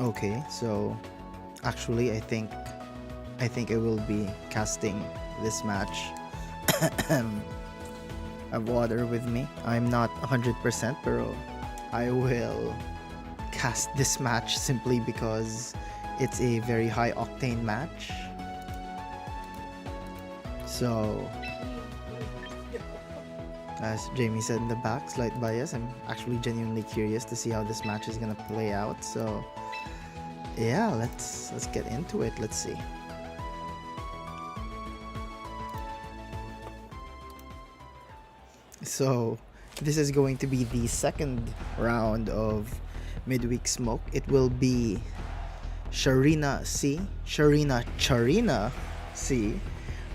Okay, so actually I think I will be casting this match. I have water with me. I'm not 100% pero I will cast this match simply because it's a very high octane match. So as Jamie said in the back, slight bias. I'm actually genuinely curious to see how this match is gonna play out. So yeah, let's get into it. Let's see. So this is going to be the second round of midweek smoke. It will be Sharina Charina C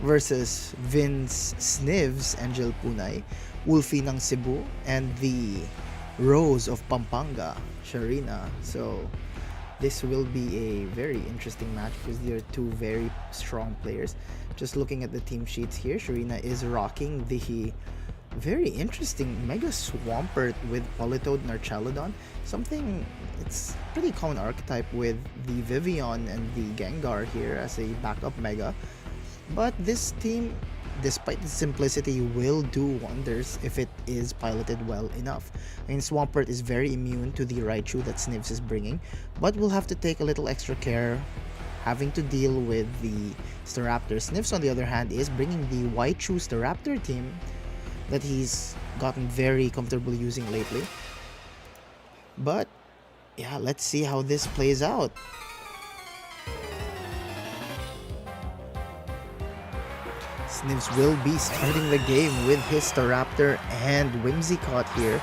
versus Vince Snivs, Angel Punay, Wolfie ng Cebu, and the Rose of Pampanga, Sharina. So this will be a very interesting match because they are two very strong players. Just looking at the team sheets here, Sharina is rocking the very interesting Mega Swampert with Politoed and Archaludon. Something, it's pretty common archetype with the Vivian and the Gengar here as a backup Mega. But this team, despite its simplicity, will do wonders if it is piloted well enough. I mean, Swampert is very immune to the Raichu that Snivs is bringing, but we'll have to take a little extra care having to deal with the Staraptor. Snivs, on the other hand, is bringing the Raichu Staraptor team that he's gotten very comfortable using lately. But yeah, let's see how this plays out. Snivs will be starting the game with his Staraptor and Whimsicott here,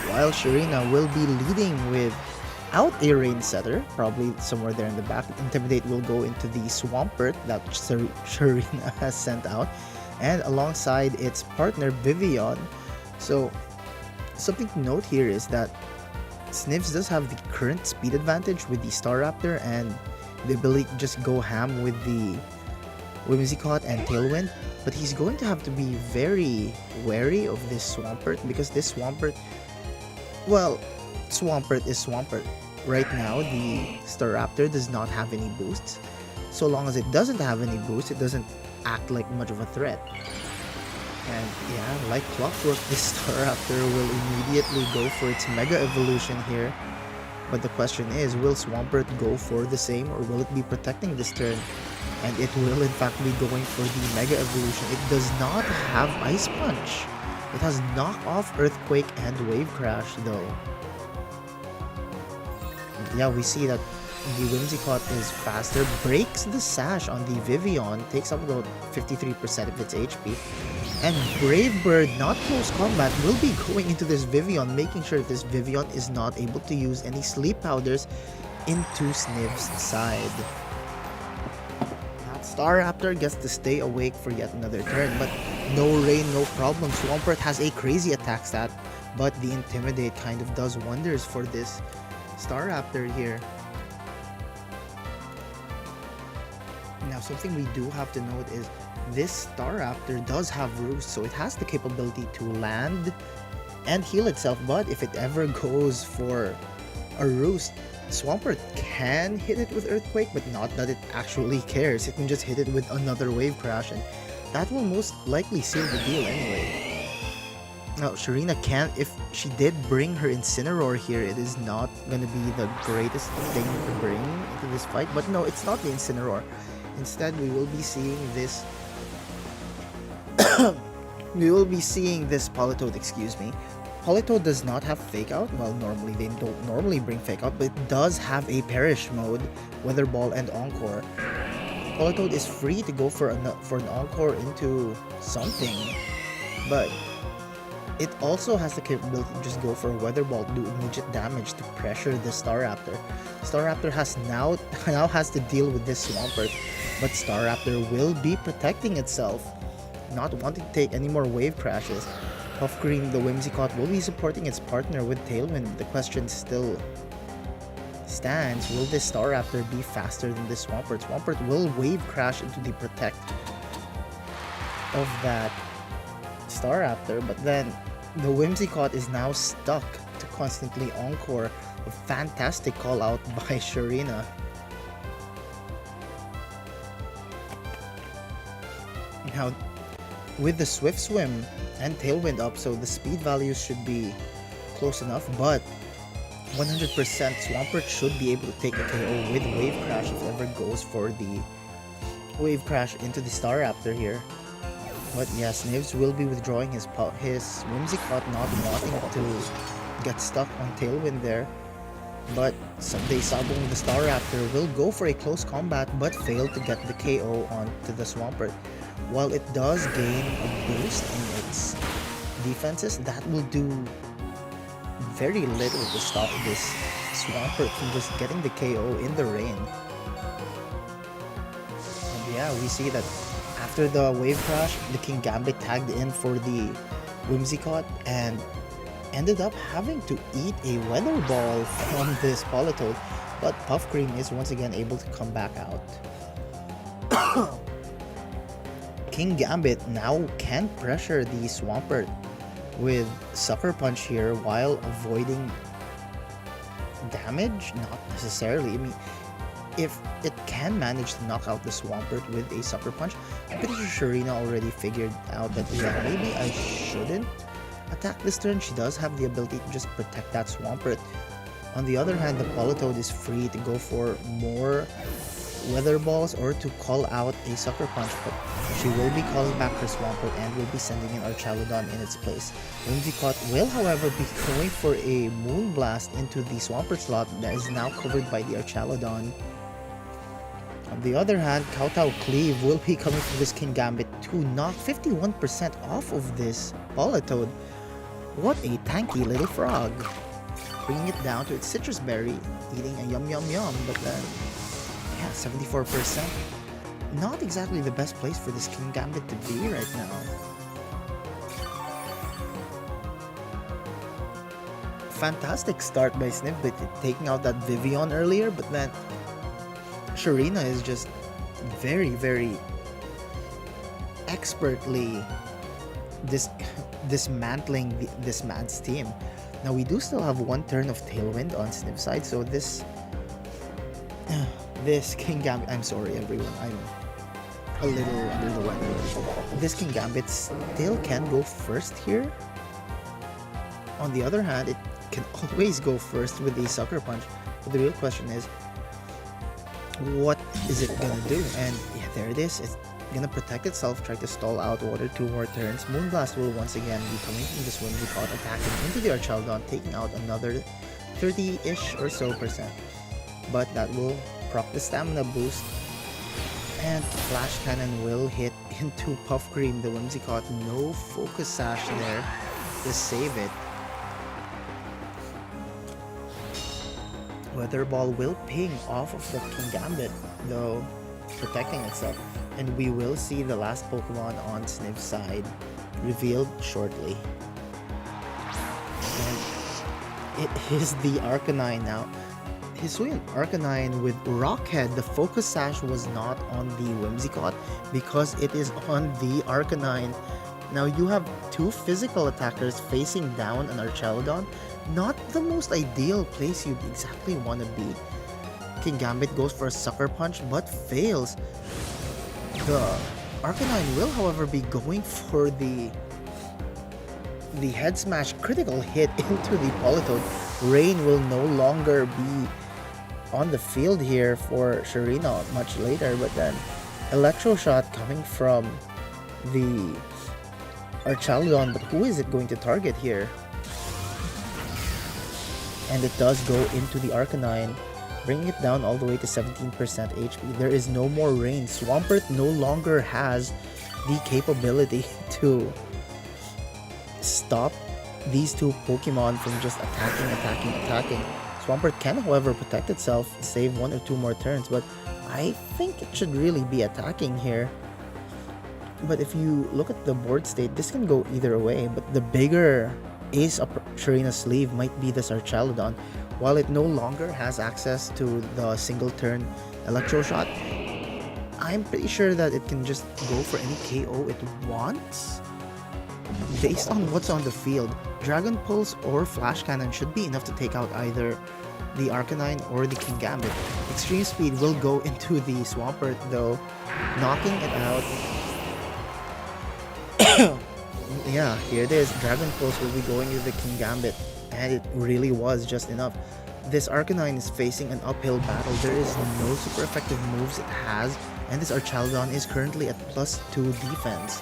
while Sharina will be leading without a Rain Setter, probably somewhere there in the back. Intimidate will go into the Swampert that Sharina has sent out, and alongside its partner Vivian. So something to note here is that Snivs does have the current speed advantage with the Staraptor and the ability to just go ham with the Whimsicott and Tailwind, but he's going to have to be very wary of this Swampert because this Swampert, well, Swampert is Swampert. Right now, the Staraptor does not have any boosts. So long as it doesn't have any boosts, it doesn't act like much of a threat. And yeah, like clockwork, this Staraptor will immediately go for its Mega Evolution here. But the question is, will Swampert go for the same or will it be protecting this turn? And it will in fact be going for the Mega Evolution. It does not have Ice Punch. It has Knock Off, Earthquake, and Wave Crash though. And yeah, we see that the Whimsicott is faster, breaks the sash on the Vivian, takes up about 53% of its HP. And Brave Bird, not close combat, will be going into this Vivian, making sure this Vivian is not able to use any sleep powders into Sniv's side. That Staraptor gets to stay awake for yet another turn, but no rain, no problem. Swampert has a crazy attack stat, but the Intimidate kind of does wonders for this Staraptor here. Now, something we do have to note is this Staraptor does have Roost, so it has the capability to land and heal itself, but if it ever goes for a Roost, Swampert can hit it with Earthquake, but not that it actually cares. It can just hit it with another Wave Crash, and that will most likely seal the deal anyway. Now, Sharina can, if she did bring her Incineroar here, it is not gonna be the greatest thing to bring into this fight, but no, it's not the Incineroar. Instead, we will be seeing this Politoed, excuse me. Politoed does not have Fake Out. Well, normally they don't normally bring Fake Out, but it does have a Perish mode, Weather Ball, and Encore. Politoed is free to go for an Encore into something, but it also has the capability to just go for a Weather Ball to do immediate damage to pressure the Staraptor. Staraptor has now has to deal with this Swampert, but Staraptor will be protecting itself, not wanting to take any more Wave Crashes. Puff Cream, the Whimsicott, will be supporting its partner with Tailwind. The question still stands, will this Staraptor be faster than this Swampert? Swampert will Wave Crash into the Protect of that Staraptor, but then the Whimsicott is now stuck to constantly encore. A fantastic call out by Sharina. Now, with the Swift Swim and Tailwind up, so the speed values should be close enough, but 100% Swampert should be able to take a KO with Wave Crash if it ever goes for the Wave Crash into the Staraptor here. But yeah, Snivs will be withdrawing his Whimsicott, not wanting to get stuck on Tailwind there. But someday Sabong the Staraptor will go for a close combat but fail to get the KO onto the Swampert. While it does gain a boost in its defenses, that will do very little to stop this Swampert from just getting the KO in the rain. And yeah, we see that after the Wave Crash, the King Gambit tagged in for the Whimsicott and ended up having to eat a Weather Ball from this Politoed, but Puff Cream is once again able to come back out. King Gambit now can pressure the Swampert with Sucker Punch here while avoiding damage? Not necessarily. I mean, if it can manage to knock out the Swampert with a Sucker Punch, I'm pretty sure Sharina already figured out that, yeah, maybe I shouldn't attack this turn. She does have the ability to just protect that Swampert. On the other hand, the Politoed is free to go for more Weather Balls or to call out a Sucker Punch, but she will be calling back her Swampert and will be sending in Archaludon in its place. Whimsicott will, however, be going for a Moonblast into the Swampert slot that is now covered by the Archaludon. On the other hand, Kowtow Cleave will be coming from this King Gambit to knock 51% off of this Politoed. What a tanky little frog. Bringing it down to its Citrus Berry, eating a yum yum yum, but then, yeah, 74%. Not exactly the best place for this King Gambit to be right now. Fantastic start by Sniv, but taking out that Vivian earlier, but then Sharina is just very, very expertly dismantling this man's team. Now we do still have one turn of Tailwind on Sniv's side, so this King Gambit, I'm sorry everyone, I'm a little under the weather. This King Gambit still can go first here. On the other hand, it can always go first with the Sucker Punch. But the real question is, what is it gonna do? And yeah, there it is. It's gonna protect itself, try to stall out water 2 more turns. Moonblast will once again be coming from this Whimsicott, attacking into the Archaludon, taking out another 30-ish or so %. But that will proc the stamina boost. And Flash Cannon will hit into Puff Cream, the Whimsicott. No Focus Sash there to save it. Weather Ball will ping off of the King Gambit, though protecting itself. And we will see the last Pokemon on Sniv's side revealed shortly. And it is the Arcanine now. Hisuian Arcanine with Rockhead. The Focus Sash was not on the Whimsicott because it is on the Arcanine. Now you have 2 physical attackers facing down an Archaludon. Not the most ideal place you'd exactly want to be. King Gambit goes for a Sucker Punch but fails. The Arcanine will, however, be going for the Head Smash critical hit into the Politoed. Rain will no longer be on the field here for Sharina much later, but then Electro Shot coming from the Archaludon, but who is it going to target here? And it does go into the Arcanine, bringing it down all the way to 17% HP. There is no more rain. Swampert no longer has the capability to stop these 2 Pokemon from just attacking. Swampert can, however, protect itself, save 1 or 2 more turns, but I think it should really be attacking here. But if you look at the board state, this can go either way, but the bigger ace up Sharina's sleeve might be this Archaludon. While it no longer has access to the single turn Electro Shot, I'm pretty sure that it can just go for any KO it wants. based on what's on the field, Dragon Pulse or Flash Cannon should be enough to take out either the Arcanine or the Kingambit. Extreme Speed will go into the Swampert though, knocking it out. Yeah, here it is. Dragon Pulse will be going into the Kingambit, and it really was just enough. This Arcanine is facing an uphill battle. There is no super effective moves it has, and this Archaludon is currently at +2 defense.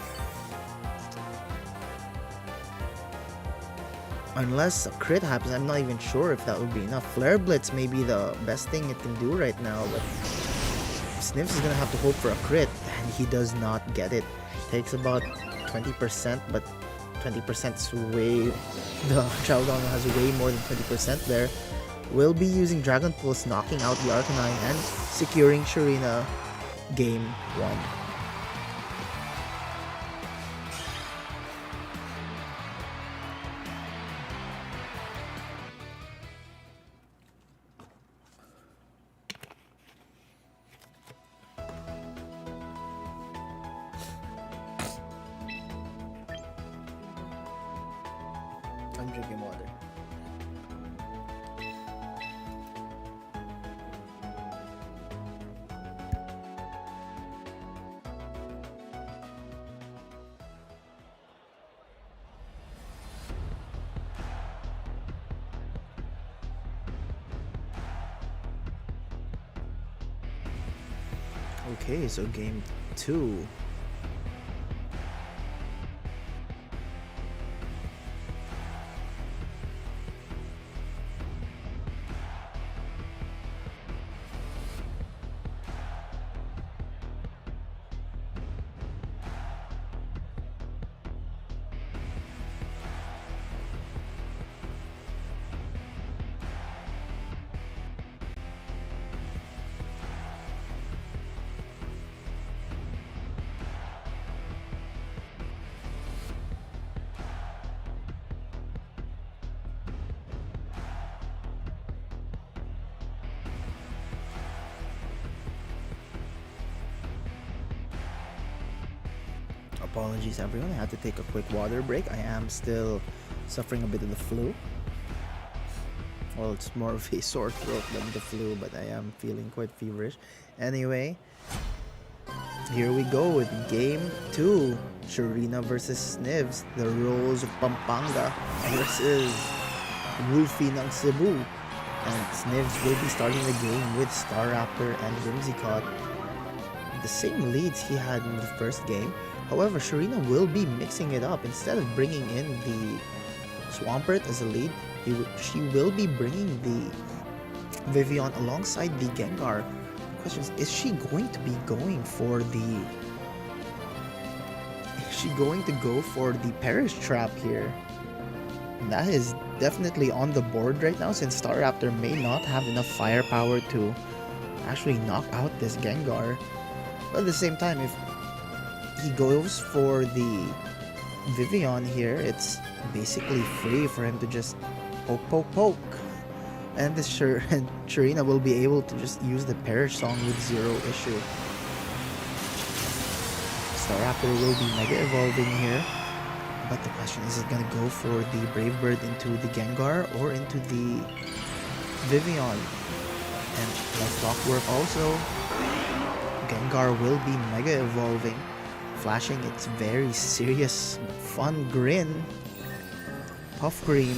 Unless a crit happens, I'm not even sure if that would be enough. Flare Blitz may be the best thing it can do right now, but Sniffs is gonna have to hope for a crit, and he does not get it. Takes about 20%, but 20%'s way... The Archaludon has way more than 20% there. Will be using Dragon Pulse, knocking out the Arcanine and securing Sharina game 1. I'm drinking water. Okay, so game 2. Apologies everyone, I had to take a quick water break. I am still suffering a bit of the flu. Well, it's more of a sore throat than the flu, but I am feeling quite feverish. Anyway, here we go with game 2. Sharina versus Snivs. The Rose of Pampanga versus Wolfie ng Cebu. And Snivs will be starting the game with Staraptor and Whimsicott. The same leads he had in the first game. However, Sharina will be mixing it up. Instead of bringing in the Swampert as a lead, she will be bringing the Vivian alongside the Gengar. The question is she going to be going for the... Is she going to go for the Perish Trap here? And that is definitely on the board right now, since Staraptor may not have enough firepower to actually knock out this Gengar. But at the same time, if he goes for the Vivian here, it's basically free for him to just poke. And this Sharina will be able to just use the Perish Song with zero issue. Staraptor will be Mega Evolving here. But the question is it gonna go for the Brave Bird into the Gengar or into the Vivian? And like Clockwork also, Gengar will be Mega Evolving, flashing its very serious, fun grin. Puff Cream,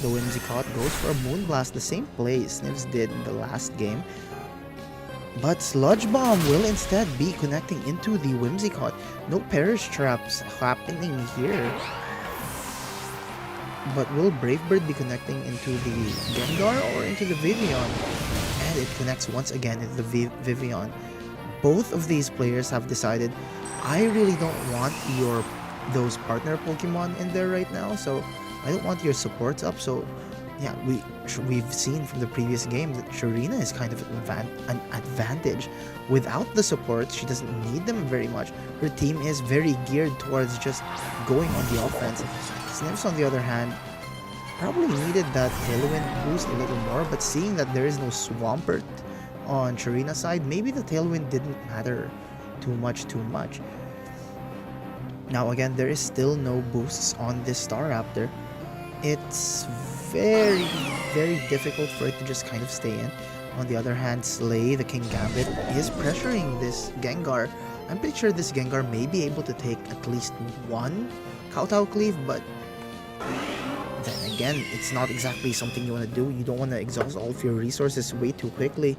the Whimsicott, goes for a Moonblast, the same play Snivs did in the last game. But Sludge Bomb will instead be connecting into the Whimsicott. No Perish Traps happening here. But will Brave Bird be connecting into the Gengar or into the Vivian? And it connects once again into the Vivian. Both of these players have decided, I really don't want those partner Pokemon in there right now, so I don't want your supports up. So yeah, we've seen from the previous game that Sharina is kind of an advantage. Without the supports, she doesn't need them very much. Her team is very geared towards just going on the offense. Snivs, on the other hand, probably needed that Tailwind boost a little more, but seeing that there is no Swampert on Sharina's side, maybe the Tailwind didn't matter too much. Now again, there is still no boosts on this Staraptor. It's very, very difficult for it to just kind of stay in. On the other hand, Slay, the King Gambit, is pressuring this Gengar. I'm pretty sure this Gengar may be able to take at least one Kowtow Cleave, but then again, it's not exactly something you want to do. You don't want to exhaust all of your resources way too quickly.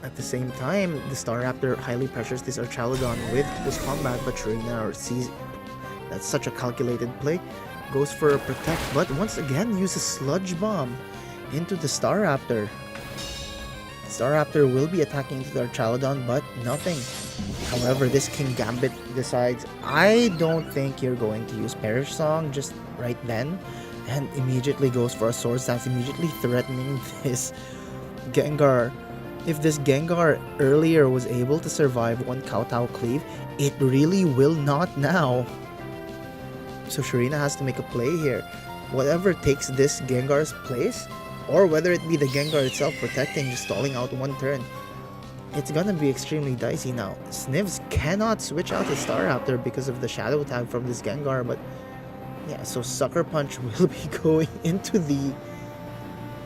At the same time, the Staraptor highly pressures this Archaludon with this combat, but Sharina sees that's such a calculated play. Goes for a Protect, but once again uses Sludge Bomb into the Staraptor. Staraptor will be attacking into the Archaludon, but nothing. However, this King Gambit decides, I don't think you're going to use Perish Song just right then, and immediately goes for a Swords Dance, immediately threatening this Gengar. If this Gengar earlier was able to survive one Kowtow Cleave, it really will not now. So Sharina has to make a play here. Whatever takes this Gengar's place, or whether it be the Gengar itself protecting, just stalling out one turn, it's gonna be extremely dicey now. Snivs cannot switch out his Staraptor because of the Shadow Tag from this Gengar, but yeah, so Sucker Punch will be going into the...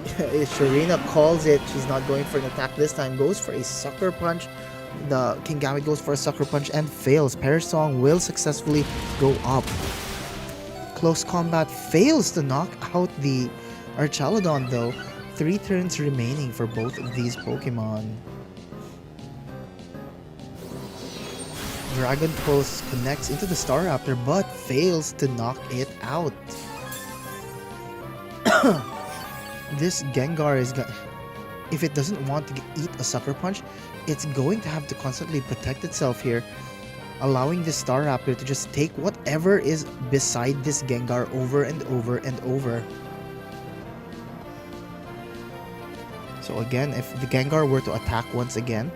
Sharina calls it, she's not going for an attack this time, goes for a Sucker Punch. The King Gambit goes for a Sucker Punch and fails. Perish Song will successfully go up. Close Combat fails to knock out the Archaludon though. 3 turns remaining for both of these Pokemon. Dragon Pulse connects into the Staraptor but fails to knock it out. This Gengar is if it doesn't want to eat a Sucker Punch, it's going to have to constantly protect itself here, allowing the Staraptor to just take whatever is beside this Gengar over and over and over. So again, if the Gengar were to attack once again,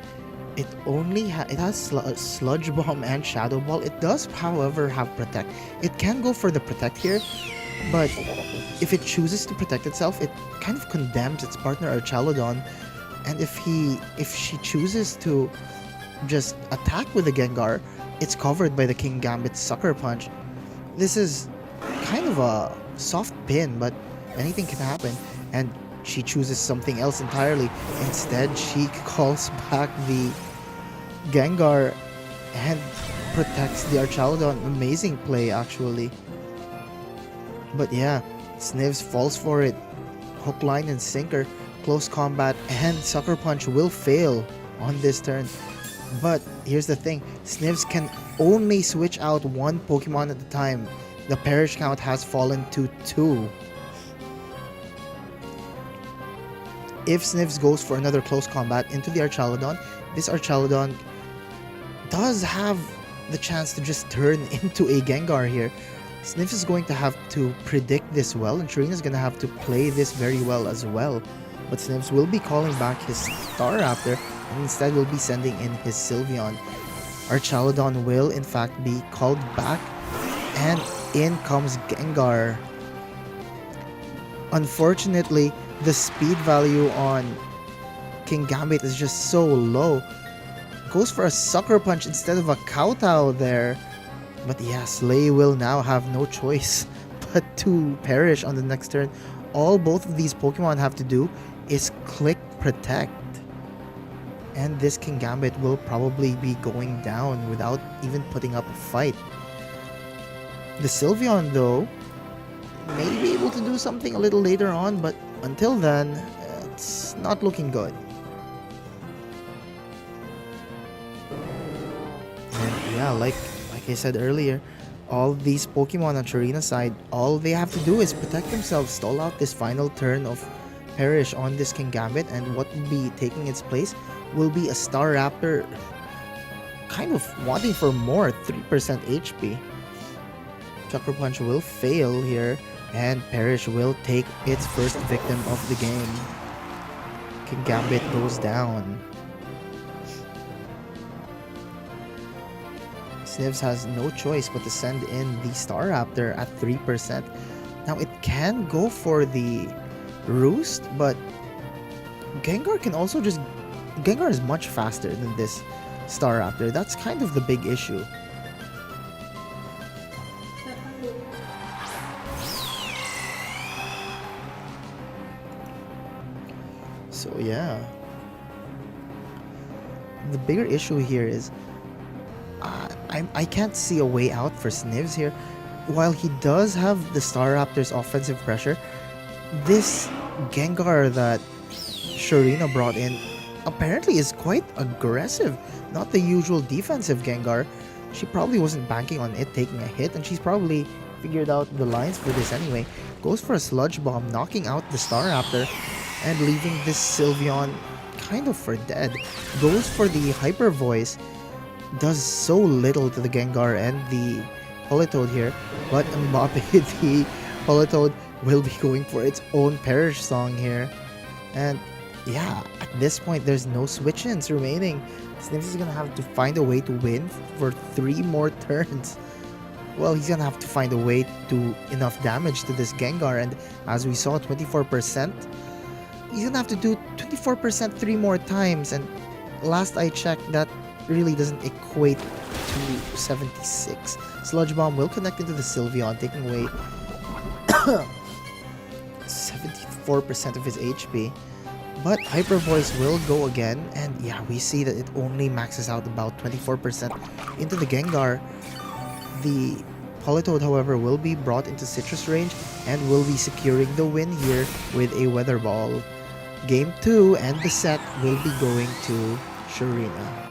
it only it has Sludge Bomb and Shadow Ball. It does, however, have Protect. It can go for the Protect here, but if it chooses to protect itself, it kind of condemns its partner Archaludon. And if she chooses to just attack with the Gengar, it's covered by the King Gambit's Sucker Punch. This is kind of a soft pin, but anything can happen. And she chooses something else entirely. Instead, she calls back the Gengar and protects the Archaludon. Amazing play, actually. But yeah, Snivs falls for it. Hook, line, and sinker. Close combat and Sucker Punch will fail on this turn. But here's the thing, Snivs can only switch out one Pokemon at a time. The Perish count has fallen to 2. If Snivs goes for another close combat into the Archaludon, this Archaludon does have the chance to just turn into a Gengar here. Snivs is going to have to predict this well, and Sharina is going to have to play this very well as well. But Snivs will be calling back his Staraptor, and instead will be sending in his Sylveon. Archaludon will in fact be called back, and in comes Gengar. Unfortunately, the speed value on King Gambit is just so low. Goes for a Sucker Punch instead of a Kowtow there. But yeah, Slay will now have no choice but to perish on the next turn. All both of these Pokemon have to do is click Protect. And this King Gambit will probably be going down without even putting up a fight. The Sylveon though may be able to do something a little later on, but until then, it's not looking good. And yeah, like I said earlier, all these Pokemon on Sharina's side, all they have to do is protect themselves, stall out this final turn of Perish on this King Gambit, and what will be taking its place will be a Staraptor kind of wanting for more, 3% HP. Sucker Punch will fail here, and Perish will take its first victim of the game. King Gambit goes down. Snivs has no choice but to send in the Staraptor at 3%. Now it can go for the Roost, but Gengar can also just... Gengar is much faster than this Staraptor. That's kind of the big issue. So yeah, the bigger issue here is I can't see a way out for Snivs here. While he does have the Staraptor's offensive pressure, this Gengar that Sharina brought in apparently is quite aggressive. Not the usual defensive Gengar. She probably wasn't banking on it taking a hit, and she's probably figured out the lines for this anyway. Goes for a Sludge Bomb, knocking out the Staraptor and leaving this Sylveon kind of for dead. Goes for the Hyper Voice, does so little to the Gengar and the Politoed here, but Mbappe, the Politoed, will be going for its own Perish Song here. And yeah, at this point, there's no switch-ins remaining. Snips is gonna have to find a way to win for 3 more turns. Well, he's gonna have to find a way to do enough damage to this Gengar, and as we saw, 24%. He's gonna have to do 24% 3 more times, and last I checked, that really doesn't equate to 76. Sludge Bomb will connect into the Sylveon, taking away 74% of his HP. But Hyper Voice will go again, and yeah, we see that it only maxes out about 24% into the Gengar. The Politoed, however, will be brought into Citrus range and will be securing the win here with a Weather Ball. Game 2 and the set will be going to Sharina.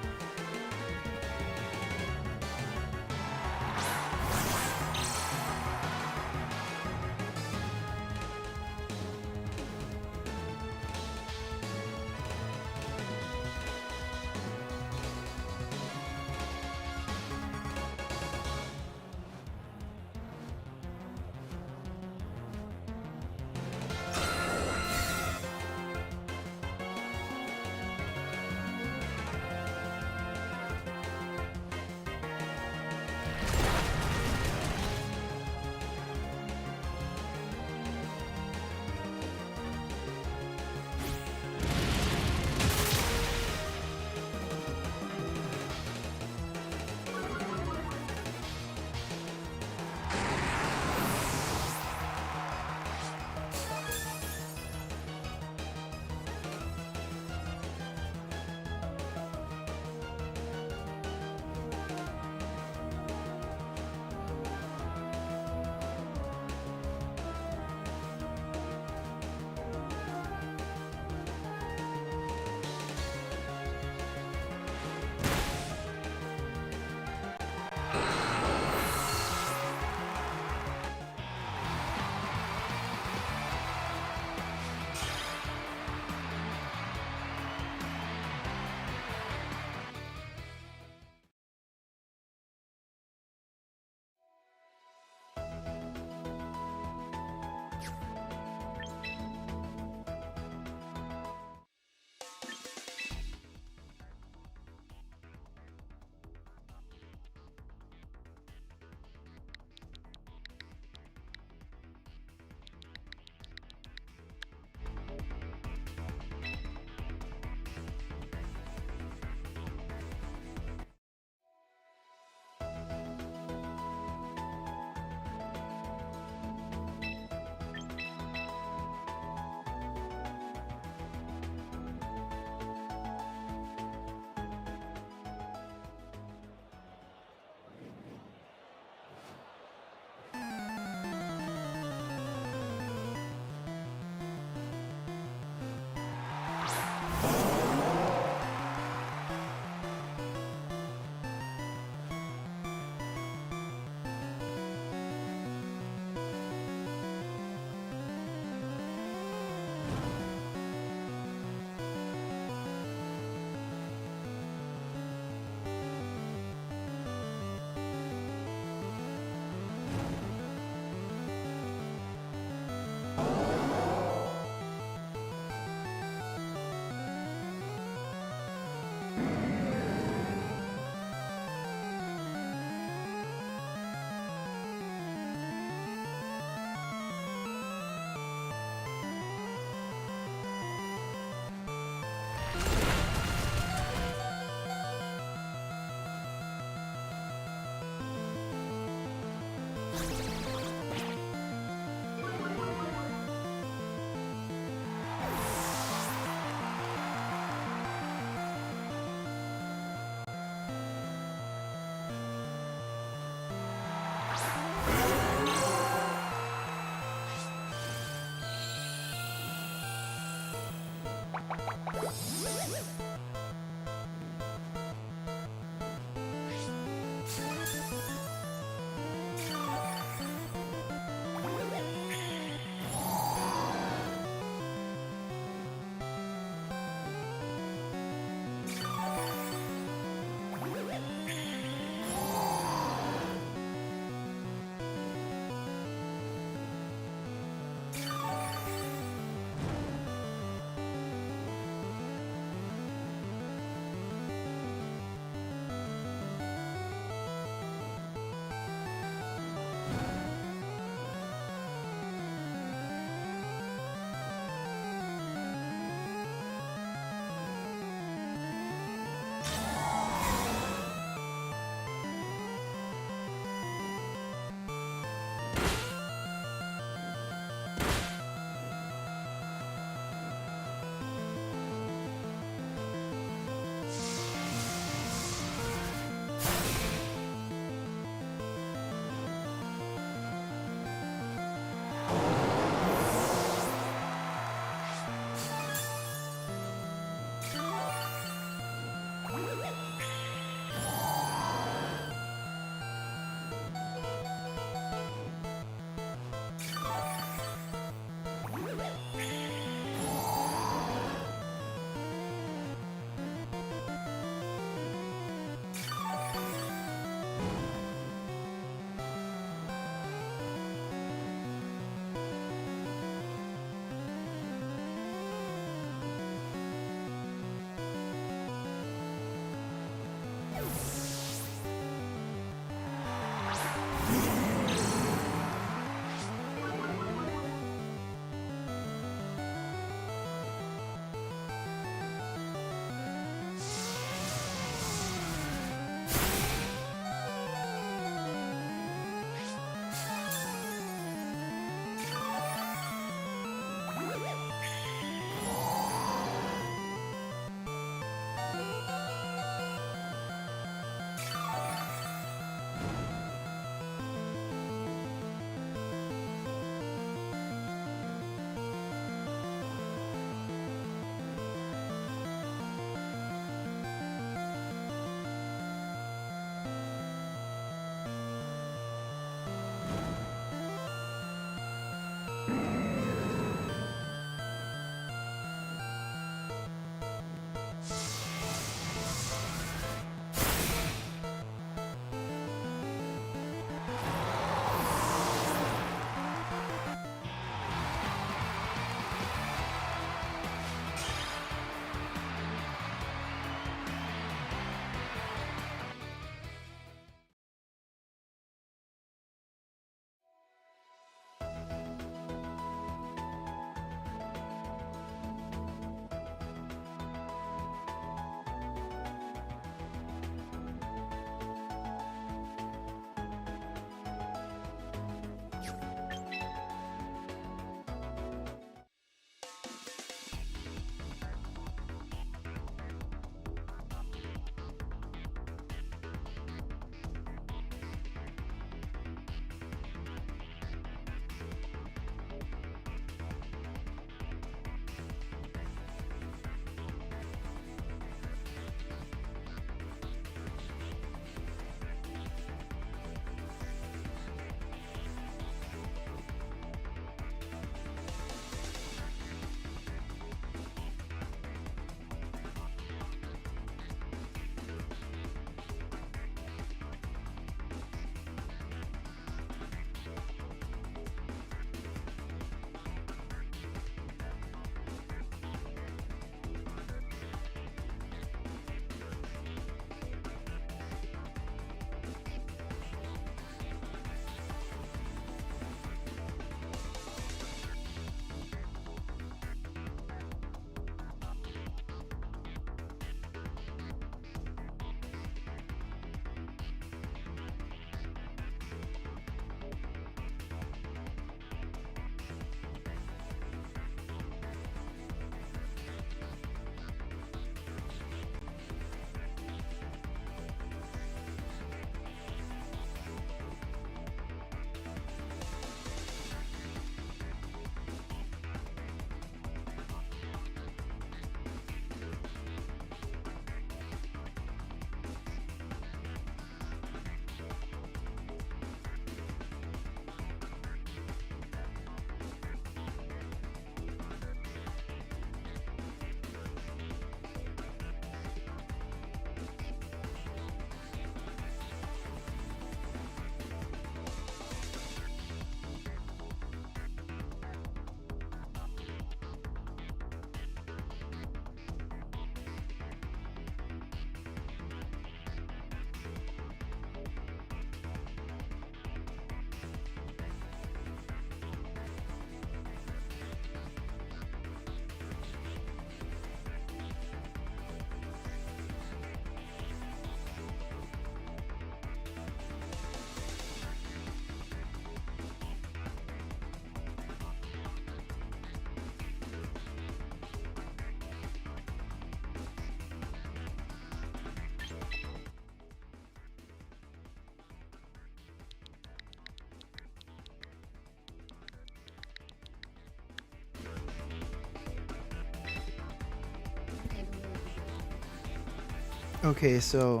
Okay, so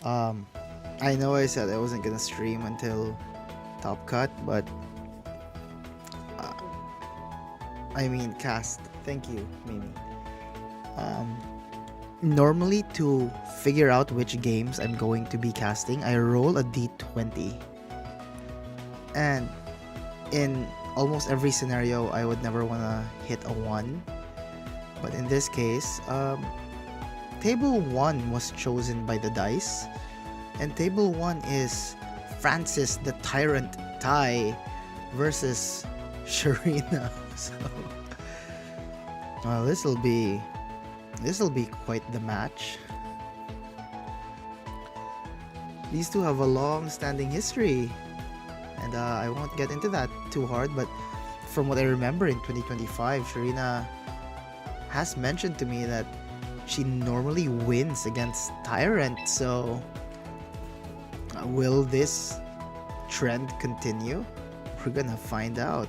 um, I know I said I wasn't gonna stream until Top Cut, but uh, I mean cast. Thank you, Mimi. Um, Normally, to figure out which games I'm going to be casting, I roll a d20, and in almost every scenario, I would never wanna hit a 1. But in this case, table 1 was chosen by the dice, and table 1 is Francis the Tyrant Tai versus Sharina. So, well, this'll be quite the match. These two have a long-standing history, and I won't get into that too hard. But from what I remember in 2025, Sharina has mentioned to me that she normally wins against Tyrant. So, will this trend continue? We're gonna find out.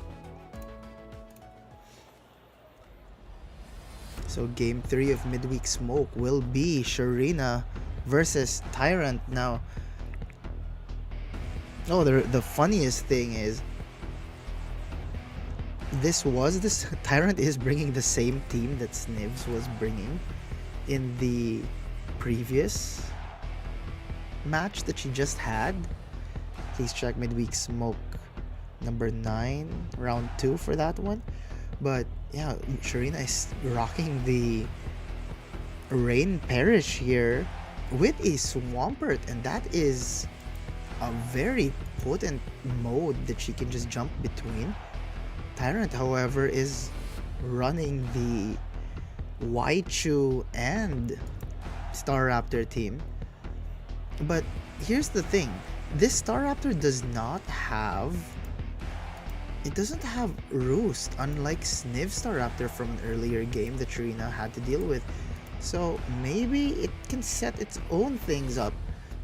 So game 3 of Midweek Smoke will be Sharina versus Tyrant. Now, the funniest thing is, this Tyrant is bringing the same team that Snivs was bringing in the previous match that she just had. Please check Midweek Smoke number 9, round 2 for that one. But yeah, Sharina is rocking the Rain Perish here with a Swampert, and that is a very potent mode that she can just jump between. Tyrant, however, is running the Waichu and Staraptor team. But here's the thing, this Staraptor doesn't have Roost, unlike Sniv Staraptor from an earlier game that Sharina had to deal with. So maybe it can set its own things up,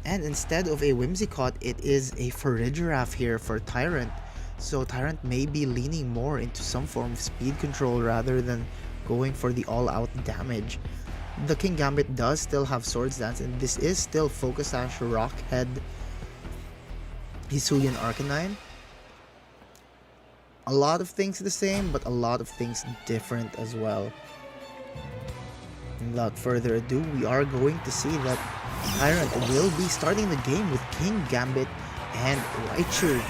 and instead of a Whimsicott, it is a Farigiraf here for Tyrant. So Tyrant may be leaning more into some form of speed control rather than going for the all-out damage. The King Gambit does still have Swords Dance, and this is still Focus Sash, Rockhead, Hisuian Arcanine. A lot of things the same, but a lot of things different as well. Without further ado, we are going to see that Tyrant will be starting the game with King Gambit and Raichu.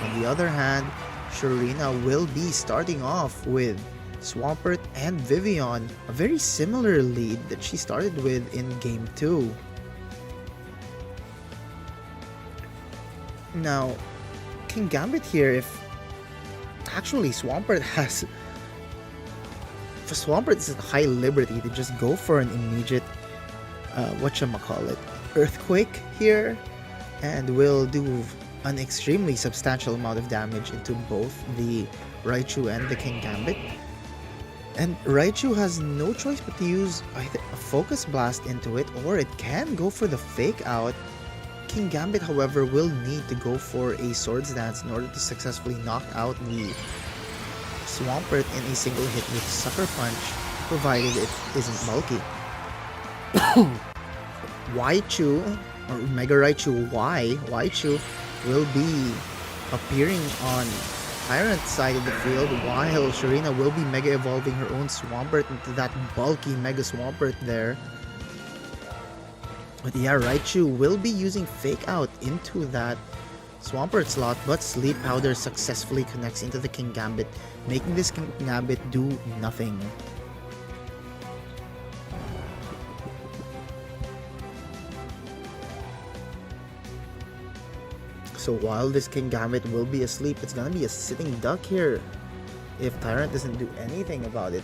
On the other hand, Sharina will be starting off with Swampert and Vivian, a very similar lead that she started with in Game 2. Now, King Gambit here, actually Swampert has... For Swampert, it's a high liberty to just go for an immediate, Earthquake here, and will do an extremely substantial amount of damage into both the Raichu and the King Gambit. And Raichu has no choice but to use either a Focus Blast into it, or it can go for the Fake Out. King Gambit, however, will need to go for a Swords Dance in order to successfully knock out the Swampert in a single hit with Sucker Punch, provided it isn't bulky. Waichu, or Mega Raichu Waichu, will be appearing on Tyrant's side of the field, while Sharina will be Mega Evolving her own Swampert into that bulky Mega Swampert there. But yeah, Raichu will be using Fake Out into that Swampert slot, but Sleep Powder successfully connects into the King Gambit, making this King Gambit do nothing. So while this King Gambit will be asleep, it's gonna be a sitting duck here if Tyrant doesn't do anything about it.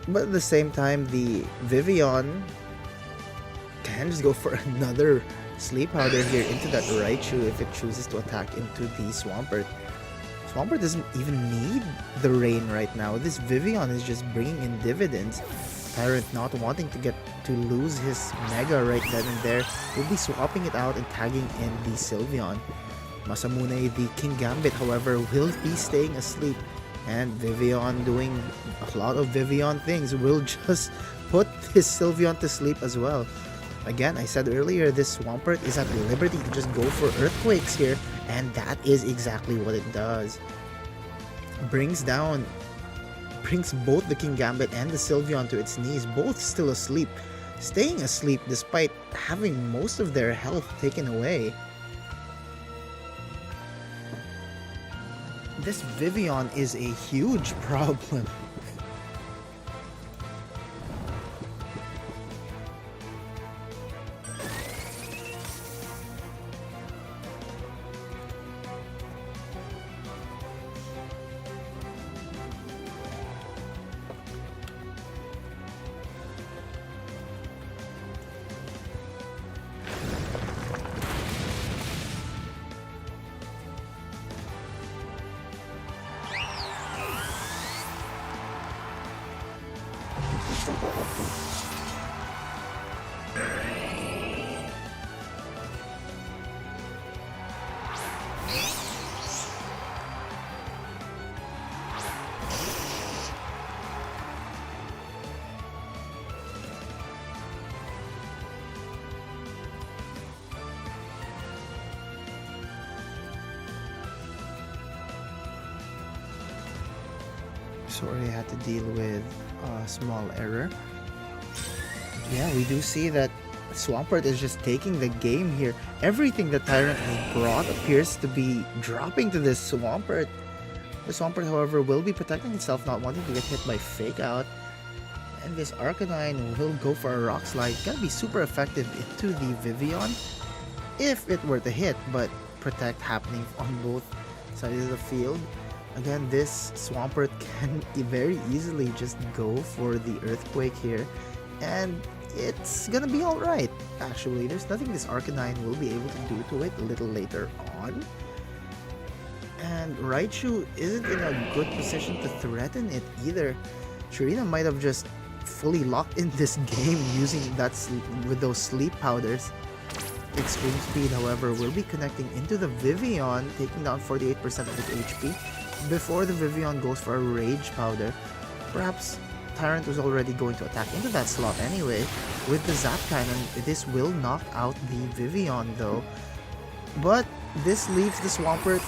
But at the same time, the Vivian can just go for another Sleep Powder here into that Raichu if it chooses to attack into the Swampert. Swampert doesn't even need the rain right now. This Vivian is just bringing in dividends. Tyrant, not wanting to lose his Mega right then and there, will be swapping it out and tagging in the Sylveon. Masamune, the King Gambit, however, will be staying asleep, and Vivian, doing a lot of Vivian things, will just put his Sylveon to sleep as well. Again, I said earlier, this Swampert is at liberty to just go for Earthquakes here, and that is exactly what it does. Brings both the King Gambit and the Sylveon to its knees, both still asleep, staying asleep despite having most of their health taken away. This Vivian is a huge problem. Sorry, I had to deal with a small error. Yeah, we do see that Swampert is just taking the game here. Everything that Tyrant has brought appears to be dropping to this Swampert. The Swampert, however, will be protecting itself, not wanting to get hit by Fake Out. And this Arcanine will go for a Rock Slide. Gonna be super effective into the Vivian if it were to hit, but Protect happening on both sides of the field. Again, this Swampert can very easily just go for the Earthquake here, and it's gonna be alright, actually. There's nothing this Arcanine will be able to do to it a little later on. And Raichu isn't in a good position to threaten it either. Shurina might have just fully locked in this game using that with those sleep powders. Extreme Speed, however, will be connecting into the Vivian, taking down 48% of its HP. Before the Vivian goes for a Rage Powder, perhaps Tyrant was already going to attack into that slot anyway. With the Zap Cannon, this will knock out the Vivian though. But this leaves the Swampert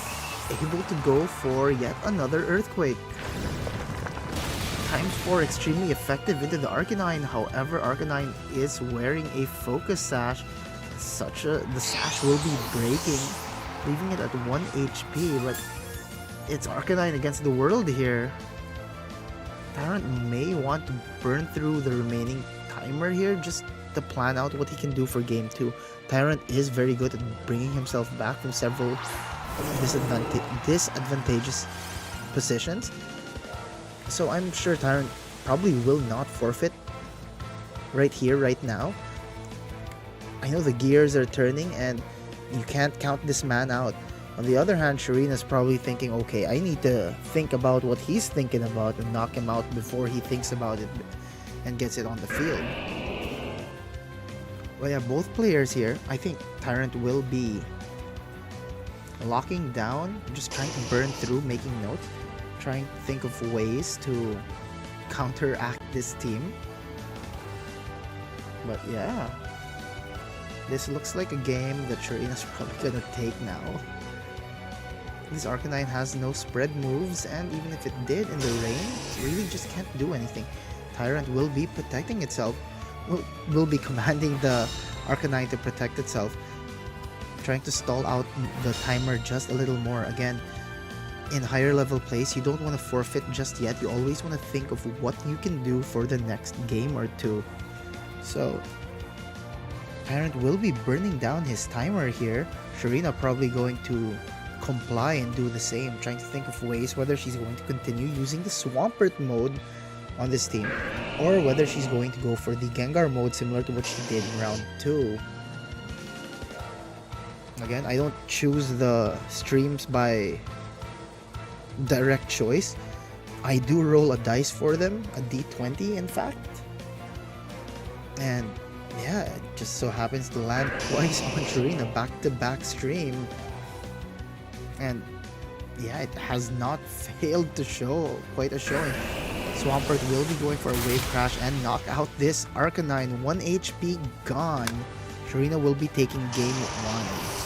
able to go for yet another Earthquake. Times 4 extremely effective into the Arcanine, however Arcanine is wearing a Focus Sash. The sash will be breaking, leaving it at 1 HP, but it's Arcanine against the world here. Tyrant may want to burn through the remaining timer here just to plan out what he can do for game 2. Tyrant is very good at bringing himself back from several disadvantageous positions. So I'm sure Tyrant probably will not forfeit right here, right now. I know the gears are turning and you can't count this man out. On the other hand, Shurina's probably thinking, okay, I need to think about what he's thinking about and knock him out before he thinks about it and gets it on the field. Well, yeah, both players here, I think Tyrant will be locking down, just trying to burn through, making notes, trying to think of ways to counteract this team. But yeah, this looks like a game that Shurina's probably gonna take now. This Arcanine has no spread moves, and even if it did in the rain, it really just can't do anything. Tyrant will be protecting itself, will be commanding the Arcanine to protect itself, trying to stall out the timer just a little more. Again, in higher level plays, you don't want to forfeit just yet. You always want to think of what you can do for the next game or two. So, Tyrant will be burning down his timer here. Shurina probably going to comply and do the same, trying to think of ways whether she's going to continue using the Swampert mode on this team or whether she's going to go for the Gengar mode similar to what she did in round 2. Again, I don't choose the streams by direct choice. I do roll a dice for them, a d20 in fact. And yeah, it just so happens to land twice on Shurina, back-to-back stream. And yeah, it has not failed to show quite a showing. Swampert will be going for a Wave Crash and knock out this Arcanine. 1 HP gone. Sharina will be taking game 1.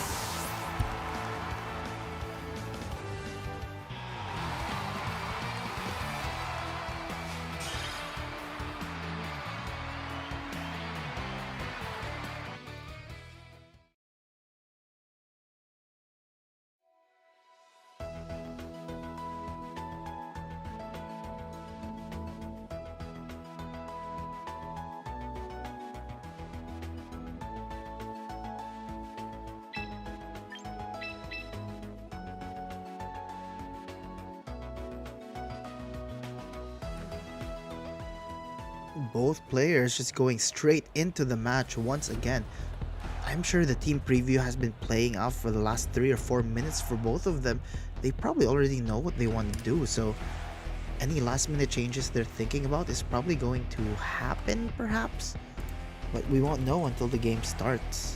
Both players just going straight into the match once again. I'm sure the team preview has been playing out for the last 3 or 4 minutes for both of them. They probably already know what they want to do, so any last minute changes they're thinking about is probably going to happen perhaps, but we won't know until the game starts.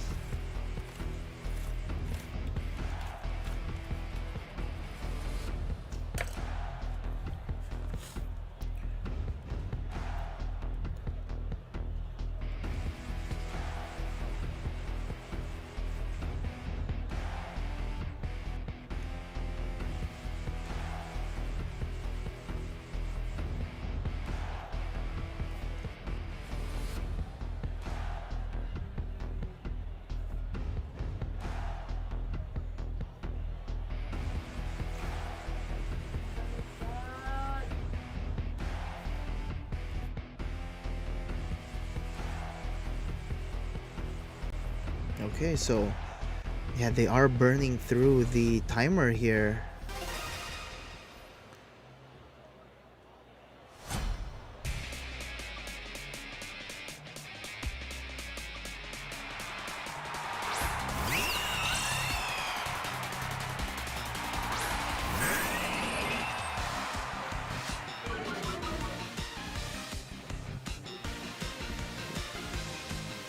Okay, so yeah, they are burning through the timer here.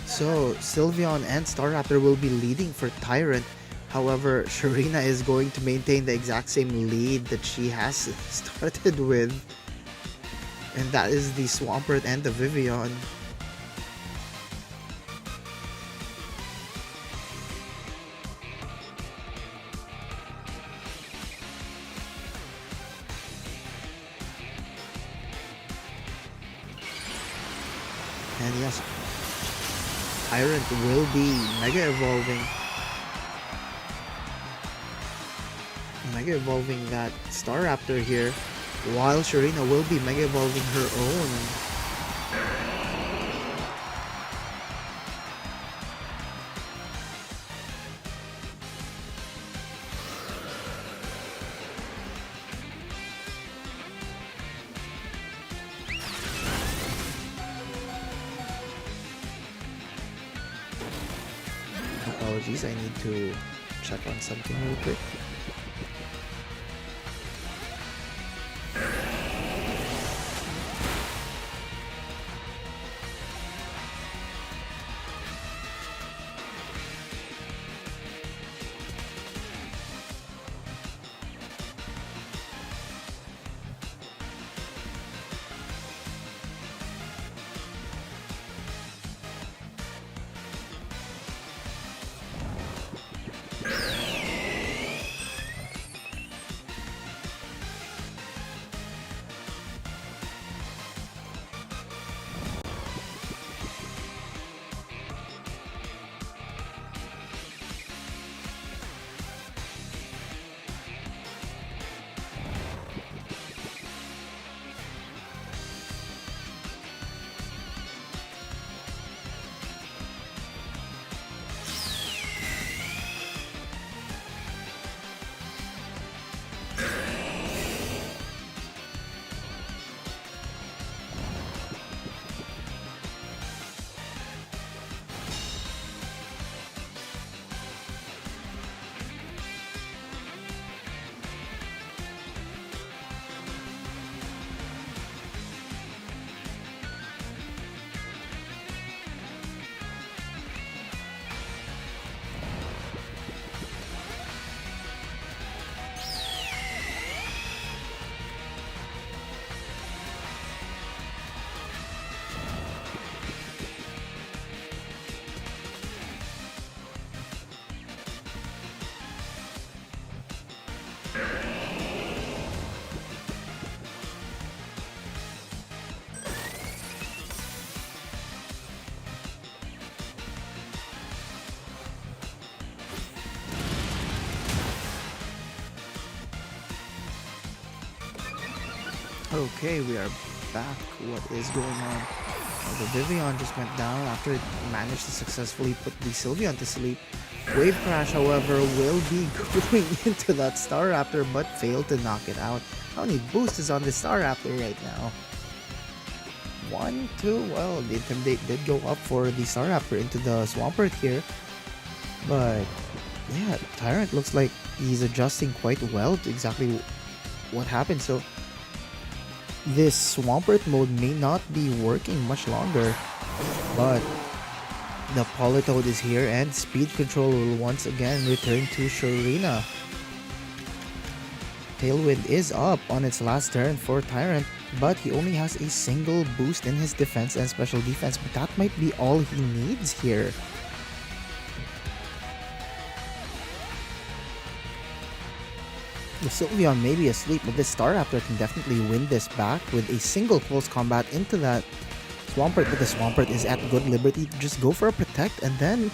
So Sylveon and Staraptor will be leading for Tyrant. However, Sharina is going to maintain the exact same lead that she has started with. And that is the Swampert and the Vivian. And yes, Tyrant will be Mega Evolving. Mega Evolving that Staraptor here, while Sharina will be Mega Evolving her own. Apologies, I need to check on something real quick. Okay, we are back. What is going on? Well, the Vivian just went down after it managed to successfully put the Sylveon to sleep. Wave Crash, however, will be going into that Staraptor but failed to knock it out. How many boosts is on the Staraptor right now? 1, 2, well, the Intimidate did go up for the Staraptor into the Swampert here. But, yeah, Tyrant looks like he's adjusting quite well to exactly what happened. So, this Swampert mode may not be working much longer, but the Politoed is here and speed control will once again return to Shurina. Tailwind is up on its last turn for Tyrant, but he only has a single boost in his defense and special defense, but that might be all he needs here. The Sylveon may be asleep, but this Staraptor can definitely win this back with a single close combat into that Swampert, but the Swampert is at good liberty to just go for a Protect, and then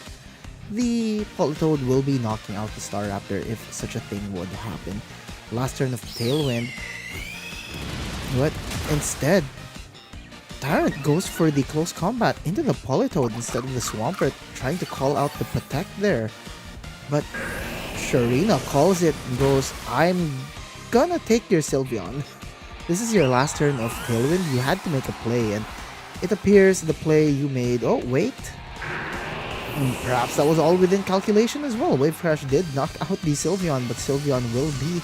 the Politoed will be knocking out the Staraptor if such a thing would happen. Last turn of Tailwind, but instead, Tyrant goes for the close combat into the Politoed instead of the Swampert, trying to call out the Protect there. But Shurina calls it and goes, I'm gonna take your Sylveon. This is your last turn of Tailwind, you had to make a play, and it appears the play you made, oh wait, perhaps that was all within calculation as well. Wave Crash did knock out the Sylveon, but Sylveon will be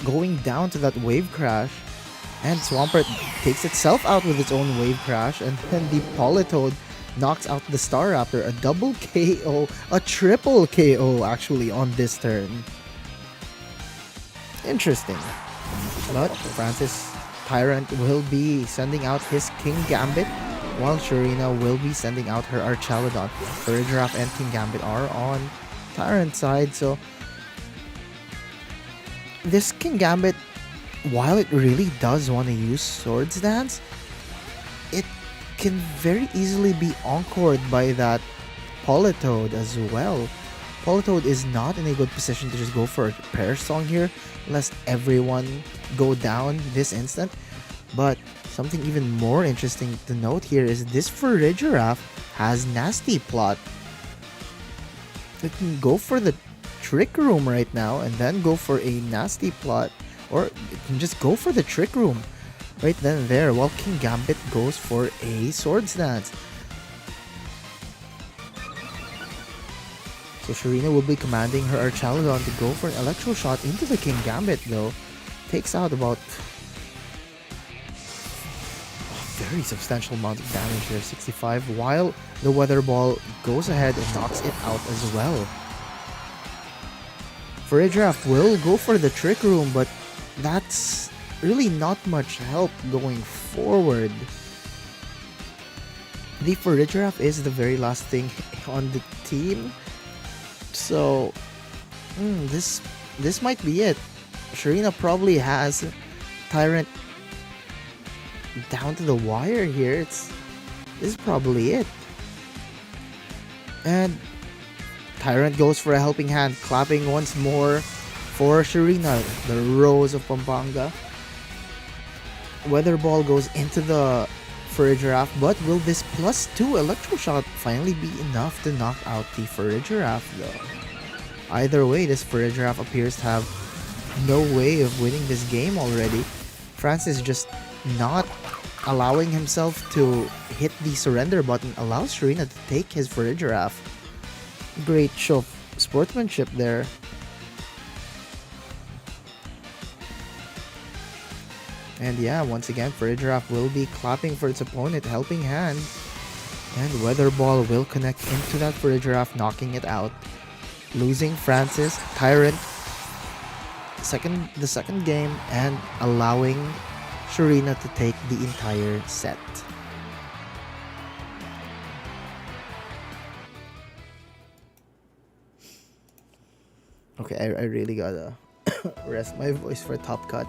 going down to that Wave Crash, and Swampert takes itself out with its own Wave Crash, and then the Politoed knocks out the Staraptor. A double KO, a triple KO actually on this turn. Interesting. But Francis Tyrant will be sending out his King Gambit, while Shurina will be sending out her Archaludon. Farigiraf and King Gambit are on Tyrant's side, so this King Gambit, while it really does want to use Swords Dance, it can very easily be encored by that Politoed as well. Politoed is not in a good position to just go for a Prayer Song here, lest everyone go down this instant. But something even more interesting to note here is this Farigiraf has Nasty Plot. It can go for the Trick Room right now and then go for a Nasty Plot, or it can just go for the Trick Room right then and there, while King Gambit goes for a Swords Dance. So Shurina will be commanding her Archaludon to go for an Electro Shot into the King Gambit though. Takes out about a very substantial amount of damage here, 65, while the Weather Ball goes ahead and knocks it out as well. Farigiraf will go for the Trick Room, but that's really not much help going forward. The Farigiraf is the very last thing on the team, so this might be it. Shurina probably has Tyrant down to the wire here. This is probably it. And Tyrant goes for a helping hand, clapping once more for Shurina, the Rose of Pampanga. Weather Ball goes into the Farigiraf, but will this +2 Electro Shot finally be enough to knock out the Farigiraf though? Either way, this Farigiraf appears to have no way of winning this game already. Francis just not allowing himself to hit the surrender button allows Shurina to take his Farigiraf. Great show of sportsmanship there. And yeah, once again, Farigiraf will be clapping for its opponent, helping hand. And Weather Ball will connect into that Farigiraf, knocking it out. Losing Francis, Tyrant, the second game, and allowing Shurina to take the entire set. Okay, I really gotta rest my voice for Top Cut.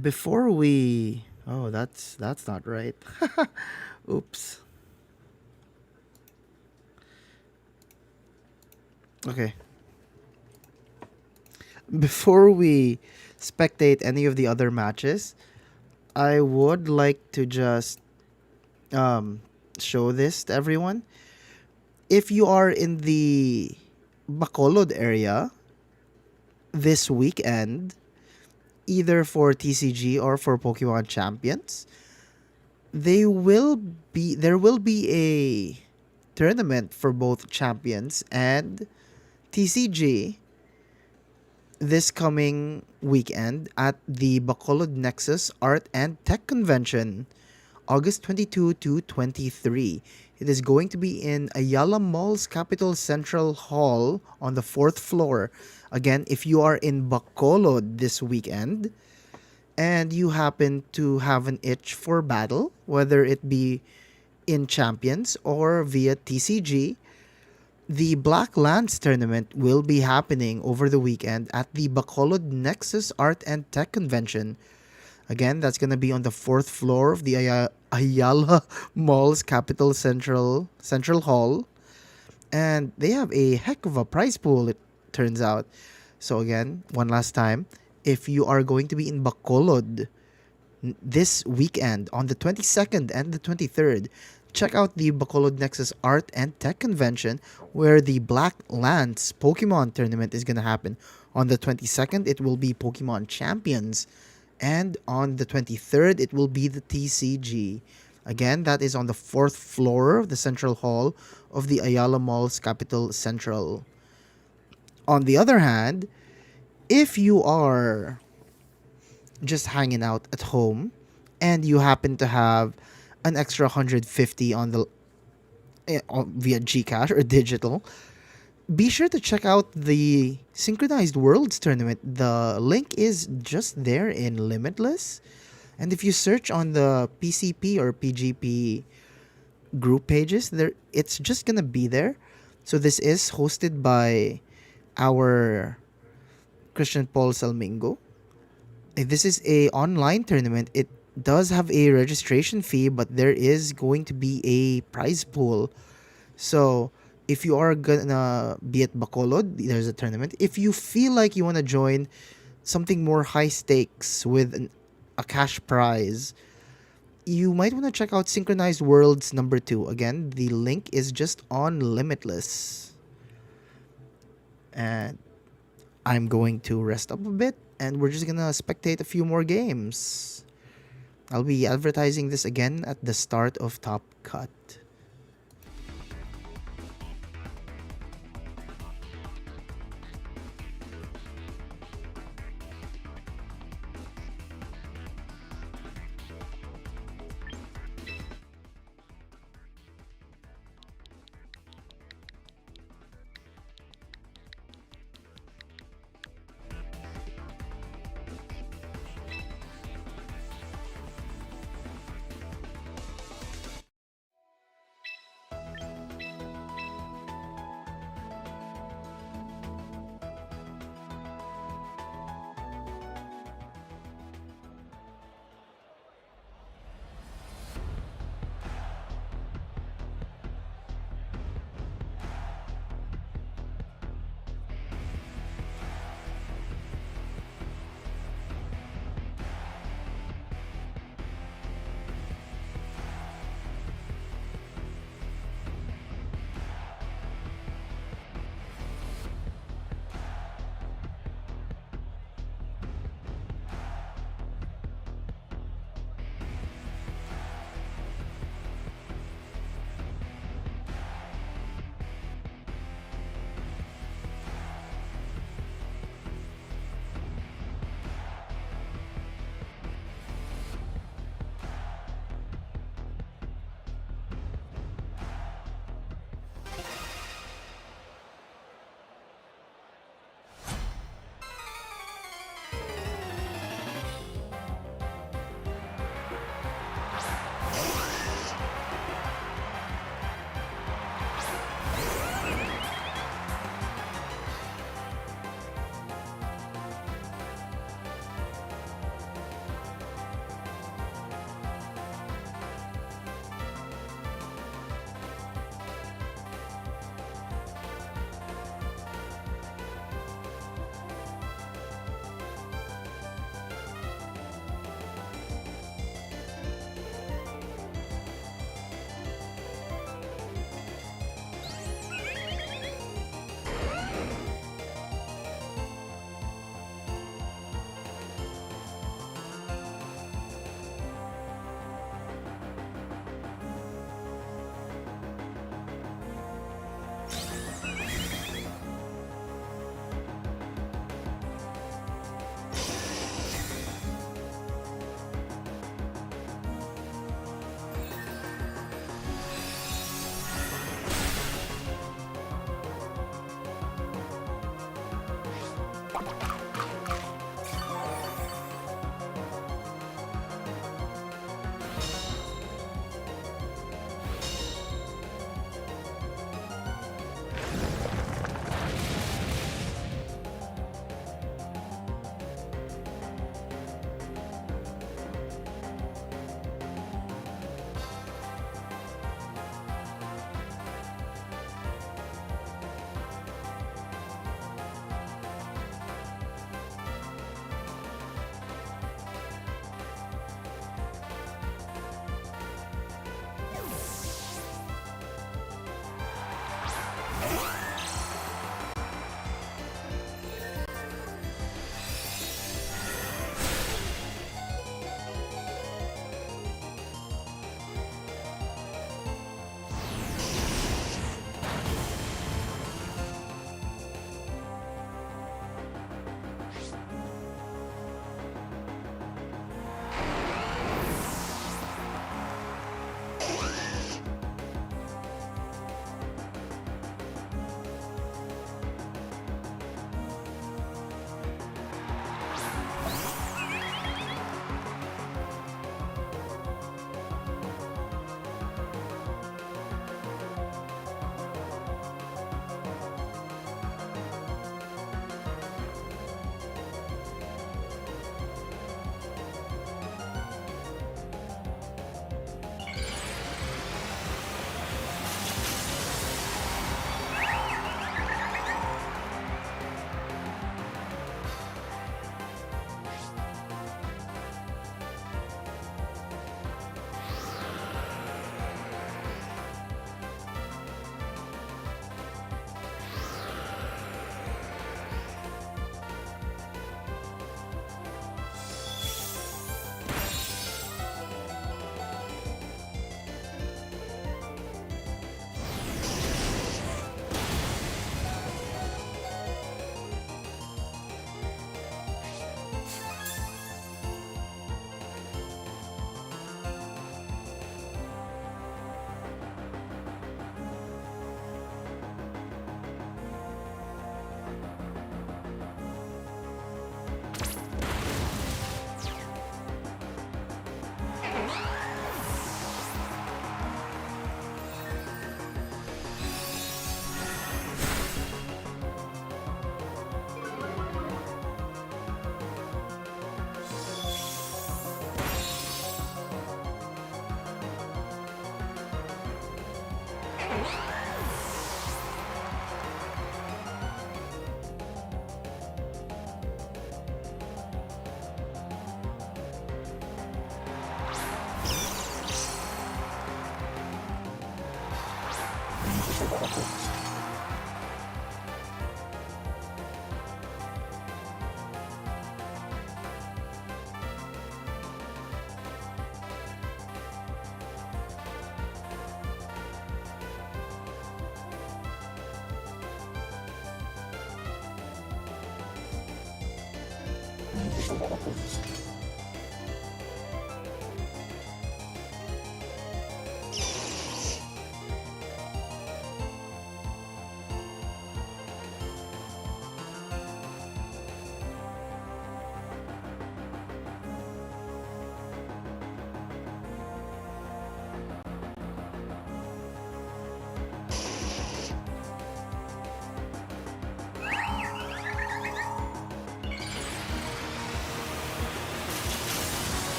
Before we... Oh, that's not right. Oops. Okay. Before we spectate any of the other matches, I would like to just um, show this to everyone. If you are in the Bacolod area this weekend, either for TCG or for Pokemon Champions, there will be a tournament for both Champions and TCG this coming weekend at the Bacolod Nexus Art and Tech Convention, August 22 to 23. It is going to be in Ayala Mall's Capital Central Hall on the 4th floor. Again, if you are in Bacolod this weekend and you happen to have an itch for battle, whether it be in Champions or via TCG, the Black Lance tournament will be happening over the weekend at the Bacolod Nexus Art and Tech Convention. Again, that's going to be on the 4th floor of the Ayala Mall's Capital Central Hall. And they have a heck of a prize pool, it turns out. So again, one last time, if you are going to be in Bacolod this weekend on the 22nd and the 23rd, check out the Bacolod Nexus Art and Tech Convention where the Black Lance Pokemon tournament is going to happen. On the 22nd, it will be Pokemon Champions. And on the 23rd, it will be the TCG. Again, that is on the 4th floor of the Central Hall of the Ayala Mall's Capital Central. On the other hand, if you are just hanging out at home and you happen to have an extra 150 on the via Gcash or digital, be sure to check out the Synchronized Worlds tournament. The link is just there in Limitless. And if you search on the PCP or PGP group pages, there it's just going to be there. So this is hosted by our Christian Paul Salmingo. This is a online tournament. It does have a registration fee, but there is going to be a prize pool. So if you are gonna be at Bacolod, there's a tournament. If you feel like you want to join something more high stakes with a cash prize, you might want to check out Synchronized Worlds number 2. Again, the link is just on Limitless. And I'm going to rest up a bit, and we're just gonna spectate a few more games. I'll be advertising this again at the start of Top Cut.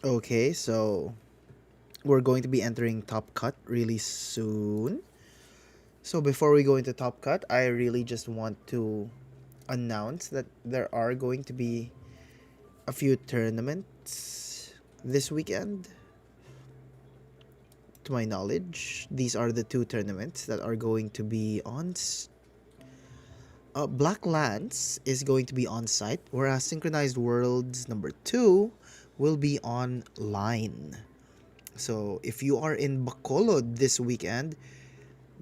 Okay, so we're going to be entering Top Cut really soon. So before we go into Top Cut, I really just want to announce that there are going to be a few tournaments this weekend. To my knowledge, these are the two tournaments that are going to be on. Black Lance is going to be on site, whereas Synchronized Worlds number 2 will be online. So if you are in Bacolod this weekend,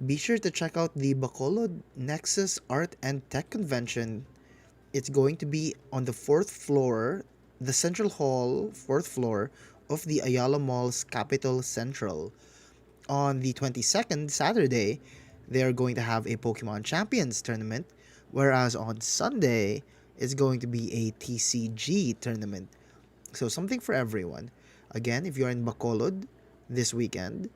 be sure to check out the Bacolod Nexus Art and Tech Convention. It's going to be on the fourth floor, the Central Hall, fourth floor of the Ayala Mall's Capital Central. On the 22nd, Saturday, they are going to have a Pokemon Champions tournament, whereas on Sunday, it's going to be a TCG tournament. So something for everyone. Again, if you're in Bacolod this weekend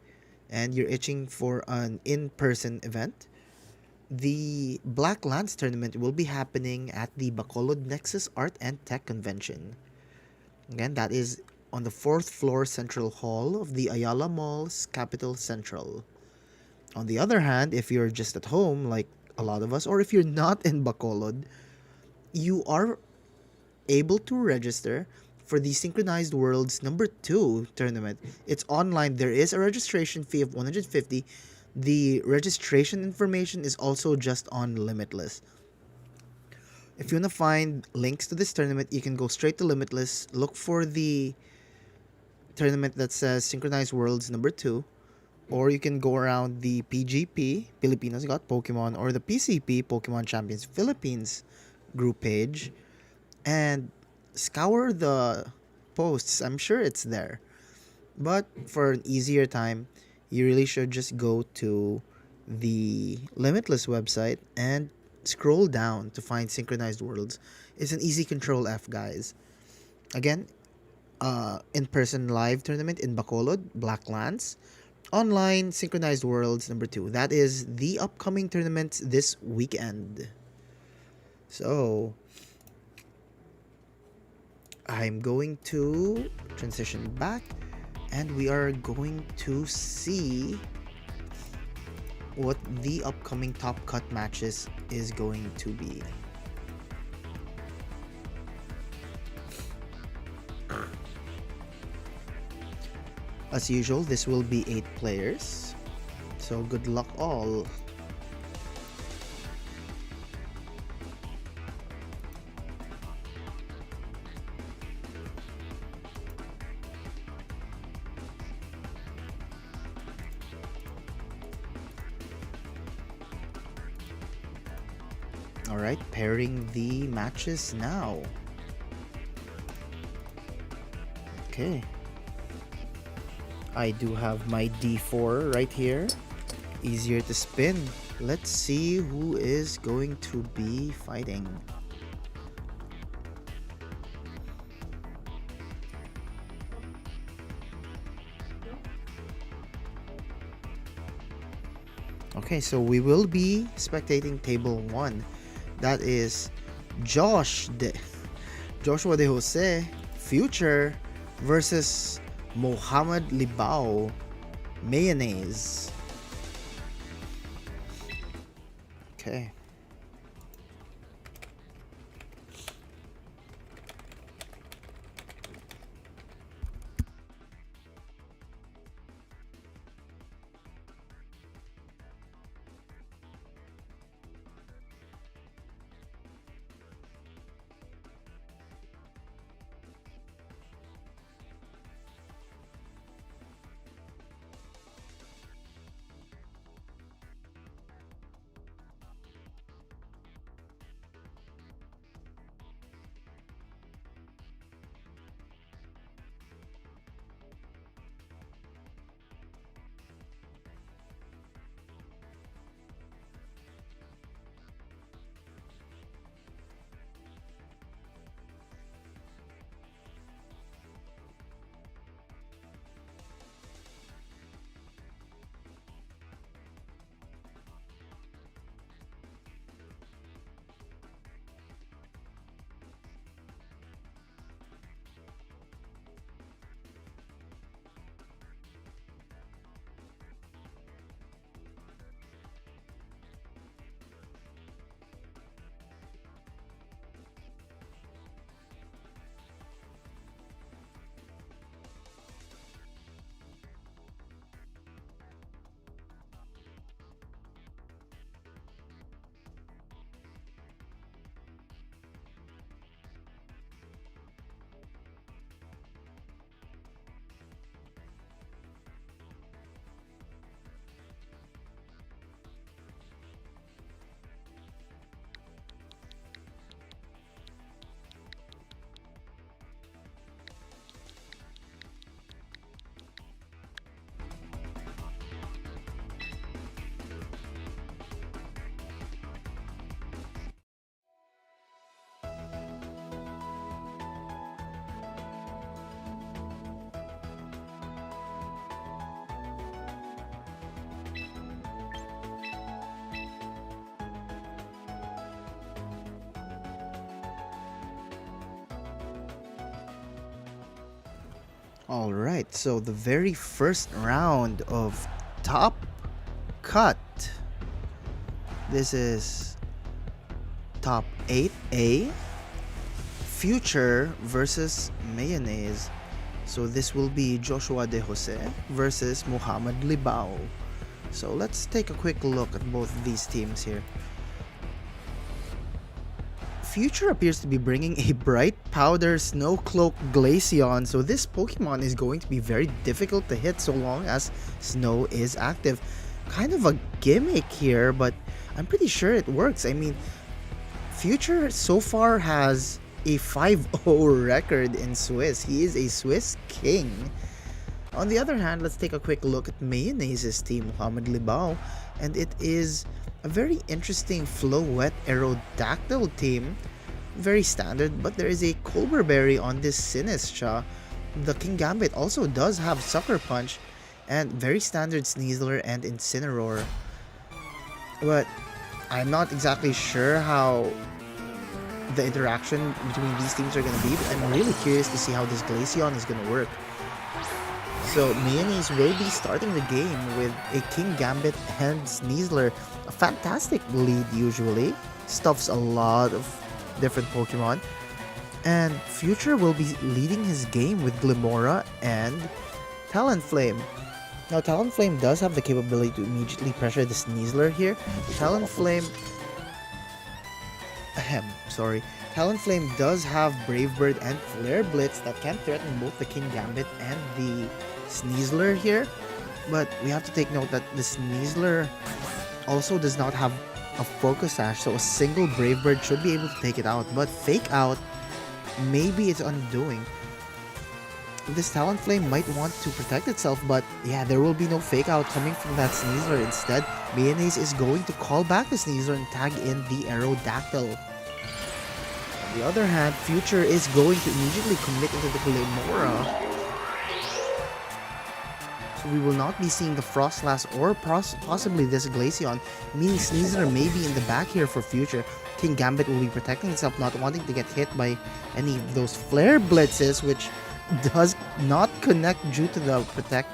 and you're itching for an in-person event, the Black Lance tournament will be happening at the Bacolod Nexus Art and Tech Convention. Again, that is on the fourth floor Central Hall of the Ayala Mall's Capital Central. On the other hand, if you're just at home, like a lot of us, or if you're not in Bacolod, you are able to register for the Synchronized Worlds number 2 tournament. It's online. There is a registration fee of 150. The registration information is also just on Limitless. If you want to find links to this tournament, you can go straight to Limitless, look for the tournament that says Synchronized Worlds number 2, or you can go around the PGP, Filipinos Got Pokemon, or the PCP, Pokemon Champions Philippines group page, and scour the posts. I'm sure it's there. But for an easier time, you really should just go to the Limitless website and scroll down to find Synchronized Worlds. It's an easy control F, guys. Again, in-person live tournament in Bacolod, Blacklands. Online Synchronized Worlds number 2. That is the upcoming tournament this weekend. So, I'm going to transition back and we are going to see what the upcoming top cut matches is going to be. As usual, this will be 8 players. So good luck all. Alright, pairing the matches now. Okay. I do have my D4 right here. Easier to spin. Let's see who is going to be fighting. Okay, so we will be spectating table 1. That is Joshua de Jose Future versus Mohamed Libao Mayonnaise. Okay. Alright, so the very first round of Top Cut This is top 8A. Future versus Mayonnaise. So this will be Joshua De Jose versus Muhammad Libao. So let's take a quick look at both of these teams here. Future appears to be bringing a bright powder snow cloak Glaceon, so this Pokemon is going to be very difficult to hit so long as snow is active. Kind of a gimmick here, but I'm pretty sure it works. I mean, Future so far has a 5-0 record in Swiss. He is a Swiss king. On the other hand, let's take a quick look at Mayonnaise's team, Muhammad Libao, and it is a very interesting Floette Aerodactyl team. Very standard, but there is a Colbur Berry on this Sinistcha. The King Gambit also does have Sucker Punch, and very standard Sneasler and Incineroar. But I'm not exactly sure how the interaction between these teams are going to be, but I'm really curious to see how this Glaceon is going to work. So Mayonnaise will be starting the game with a King Gambit and Sneasler. A fantastic lead usually. Stuffs a lot of different Pokemon. And Future will be leading his game with Glimmora and Talonflame. Now Talonflame does have the capability to immediately pressure the Sneasler here. Talonflame does have Brave Bird and Flare Blitz that can threaten both the King Gambit and the Sneasler here. But we have to take note that the Sneasler also does not have a Focus Sash, so a single Brave Bird should be able to take it out. But Fake Out, maybe it's undoing. This Talonflame might want to protect itself, but yeah, there will be no Fake Out coming from that Sneasler. Instead, Mayonnaise is going to call back the Sneasler and tag in the Aerodactyl. On the other hand, Future is going to immediately commit into the Glimmora. So we will not be seeing the Frostlass or possibly this Glaceon, meaning Sneasler may be in the back here for Future. King Gambit will be protecting itself, not wanting to get hit by any of those Flare Blitzes, which does not connect due to the Protect,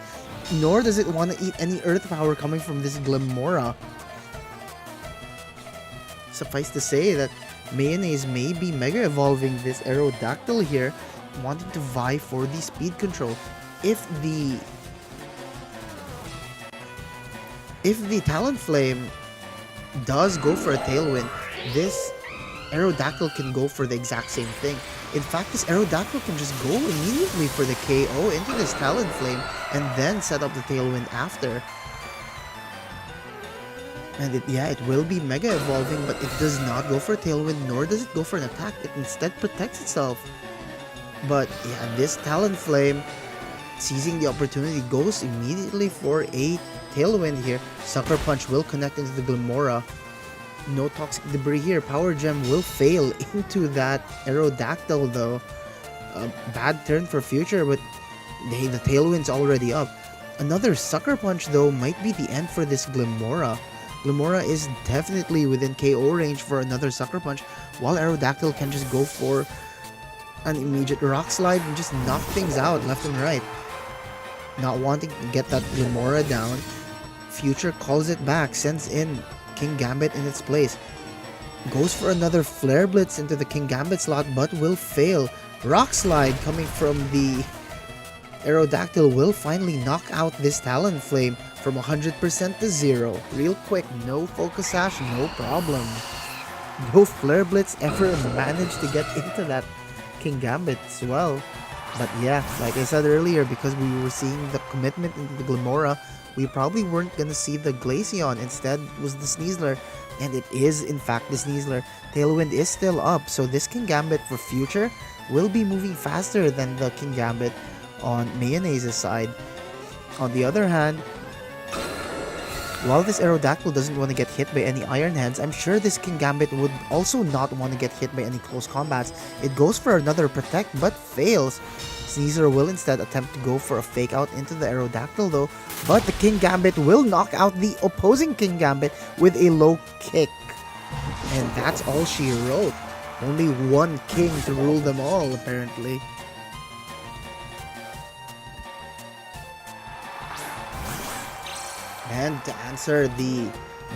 nor does it want to eat any Earth Power coming from this Glimmora. Suffice to say that Mayonnaise may be Mega Evolving this Aerodactyl here, wanting to vie for the speed control. If the Talonflame does go for a Tailwind, this Aerodactyl can go for the exact same thing. In fact, this Aerodactyl can just go immediately for the KO into this Talonflame and then set up the Tailwind after. And it will be Mega Evolving, but it does not go for a Tailwind, nor does it go for an attack. It instead protects itself. But yeah, this Talonflame, seizing the opportunity, goes immediately for a Tailwind here. Sucker Punch will connect into the Glimmora. No Toxic Debris here. Power Gem will fail into that Aerodactyl though. A bad turn for Future, but the Tailwind's already up. Another Sucker Punch though might be the end for this Glimmora. Glimmora is definitely within KO range for another Sucker Punch, while Aerodactyl can just go for an immediate Rock Slide and just knock things out left and right. Not wanting to get that Glimmora down, Future calls it back, sends in King Gambit in its place. Goes for another Flare Blitz into the King Gambit slot, but will fail. Rock Slide coming from the Aerodactyl will finally knock out this Talonflame from 100% to 0. Real quick, no Focus Sash, no problem. No Flare Blitz ever managed to get into that King Gambit as well. But yeah, like I said earlier, because we were seeing the commitment into the Glimmora, we probably weren't gonna see the Glaceon. Instead was the Sneasler, and it is in fact the Sneasler. Tailwind is still up, so this King Gambit for Future will be moving faster than the King Gambit on Mayonnaise's side. On the other hand, while this Aerodactyl doesn't want to get hit by any Iron Hands, I'm sure this King Gambit would also not want to get hit by any close combats. It goes for another Protect, but fails. Sneasler will instead attempt to go for a Fake Out into the Aerodactyl though, but the King Gambit will knock out the opposing King Gambit with a low kick. And that's all she wrote. Only one king to rule them all, apparently. And to answer the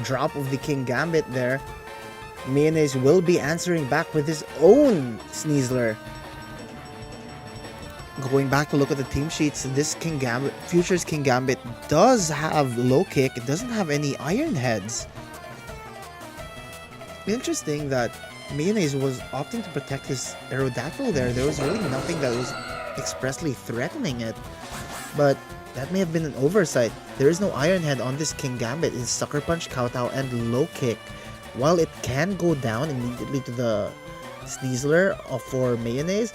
drop of the King Gambit there. Mayonnaise will be answering back with his own Sneasler. Going back to look at the team sheets, this King Gambit, Future's King Gambit does have low kick. It doesn't have any iron heads. Interesting that Mayonnaise was opting to protect his Aerodactyl there. There was really nothing that was expressly threatening it. But that may have been an oversight. There is no iron head on this King Gambit. It's Sucker Punch, Kowtow, and low kick. While it can go down immediately to the Sneasler for Mayonnaise,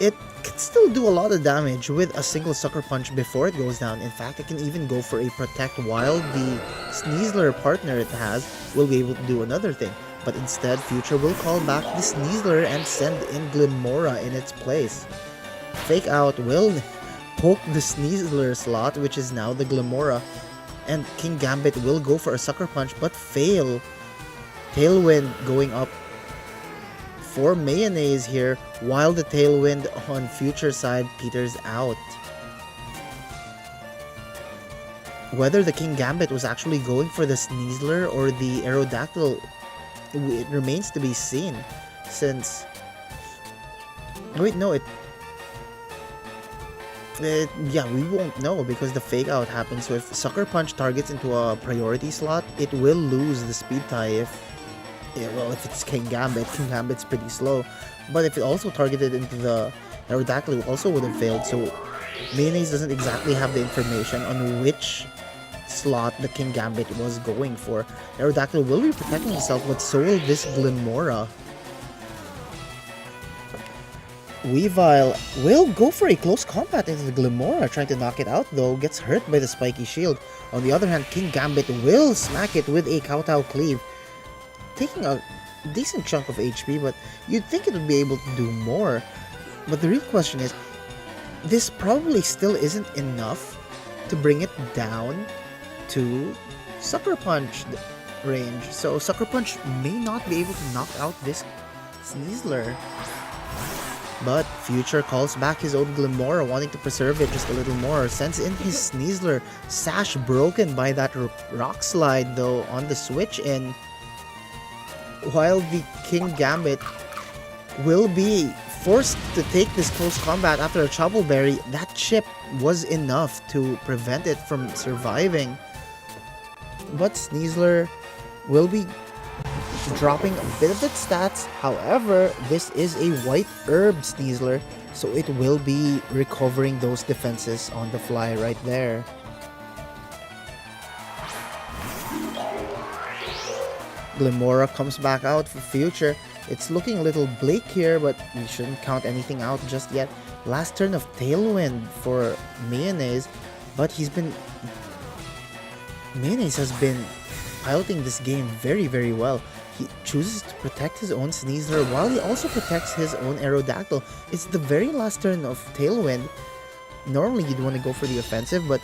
it can still do a lot of damage with a single Sucker Punch before it goes down. In fact, it can even go for a Protect while the Sneasler partner it has will be able to do another thing. But instead, Future will call back the Sneasler and send in Glimmora in its place. Fake Out will poke the Sneasler slot, which is now the Glimmora, and King Gambit will go for a Sucker Punch but fail. Tailwind going up for Mayonnaise here, while the Tailwind on Future side peters out. Whether the King Gambit was actually going for the Sneasler or the Aerodactyl, it remains to be seen, since... Wait, no, yeah, we won't know because the fake out happens. So if Sucker Punch targets into a priority slot, it will lose the speed tie if it's King Gambit. King Gambit's pretty slow. But if it also targeted into the Aerodactyl, it also would have failed. So Mayonnaise doesn't exactly have the information on which slot the King Gambit was going for. Aerodactyl will be protecting himself, but so will this Glimmora. Weavile will go for a close combat into the Glimmora, trying to knock it out though, gets hurt by the spiky shield. On the other hand, King Gambit will smack it with a Kowtow Cleave, taking a decent chunk of HP, but you'd think it would be able to do more. But the real question is, this probably still isn't enough to bring it down to Sucker Punch range. So Sucker Punch may not be able to knock out this Sneasler. But Future calls back his own Glimmora, wanting to preserve it just a little more. Sends in his Sneasler. Sash broken by that rock slide though on the switch in. While the King Gambit will be forced to take this close combat after a Trouble Berry, that chip was enough to prevent it from surviving. But Sneasler will be dropping a bit of its stats. However, this is a white herb Sneasler, so it will be recovering those defenses on the fly right there. Glimmora comes back out for Future. It's looking a little bleak here, but we shouldn't count anything out just yet. Last turn of Tailwind for Mayonnaise, but Mayonnaise has been piloting this game very, very well. He chooses to protect his own Sneasler while he also protects his own Aerodactyl. It's the very last turn of Tailwind. Normally you'd want to go for the offensive, but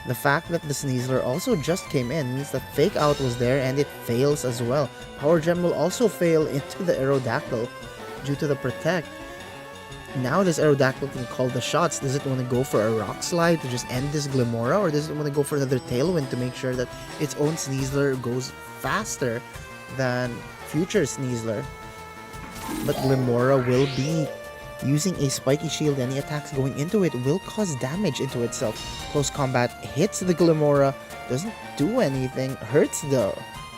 the fact that the Sneasler also just came in means that Fake Out was there and it fails as well. Power Gem will also fail into the Aerodactyl due to the Protect. Now this Aerodactyl can call the shots. Does it want to go for a Rock Slide to just end this Glimmora, or does it want to go for another Tailwind to make sure that its own Sneasler goes faster than Future Sneasler? But Glimmora will be using a spiky shield. Any attacks going into it will cause damage into itself. Close combat hits the Glimmora, doesn't do anything, hurts the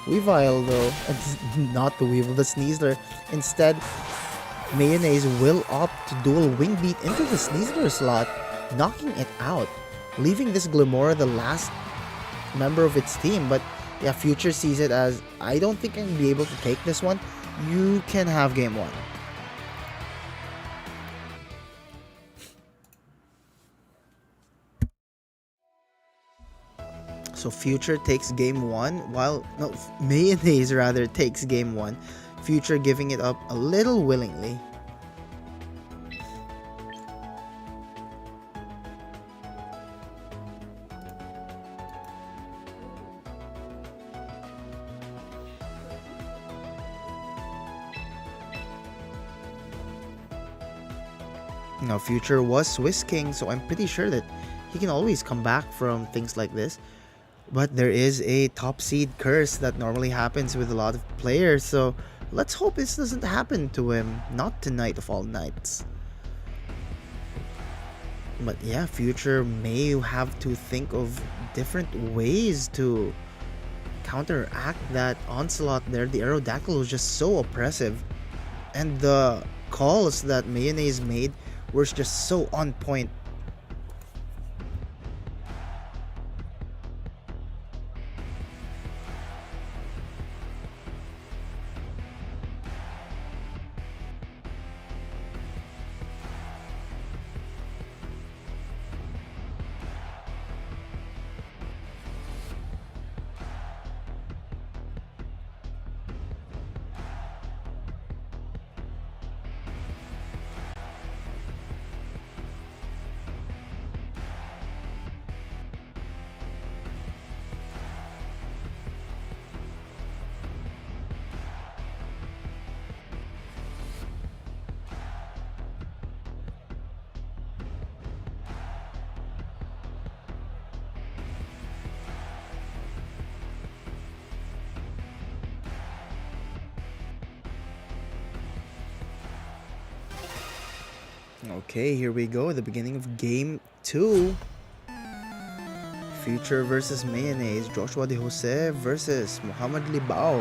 Weavile though, not the Weavile, the Sneasler. Instead, Mayonnaise will opt to dual Wing Beat into the Sneasler slot, knocking it out, leaving this Glimmora the last member of its team. But yeah, Future sees it as, I don't think I can be able to take this one. You can have game one. So Future takes game one, Mayonnaise rather takes game one. Future giving it up a little willingly. Now Future was Swiss King, so I'm pretty sure that he can always come back from things like this. But there is a top seed curse that normally happens with a lot of players, so let's hope this doesn't happen to him. Not tonight of all nights. But yeah, Future may have to think of different ways to counteract that onslaught there. The Aerodactyl was just so oppressive. And the calls that Mayonnaise made were just so on point. Okay, here we go. The beginning of game 2. Future versus Mayonnaise. Joshua De Jose versus Muhammad Libao.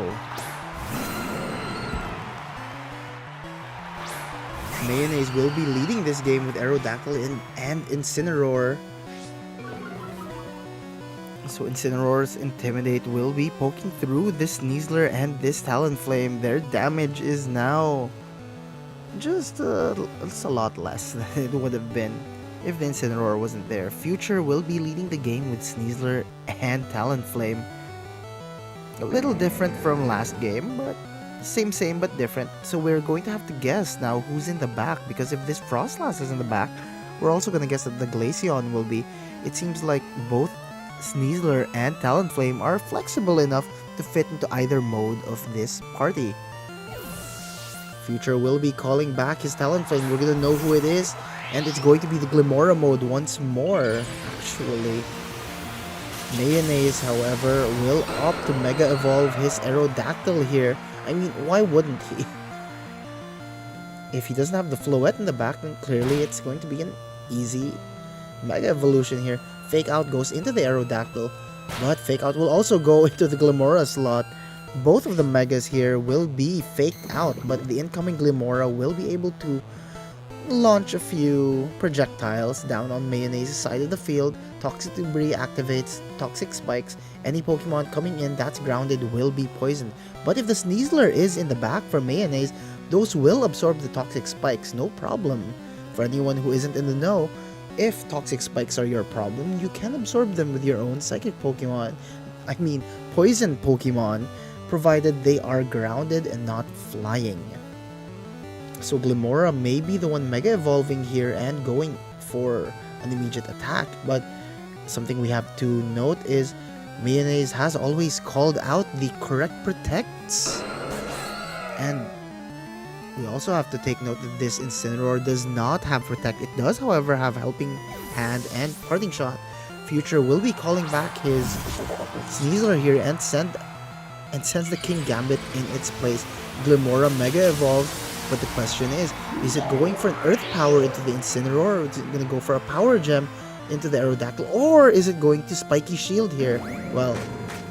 Mayonnaise will be leading this game with Aerodactyl and Incineroar. So Incineroar's Intimidate will be poking through this Sneasler and this Talonflame. Their damage is now just it's a lot less than it would have been if the Incineroar wasn't there. Future will be leading the game with Sneasler and Talonflame. A little different from last game, but same but different. So we're going to have to guess now who's in the back, because if this Frostlass is in the back, we're also going to guess that the Glaceon will be. It seems like both Sneasler and Talonflame are flexible enough to fit into either mode of this party. Future will be calling back his Talonflame. We're gonna know who it is, and it's going to be the Glimora mode once more, actually. Mayonnaise, however, will opt to Mega Evolve his Aerodactyl here. I mean, why wouldn't he? If he doesn't have the Floette in the back, then clearly it's going to be an easy Mega Evolution here. Fake Out goes into the Aerodactyl, but Fake Out will also go into the Glimora slot. Both of the Megas here will be faked out, but the incoming Glimora will be able to launch a few projectiles down on Mayonnaise's side of the field. Toxic Debris activates Toxic Spikes. Any Pokemon coming in that's grounded will be poisoned. But if the Sneasler is in the back for Mayonnaise, those will absorb the Toxic Spikes, no problem. For anyone who isn't in the know, if Toxic Spikes are your problem, you can absorb them with your own Psychic Pokemon. I mean, Poison Pokemon, provided they are grounded and not flying. So Glimora may be the one Mega Evolving here and going for an immediate attack, but something we have to note is Mayonnaise has always called out the correct protects. And we also have to take note that this Incineroar does not have Protect. It does, however, have Helping Hand and Parting Shot. Future will be calling back his Sneasler here and sends the King Gambit in its place. Glimora Mega Evolved, but the question is it going for an Earth Power into the Incineroar, or is it going to go for a Power Gem into the Aerodactyl, or is it going to Spiky Shield here? Well,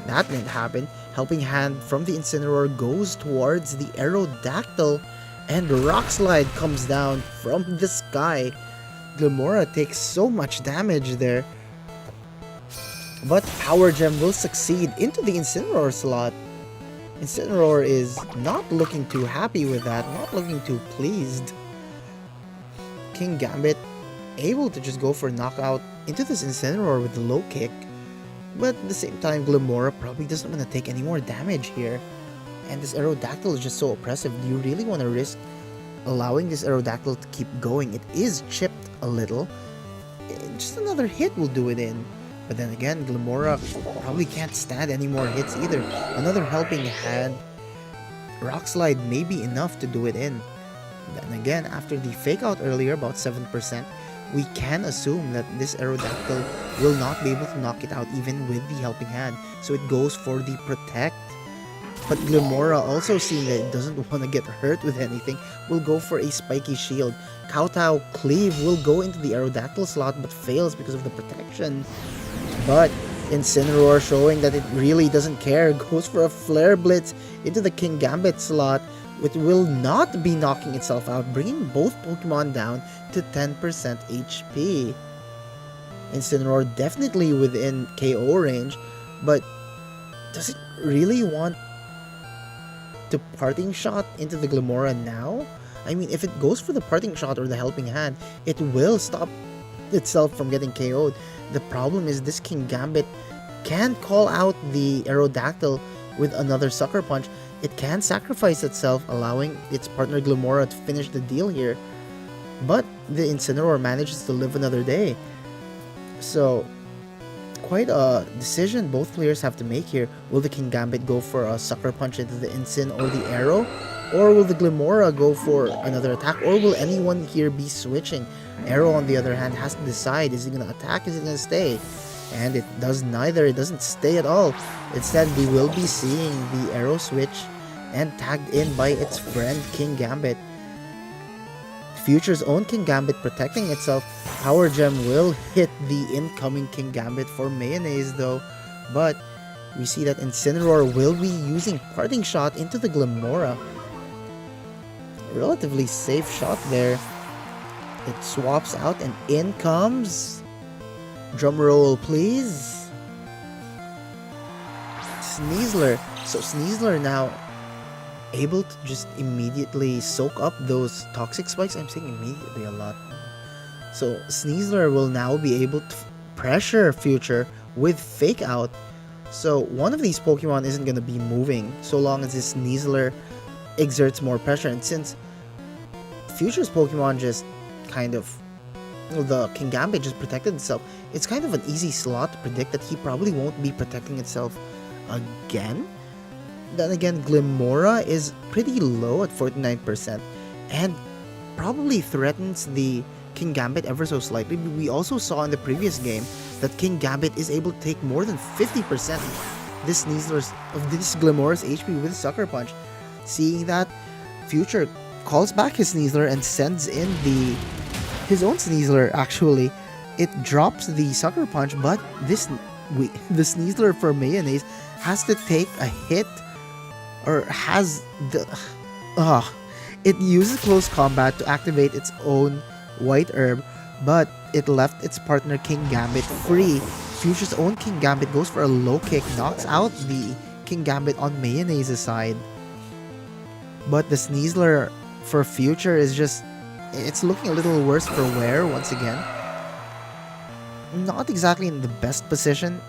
that didn't happen. Helping Hand from the Incineroar goes towards the Aerodactyl, and Rock Slide comes down from the sky. Glimora takes so much damage there, but Power Gem will succeed into the Incineroar slot. Incineroar is not looking too happy with that, not looking too pleased. King Gambit able to just go for knockout into this Incineroar with the low kick, but at the same time Glimora probably doesn't want to take any more damage here. And this Aerodactyl is just so oppressive. Do you really want to risk allowing this Aerodactyl to keep going? It is chipped a little. Just another hit will do it in. But then again, Glimora probably can't stand any more hits either. Another Helping Hand. Rock Slide may be enough to do it in. Then again, after the Fake Out earlier, about 7%, we can assume that this Aerodactyl will not be able to knock it out even with the helping hand. So it goes for the protect. But Glimora, also seeing that it doesn't want to get hurt with anything, will go for a spiky shield. Kowtow Cleave will go into the Aerodactyl slot but fails because of the protection. But Incineroar, showing that it really doesn't care, goes for a Flare Blitz into the King Gambit slot. It will not be knocking itself out, bringing both Pokemon down to 10% HP. Incineroar definitely within KO range, but does it really want to Parting Shot into the Glimora now? I mean, if it goes for the Parting Shot or the Helping Hand, it will stop itself from getting KO'd. The problem is this King Gambit can call out the Aerodactyl with another Sucker Punch. It can sacrifice itself, allowing its partner Glimora to finish the deal here. But the Incineroar manages to live another day. So, quite a decision both players have to make here. Will the King Gambit go for a Sucker Punch into the Incin or the Arrow? Or will the Glimora go for another attack? Or will anyone here be switching? Arrow, on the other hand, has to decide. Is he going to attack? Is he going to stay? And it does neither. It doesn't stay at all. Instead, we will be seeing the Arrow switch and tagged in by its friend King Gambit. Future's own King Gambit protecting itself. Power Gem will hit the incoming King Gambit for Mayonnaise though. But we see that Incineroar will be using Parting Shot into the Glimora. Relatively safe shot there. It swaps out and in comes... Drum roll please. Sneasler. So Sneasler now able to just immediately soak up those toxic spikes. I'm saying immediately a lot. So Sneasler will now be able to pressure Future with Fake Out. So one of these Pokemon isn't going to be moving so long as this Sneasler exerts more pressure. And since Future's Pokemon just kind of... the King Gambit just protected itself, it's kind of an easy slot to predict that he probably won't be protecting itself again. Then again, Glimora is pretty low at 49% and probably threatens the King Gambit ever so slightly. We also saw in the previous game that King Gambit is able to take more than 50% of this Glimora's HP with Sucker Punch. Seeing that, Future calls back his Sneasler and sends in his own Sneasler. Actually, it drops the Sucker Punch, but the Sneasler for Mayonnaise has to take a hit, or has the it uses Close Combat to activate its own White Herb, but it left its partner King Gambit free. Future's own King Gambit goes for a low kick, knocks out the King Gambit on Mayonnaise's side. But the Sneasler for Future is just... it's looking a little worse for wear once again. Not exactly in the best position.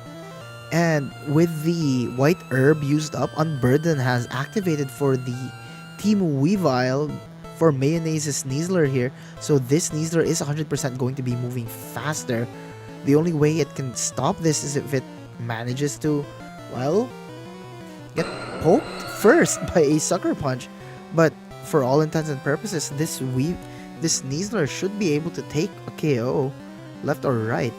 And with the White Herb used up, Unburden has activated for the Team Weavile for Mayonnaise's Sneasler here. So this Sneasler is 100% going to be moving faster. The only way it can stop this is if it manages to, well, get poked first by a Sucker Punch. But for all intents and purposes, this Sneasler should be able to take a KO, left or right.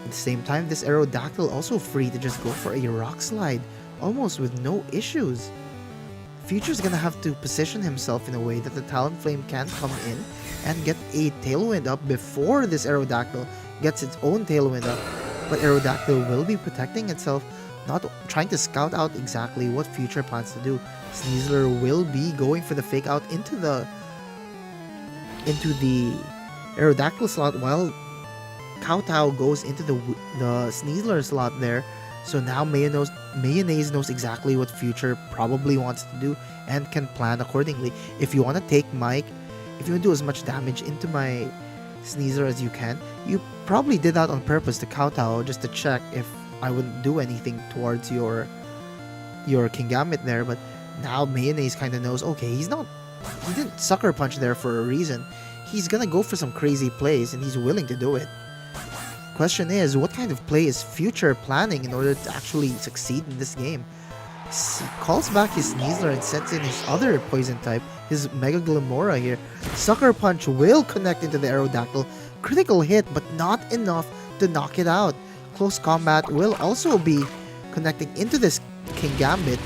At the same time, this Aerodactyl also free to just go for a Rock Slide, almost with no issues. Future's gonna have to position himself in a way that the Talonflame can come in and get a Tailwind up before this Aerodactyl gets its own Tailwind up. But Aerodactyl will be protecting itself, not trying to scout out exactly what Future plans to do. Sneasler will be going for the Fake Out into the Aerodactyl slot, while Kowtow goes into the Sneasler slot there. So now Mayonnaise knows exactly what Future probably wants to do and can plan accordingly. If you want to take if you want to do as much damage into my Sneasler as you can, you probably did that on purpose to Kowtow just to check if I wouldn't do anything towards your King Gambit there. But now Mayonnaise kind of knows, okay, he didn't Sucker Punch there for a reason. He's gonna go for some crazy plays and he's willing to do it. Question is, what kind of play is Future planning in order to actually succeed in this game? He calls back his Sneasler and sets in his other poison type, his Mega Glimora here. Sucker Punch will connect into the Aerodactyl, but critical hit, but not enough to knock it out. Close combat will also be connecting into this King Gambit.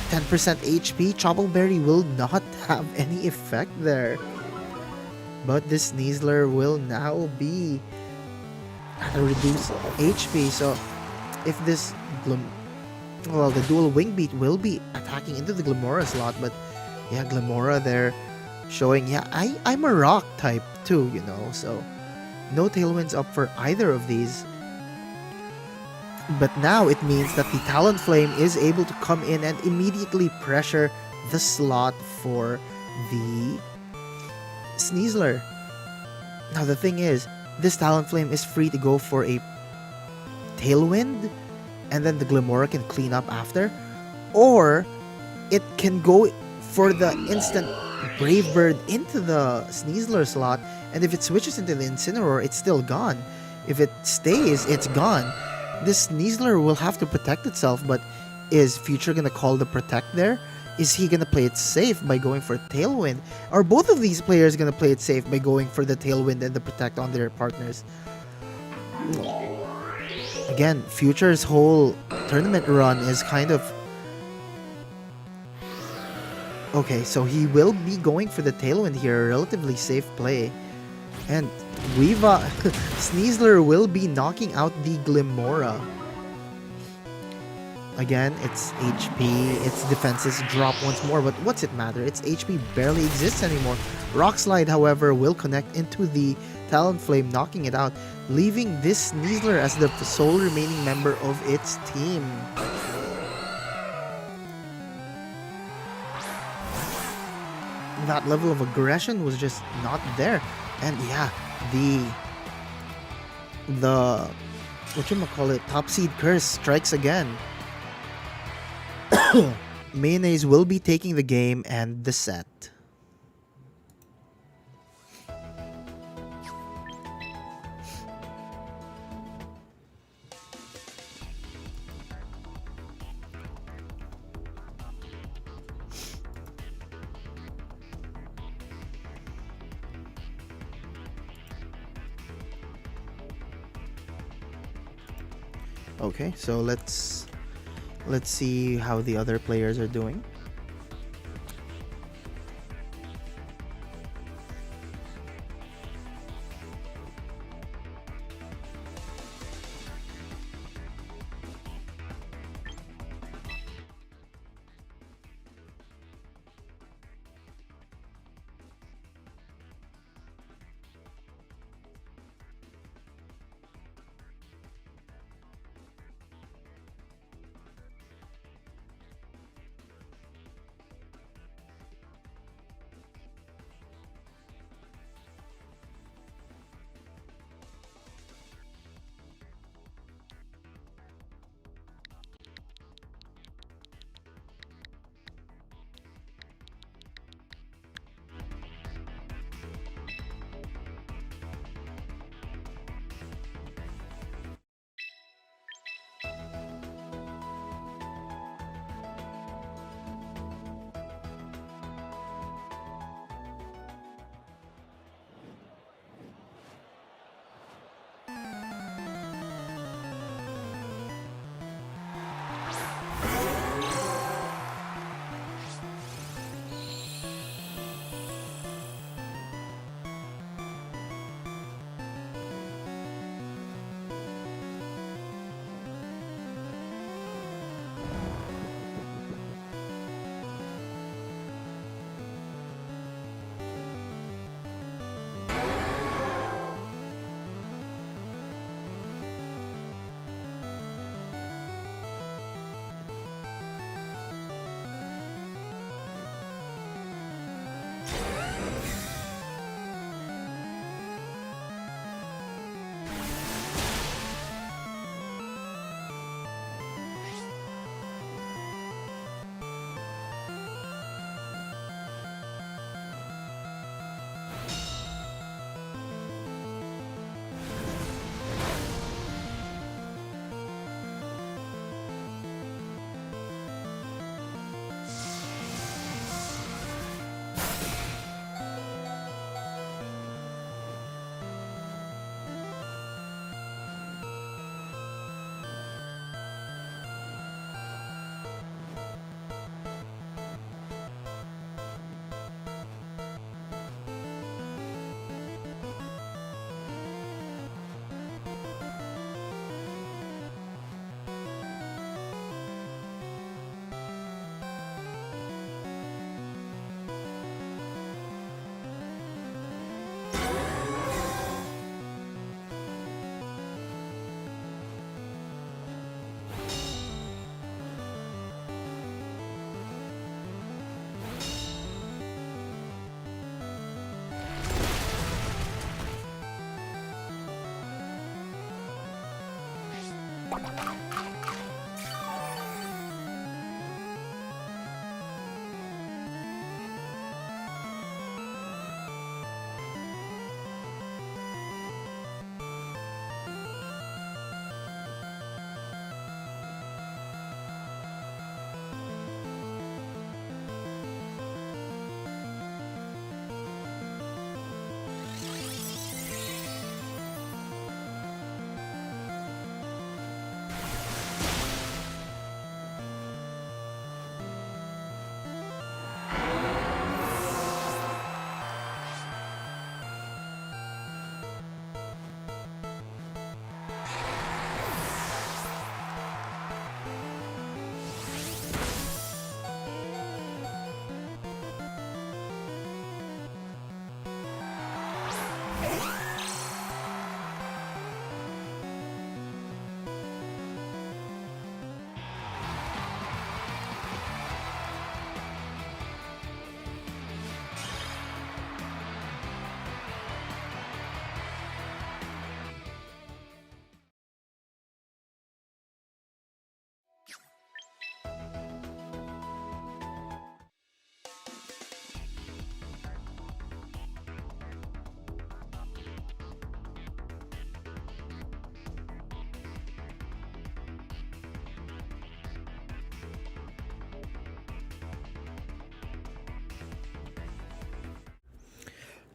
10% HP, Choppleberry will not have any effect there. But this Sneasler will now be at a reduced HP, so if this the dual wing beat will be attacking into the Glamora slot, but yeah, Glamora there showing, yeah, I'm a rock type too, you know, so no Tailwinds up for either of these. But now it means that the Talonflame is able to come in and immediately pressure the slot for the Sneasler. Now the thing is, this Talonflame is free to go for a Tailwind, and then the Glamora can clean up after, or it can go for the instant Brave Bird into the Sneasler slot, and if it switches into the Incineroar, it's still gone. If it stays, it's gone. This Sneasler will have to protect itself, but is Future gonna call the Protect there? Is he gonna play it safe by going for Tailwind? Are both of these players gonna play it safe by going for the Tailwind and the Protect on their partners? Again, Future's whole tournament run is kind of... Okay, so he will be going for the Tailwind here, a relatively safe play. And Sneasler will be knocking out the Glimora. Again, its HP, its defenses drop once more, but what's it matter? Its HP barely exists anymore. Rock Slide, however, will connect into the Talonflame, knocking it out, leaving this Sneasler as the sole remaining member of its team. That level of aggression was just not there. And yeah, the whatchamacallit, top seed curse strikes again. Mayonnaise will be taking the game and the set. Okay, so let's see how the other players are doing.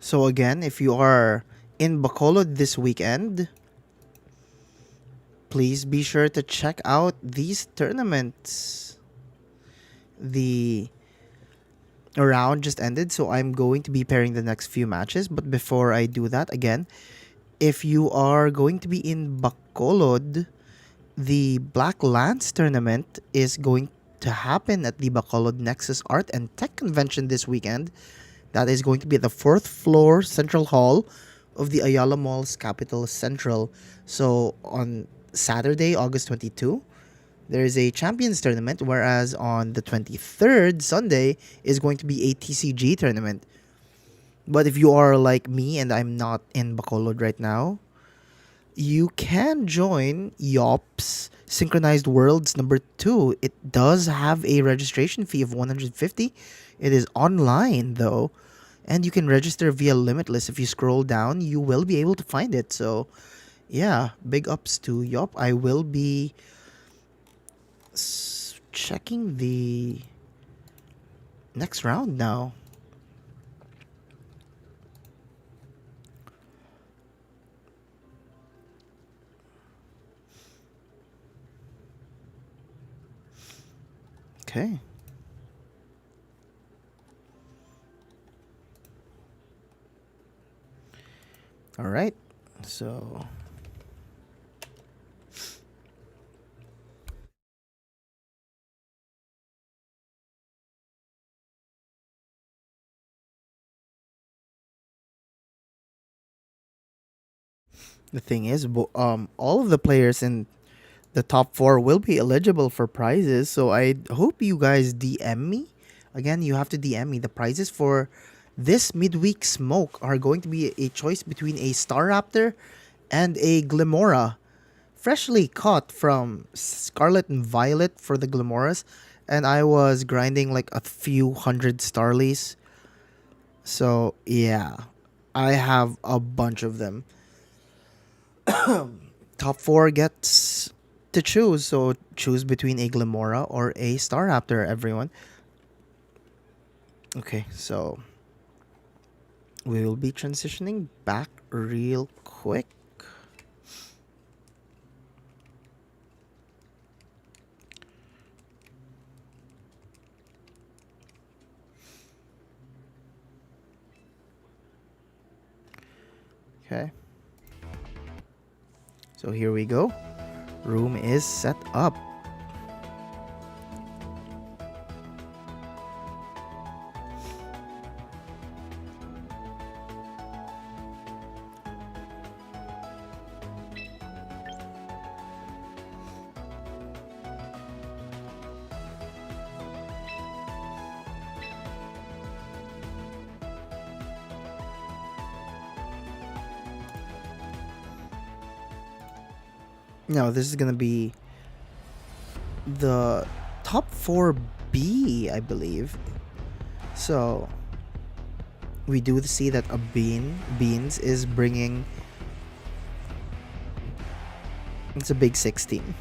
So again, if you are in Bacolod this weekend, please be sure to check out these tournaments. The round just ended, so I'm going to be pairing the next few matches. But before I do that, again, if you are going to be in Bacolod, the Black Lance tournament is going to happen at the Bacolod Nexus Art and Tech Convention this weekend. That is going to be at the 4th floor Central Hall of the Ayala Mall's Capital Central. So on Saturday, August 22, there is a Champions tournament, whereas on the 23rd, Sunday, is going to be a TCG tournament. But if you are like me and I'm not in Bacolod right now, you can join YOP's Synchronized Worlds number 2. It does have a registration fee of 150. It is online though, and you can register via Limitless. If you scroll down, you will be able to find it. So yeah, big ups to YOP. I will be checking the next round now. Okay. All right. So the thing is, all of the players in the top 4 will be eligible for prizes. So I hope you guys DM me. Again, you have to DM me. The prizes for this midweek smoke are going to be a choice between a Staraptor and a Glimora. Freshly caught from Scarlet and Violet for the Glimoras. And I was grinding like a few hundred Starlies. So yeah, I have a bunch of them. Top 4 gets to choose, so choose between a Glimora or a Staraptor, everyone. Okay, so we will be transitioning back real quick. Okay. So here we go. Room is set up. Now this is gonna be the top 4B, I believe. So we do see that a Beans is bringing. It's a big 16.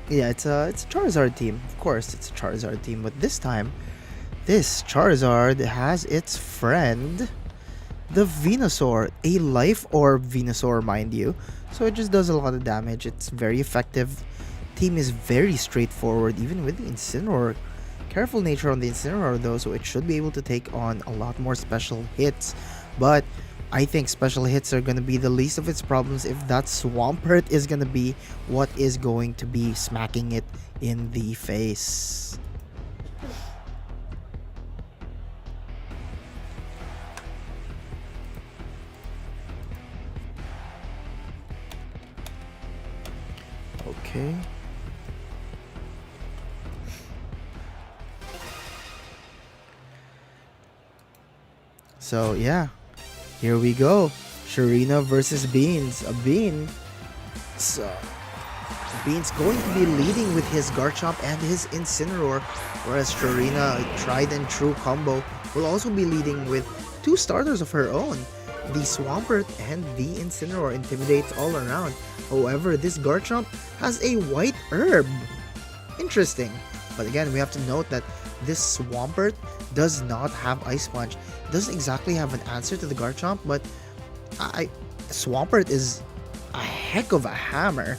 Yeah, it's a Charizard team. Of course, it's a Charizard team, but this time, this Charizard has its friend, the Venusaur, a Life Orb Venusaur, mind you. So it just does a lot of damage. It's very effective. Team is very straightforward, even with the Incineroar. Careful nature on the Incineroar though, so it should be able to take on a lot more special hits. But I think special hits are going to be the least of its problems if that Swampert is going to be what is going to be smacking it in the face. Okay. So yeah, here we go. Sharina versus Beans. A Bean. So Beans going to be leading with his Garchomp and his Incineroar, whereas Sharina, a tried and true combo, will also be leading with 2 starters of her own. The Swampert and the Incineroar intimidates all around. However, this Garchomp has a white herb. Interesting. But again, we have to note that this Swampert does not have Ice Punch. It doesn't exactly have an answer to the Garchomp, but Swampert is a heck of a hammer.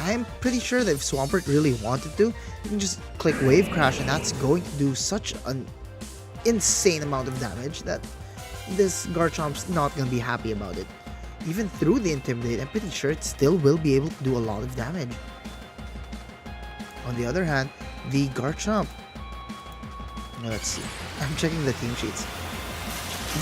I'm pretty sure that if Swampert really wanted to, you can just click Wave Crash and that's going to do such an insane amount of damage that this Garchomp's not going to be happy about it. Even through the Intimidate, I'm pretty sure it still will be able to do a lot of damage. On the other hand, the Garchomp, let's see, I'm checking the team sheets.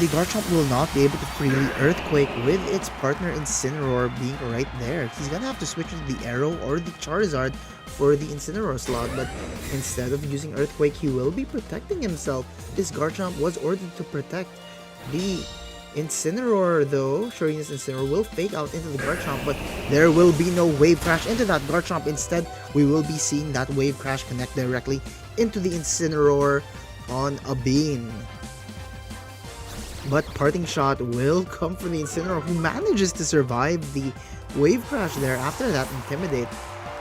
The Garchomp will not be able to freely Earthquake with its partner Incineroar being right there. He's gonna have to switch to the Arrow or the Charizard for the Incineroar slot, but instead of using Earthquake, he will be protecting himself. This Garchomp was ordered to protect the Incineroar though. Shireena's Incineroar will fake out into the Garchomp, but there will be no Wave Crash into that Garchomp. Instead, we will be seeing that Wave Crash connect directly into the Incineroar on a beam. But Parting Shot will come from the Incineroar, who manages to survive the Wave Crash there after that Intimidate,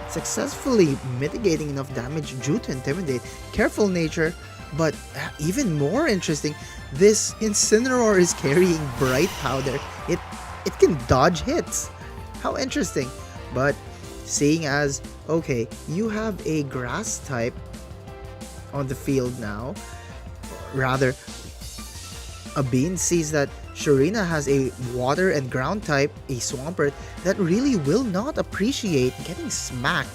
successfully mitigating enough damage due to Intimidate. Careful nature, but even more interesting, this Incineroar is carrying Bright Powder. It can dodge hits. How interesting. But seeing as, okay, you have a Grass type on the field now, rather, Abin sees that Shirina has a Water and Ground type, a Swampert, that really will not appreciate getting smacked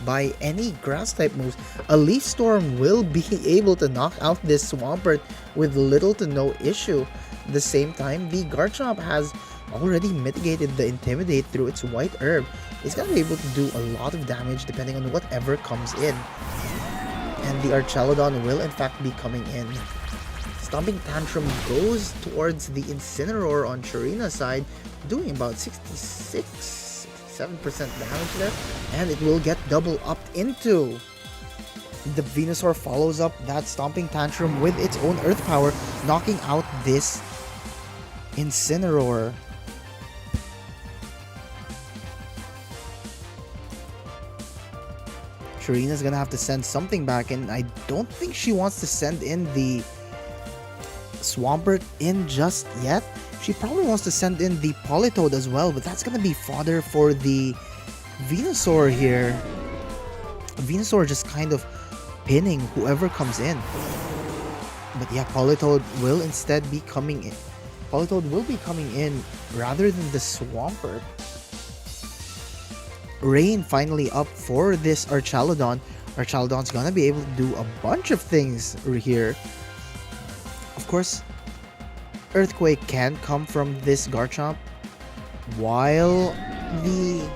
by any Grass type moves. A Leaf Storm will be able to knock out this Swampert with little to no issue. At the same time, the Garchomp has already mitigated the Intimidate through its White Herb. It's gonna be able to do a lot of damage depending on whatever comes in. And the Archelodon will in fact be coming in. Stomping Tantrum goes towards the Incineroar on Shireena's side, doing about 67% damage there, and it will get double upped into. The Venusaur follows up that Stomping Tantrum with its own Earth Power, knocking out this Incineroar. Shireena's gonna have to send something back, and I don't think she wants to send in the Swampert in just yet. She probably wants to send in the Politoed as well, but that's gonna be fodder for the Venusaur here. Venusaur just kind of pinning whoever comes in. But yeah, Politoed will instead be coming in. Politoed will be coming in rather than the Swampert. Rain finally up for this Archelodon. Archelodon's gonna be able to do a bunch of things here. Of course, Earthquake can come from this Garchomp while the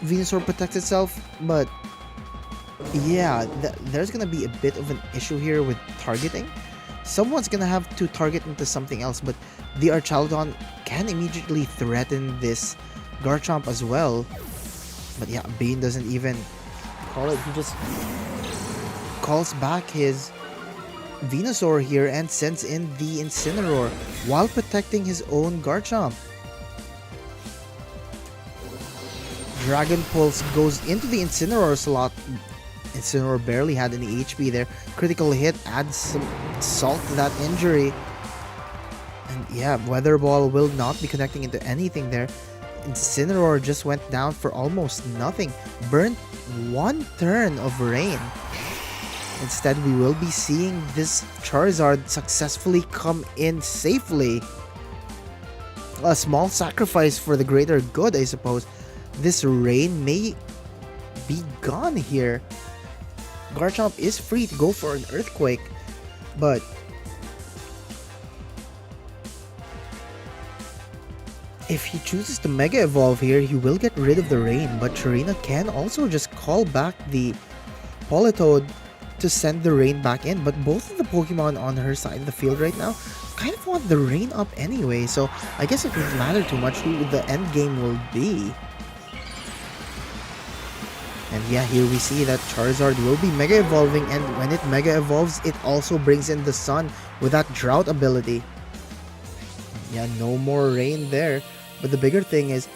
Venusaur protects itself, but yeah, there's gonna be a bit of an issue here with targeting. Someone's gonna have to target into something else, but the Archelodon can immediately threaten this Garchomp as well. But yeah, Bane doesn't even call it, he just calls back his Venusaur here and sends in the Incineroar while protecting his own Garchomp. Dragon Pulse goes into the Incineroar slot. Incineroar barely had any HP there. Critical hit adds some salt to that injury. And yeah, Weather Ball will not be connecting into anything there. Incineroar just went down for almost nothing. Burnt one turn of Rain. Instead, we will be seeing this Charizard successfully come in safely. A small sacrifice for the greater good, I suppose. This Rain may be gone here. Garchomp is free to go for an Earthquake, but if he chooses to Mega Evolve here, he will get rid of the Rain, but Shirina can also just call back the Politoed to send the Rain back in, but both of the Pokemon on her side of the field right now kind of want the Rain up anyway, so I guess it doesn't matter too much who the end game will be. And yeah, here we see that Charizard will be Mega Evolving, and when it Mega Evolves, it also brings in the Sun with that Drought ability. Yeah, no more Rain there, but the bigger thing is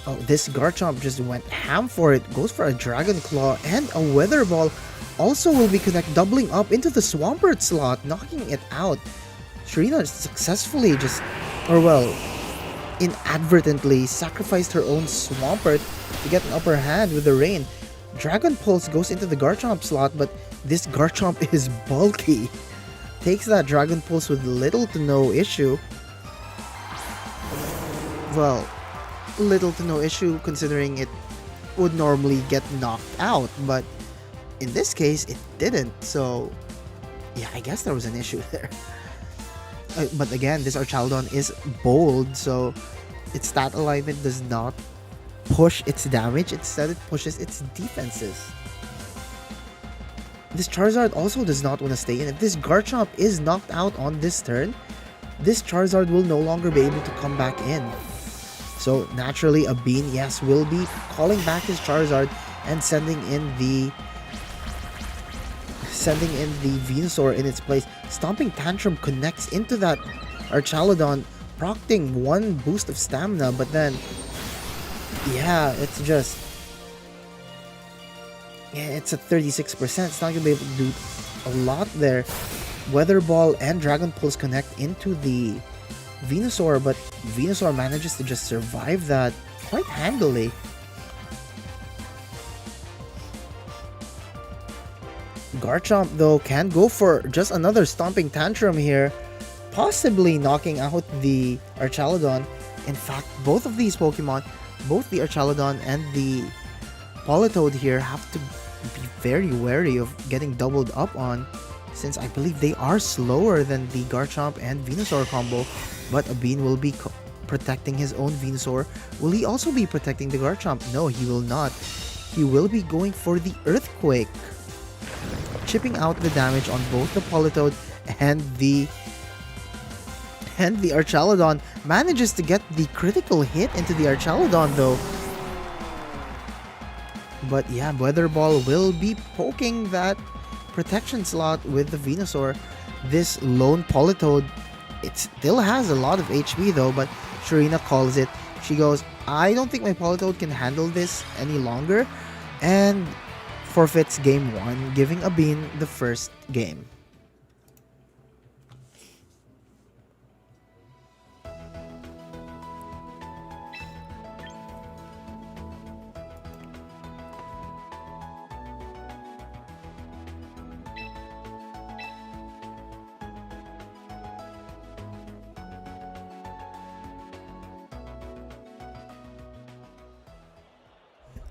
Oh, this Garchomp just went ham for it. Goes for a Dragon Claw and a Weather Ball. Also will be doubling up into the Swampert slot, knocking it out. Sharina successfully inadvertently sacrificed her own Swampert to get an upper hand with the rain. Dragon Pulse goes into the Garchomp slot, but this Garchomp is bulky. Takes that Dragon Pulse with little to no issue. Well, little to no issue considering it would normally get knocked out, but in this case it didn't, so yeah, I guess there was an issue there. But again, this Archaludon is bold, so its stat alignment does not push its damage, instead it pushes its defenses. This Charizard also does not want to stay in. If this Garchomp is knocked out on this turn, this Charizard will no longer be able to come back in. So naturally, a Bean, yes, will be calling back his Charizard and sending in the Venusaur in its place. Stomping Tantrum connects into that Archaludon, procting one boost of stamina, but then, yeah, it's a 36%. It's not going to be able to do a lot there. Weather Ball and Dragon Pulse connect into the Venusaur, but Venusaur manages to just survive that quite handily. Garchomp, though, can go for just another Stomping Tantrum here, possibly knocking out the Archaludon. In fact, both of these Pokemon, both the Archaludon and the Politoed here, have to be very wary of getting doubled up on, since I believe they are slower than the Garchomp and Venusaur combo. But a Bean will be protecting his own Venusaur. Will he also be protecting the Garchomp? No, he will not. He will be going for the Earthquake, chipping out the damage on both the Politoed and the Archaludon. Manages to get the critical hit into the Archaludon, though. But yeah, Weather Ball will be poking that protection slot with the Venusaur. This lone Politoed, it still has a lot of HP though, but Sharina calls it. She goes, I don't think my Politoed can handle this any longer, and forfeits game 1, giving a Bean the first game.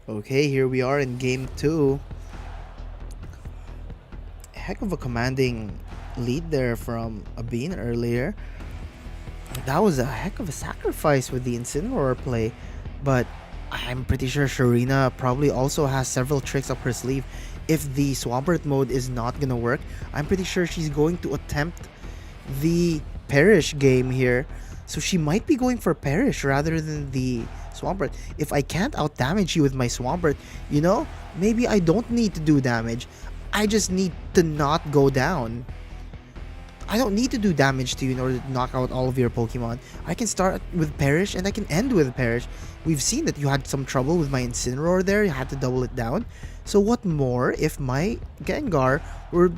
Okay, here we are in game 2. Heck of a commanding lead there from a Bean earlier. That was a heck of a sacrifice with the Incineroar play, but I'm pretty sure Sharina probably also has several tricks up her sleeve. If the Swampert mode is not gonna work, I'm pretty sure she's going to attempt the Perish game here. So she might be going for Perish rather than the Swampert. If I can't out-damage you with my Swampert, you know, maybe I don't need to do damage. I just need to not go down. I don't need to do damage to you in order to knock out all of your Pokemon. I can start with Perish and I can end with Perish. We've seen that you had some trouble with my Incineroar there. You had to double it down. So what more if my Gengar were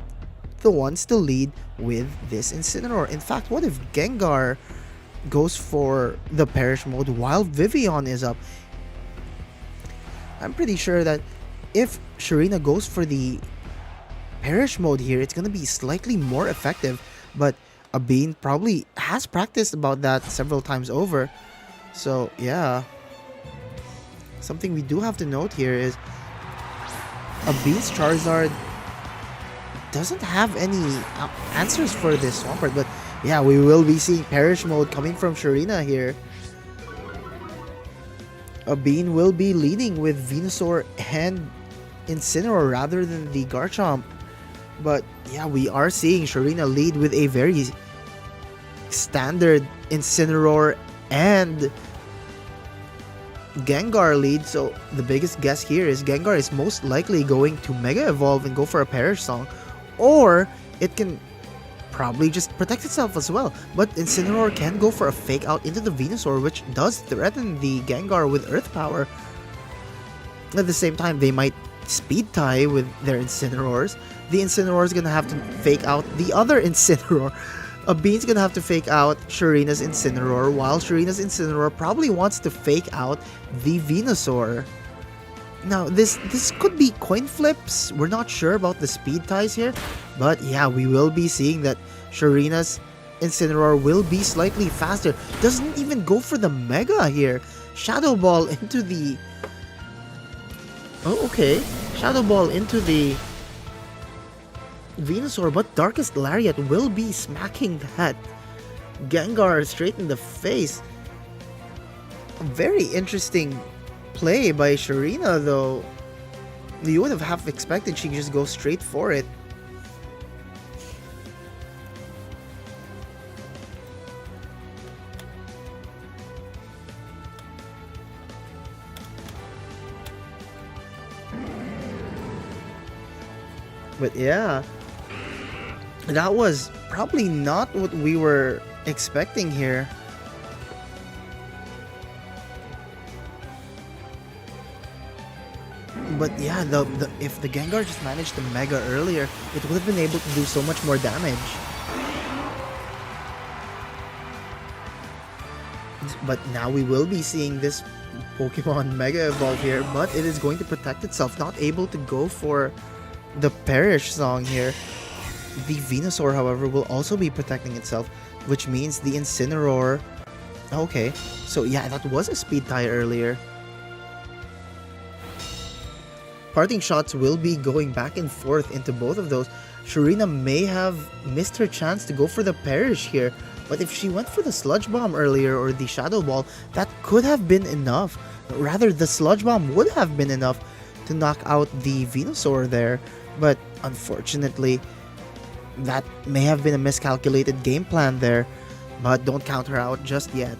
the ones to lead with this Incineroar? In fact, what if Gengar goes for the Perish mode while Vivian is up? I'm pretty sure that if Sharina goes for the Perish mode here, it's gonna be slightly more effective, but a Bean probably has practiced about that several times over. So yeah, something we do have to note here is a Bean's Charizard doesn't have any answers for this Swampert, but yeah, we will be seeing Perish mode coming from Sharina here. A Bean will be leading with Venusaur and Incineroar rather than the Garchomp. But yeah, we are seeing Sharina lead with a very standard Incineroar and Gengar lead. So the biggest guess here is Gengar is most likely going to Mega Evolve and go for a Perish Song, or it can probably just protect itself as well. But Incineroar can go for a fake out into the Venusaur, which does threaten the Gengar with Earth Power. At the same time, they might speed tie with their Incineroars. The Incineroar is gonna have to fake out the other Incineroar. A Bean's gonna have to fake out Sharina's Incineroar, while Sharina's Incineroar probably wants to fake out the Venusaur. Now, this could be coin flips. We're not sure about the speed ties here. But yeah, we will be seeing that Sharina's Incineroar will be slightly faster. Doesn't even go for the Mega here. Shadow Ball into the... Oh, okay. Shadow Ball into the Venusaur, but Darkest Lariat will be smacking that Gengar straight in the face. A very interesting play by Sharina, though. You would have half expected she could just go straight for it. But yeah, that was probably not what we were expecting here. But yeah, if the Gengar just managed to Mega earlier, it would have been able to do so much more damage. But now we will be seeing this Pokemon Mega Evolve here, but it is going to protect itself, not able to go for the Perish song here. The Venusaur, however, will also be protecting itself, which means the Incineroar... Okay, so yeah, that was a speed tie earlier. Parting shots will be going back and forth into both of those. Sharina may have missed her chance to go for the Perish here, but if she went for the Sludge Bomb earlier or the Shadow Ball, that could have been enough. Rather, the Sludge Bomb would have been enough to knock out the Venusaur there, but unfortunately, that may have been a miscalculated game plan there, but don't count her out just yet.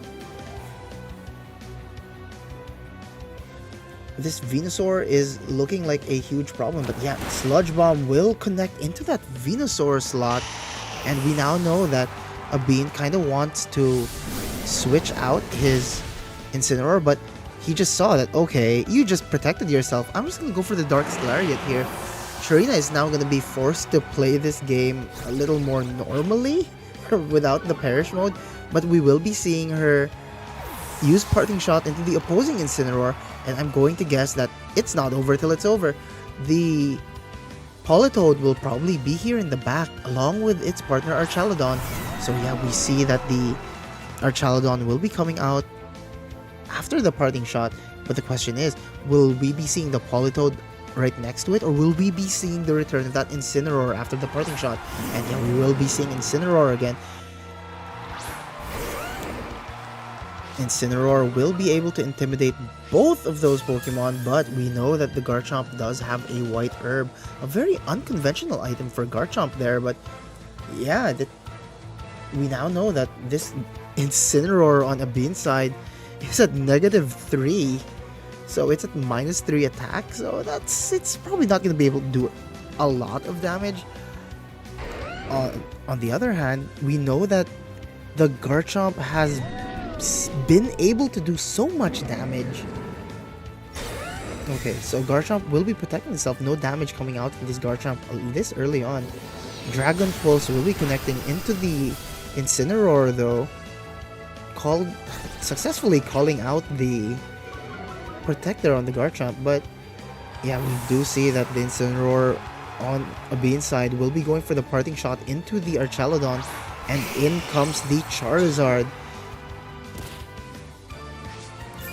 This Venusaur is looking like a huge problem, but yeah, Sludge Bomb will connect into that Venusaur slot, and we now know that a Bean kind of wants to switch out his Incineroar, but he just saw that, okay, you just protected yourself. I'm just going to go for the Darkest Lariat here. Sharina is now going to be forced to play this game a little more normally without the Perish mode, but we will be seeing her use Parting Shot into the opposing Incineroar, and I'm going to guess that it's not over till it's over. The Politoed will probably be here in the back along with its partner Archaludon. So yeah, we see that the Archaludon will be coming out after the Parting Shot, but the question is, will we be seeing the Politoed right next to it, or will we be seeing the return of that Incineroar after the Parting Shot? And yeah, we will be seeing Incineroar again. Incineroar will be able to intimidate both of those Pokemon, but we know that the Garchomp does have a White Herb, a very unconventional item for Garchomp there, but yeah, we now know that this Incineroar on a Bean side is at -3, so it's at -3 attack, so it's probably not going to be able to do a lot of damage. On the other hand, we know that the Garchomp has been able to do so much damage. Okay, so Garchomp will be protecting itself. No damage coming out from this Garchomp this early on. Dragon Pulse will be connecting into the Incineroar though, successfully calling out the Protector on the Garchomp. But yeah, we do see that the Incineroar on a Bean side will be going for the Parting Shot into the Archaludon, and in comes the Charizard.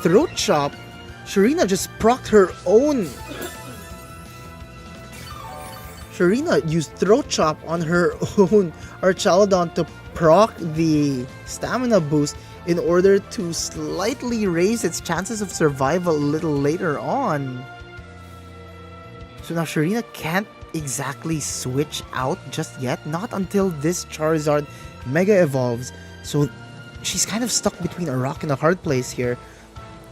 Throat Chop. Sharina just procced her own. Sharina used Throat Chop on her own Archaludon to proc the stamina boost in order to slightly raise its chances of survival a little later on. So now Sharina can't exactly switch out just yet, not until this Charizard Mega evolves. So she's kind of stuck between a rock and a hard place here.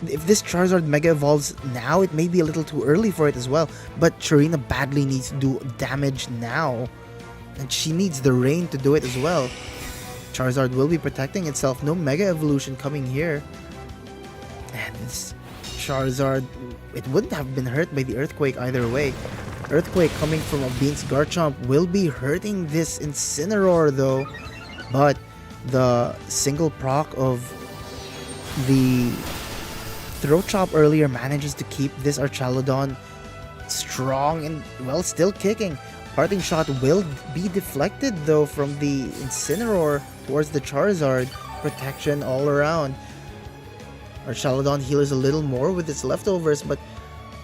If this Charizard Mega evolves now, it may be a little too early for it as well, but Sharina badly needs to do damage now. And she needs the rain to do it as well. Charizard will be protecting itself. No Mega Evolution coming here. And this Charizard, it wouldn't have been hurt by the Earthquake either way. Earthquake coming from a Bean's Garchomp will be hurting this Incineroar though. But the single proc of the Throat Chop earlier manages to keep this Archaludon strong and, well, still kicking. Parting Shot will be deflected though from the Incineroar towards the Charizard. Protection all around. Archaludon heals a little more with its leftovers, but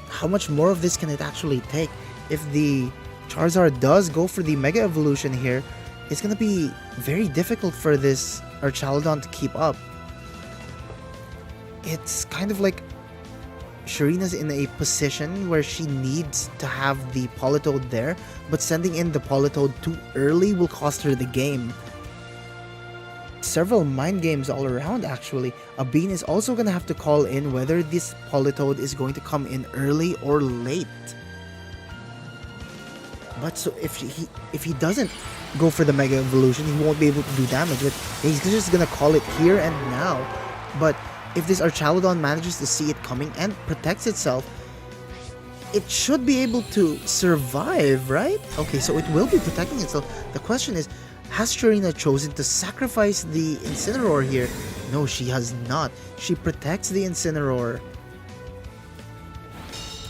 how much more of this can it actually take? If the Charizard does go for the Mega Evolution here, it's gonna be very difficult for this Archaludon to keep up. It's kind of like Sharina's in a position where she needs to have the Politoed there, but sending in the Politoed too early will cost her the game. Several mind games all around actually. Abin is also gonna have to call in whether this Politoed is going to come in early or late. But so if he doesn't go for the Mega Evolution, he won't be able to do damage. But he's just gonna call it here and now. But if this Archaludon manages to see it coming and protects itself, it should be able to survive, right? Okay, so it will be protecting itself. The question is, has Sharina chosen to sacrifice the Incineroar here? No, she has not. She protects the Incineroar,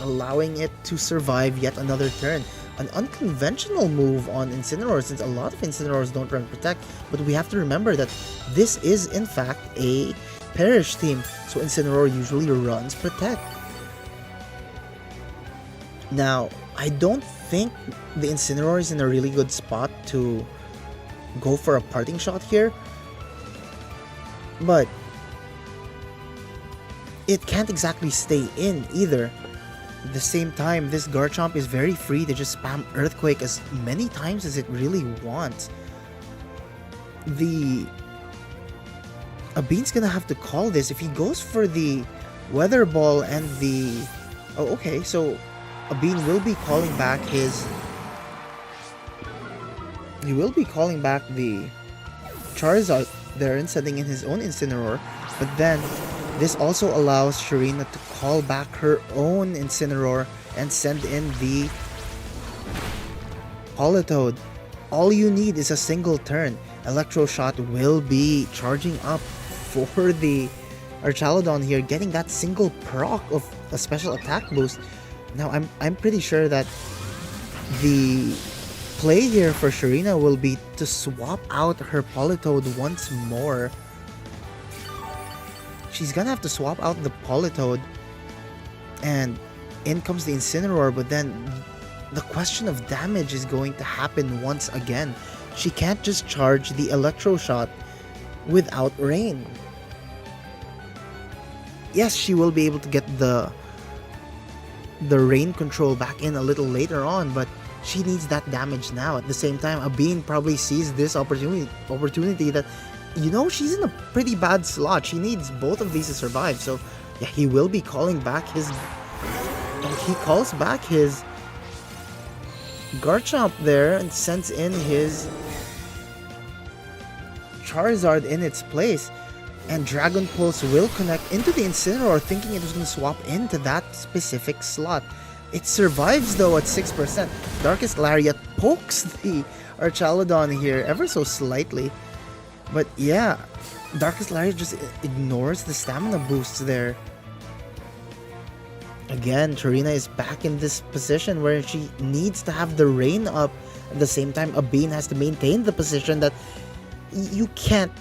allowing it to survive yet another turn. An unconventional move on Incineroar, since a lot of Incineroars don't run Protect, but we have to remember that this is in fact a Perish team, so Incineroar usually runs Protect. Now, I don't think the Incineroar is in a really good spot to go for a Parting Shot here, but it can't exactly stay in either. At the same time, this Garchomp is very free to just spam Earthquake as many times as it really wants. The Abin's gonna have to call this. If he goes for the Weather Ball and the... Oh, okay, so Abin will be calling back his... He will be calling back the Charizard there and sending in his own Incineroar. But then, this also allows Sharina to call back her own Incineroar and send in the Politoed. All you need is a single turn. Electro Shot will be charging up for the Archaludon here, getting that single proc of a special attack boost. Now, I'm pretty sure that the play here for Sharina will be to swap out her Politoed once more. She's gonna have to swap out the Politoed, and in comes the Incineroar, but then the question of damage is going to happen once again. She can't just charge the Electro Shot without rain. Yes, she will be able to get the rain control back in a little later on, but she needs that damage now. At the same time, Abin probably sees this opportunity that, you know, she's in a pretty bad slot. She needs both of these to survive. So yeah, he will be calling back his... And he calls back his Garchomp there and sends in his Charizard in its place. And Dragon Pulse will connect into the Incineroar, thinking it was going to swap into that specific slot. It survives though at 6%. Darkest Lariat pokes the Archaludon here ever so slightly. But yeah, Darkest Lariat just ignores the stamina boosts there. Again, Sharina is back in this position where she needs to have the rain up. At the same time, Abin has to maintain the position that you can't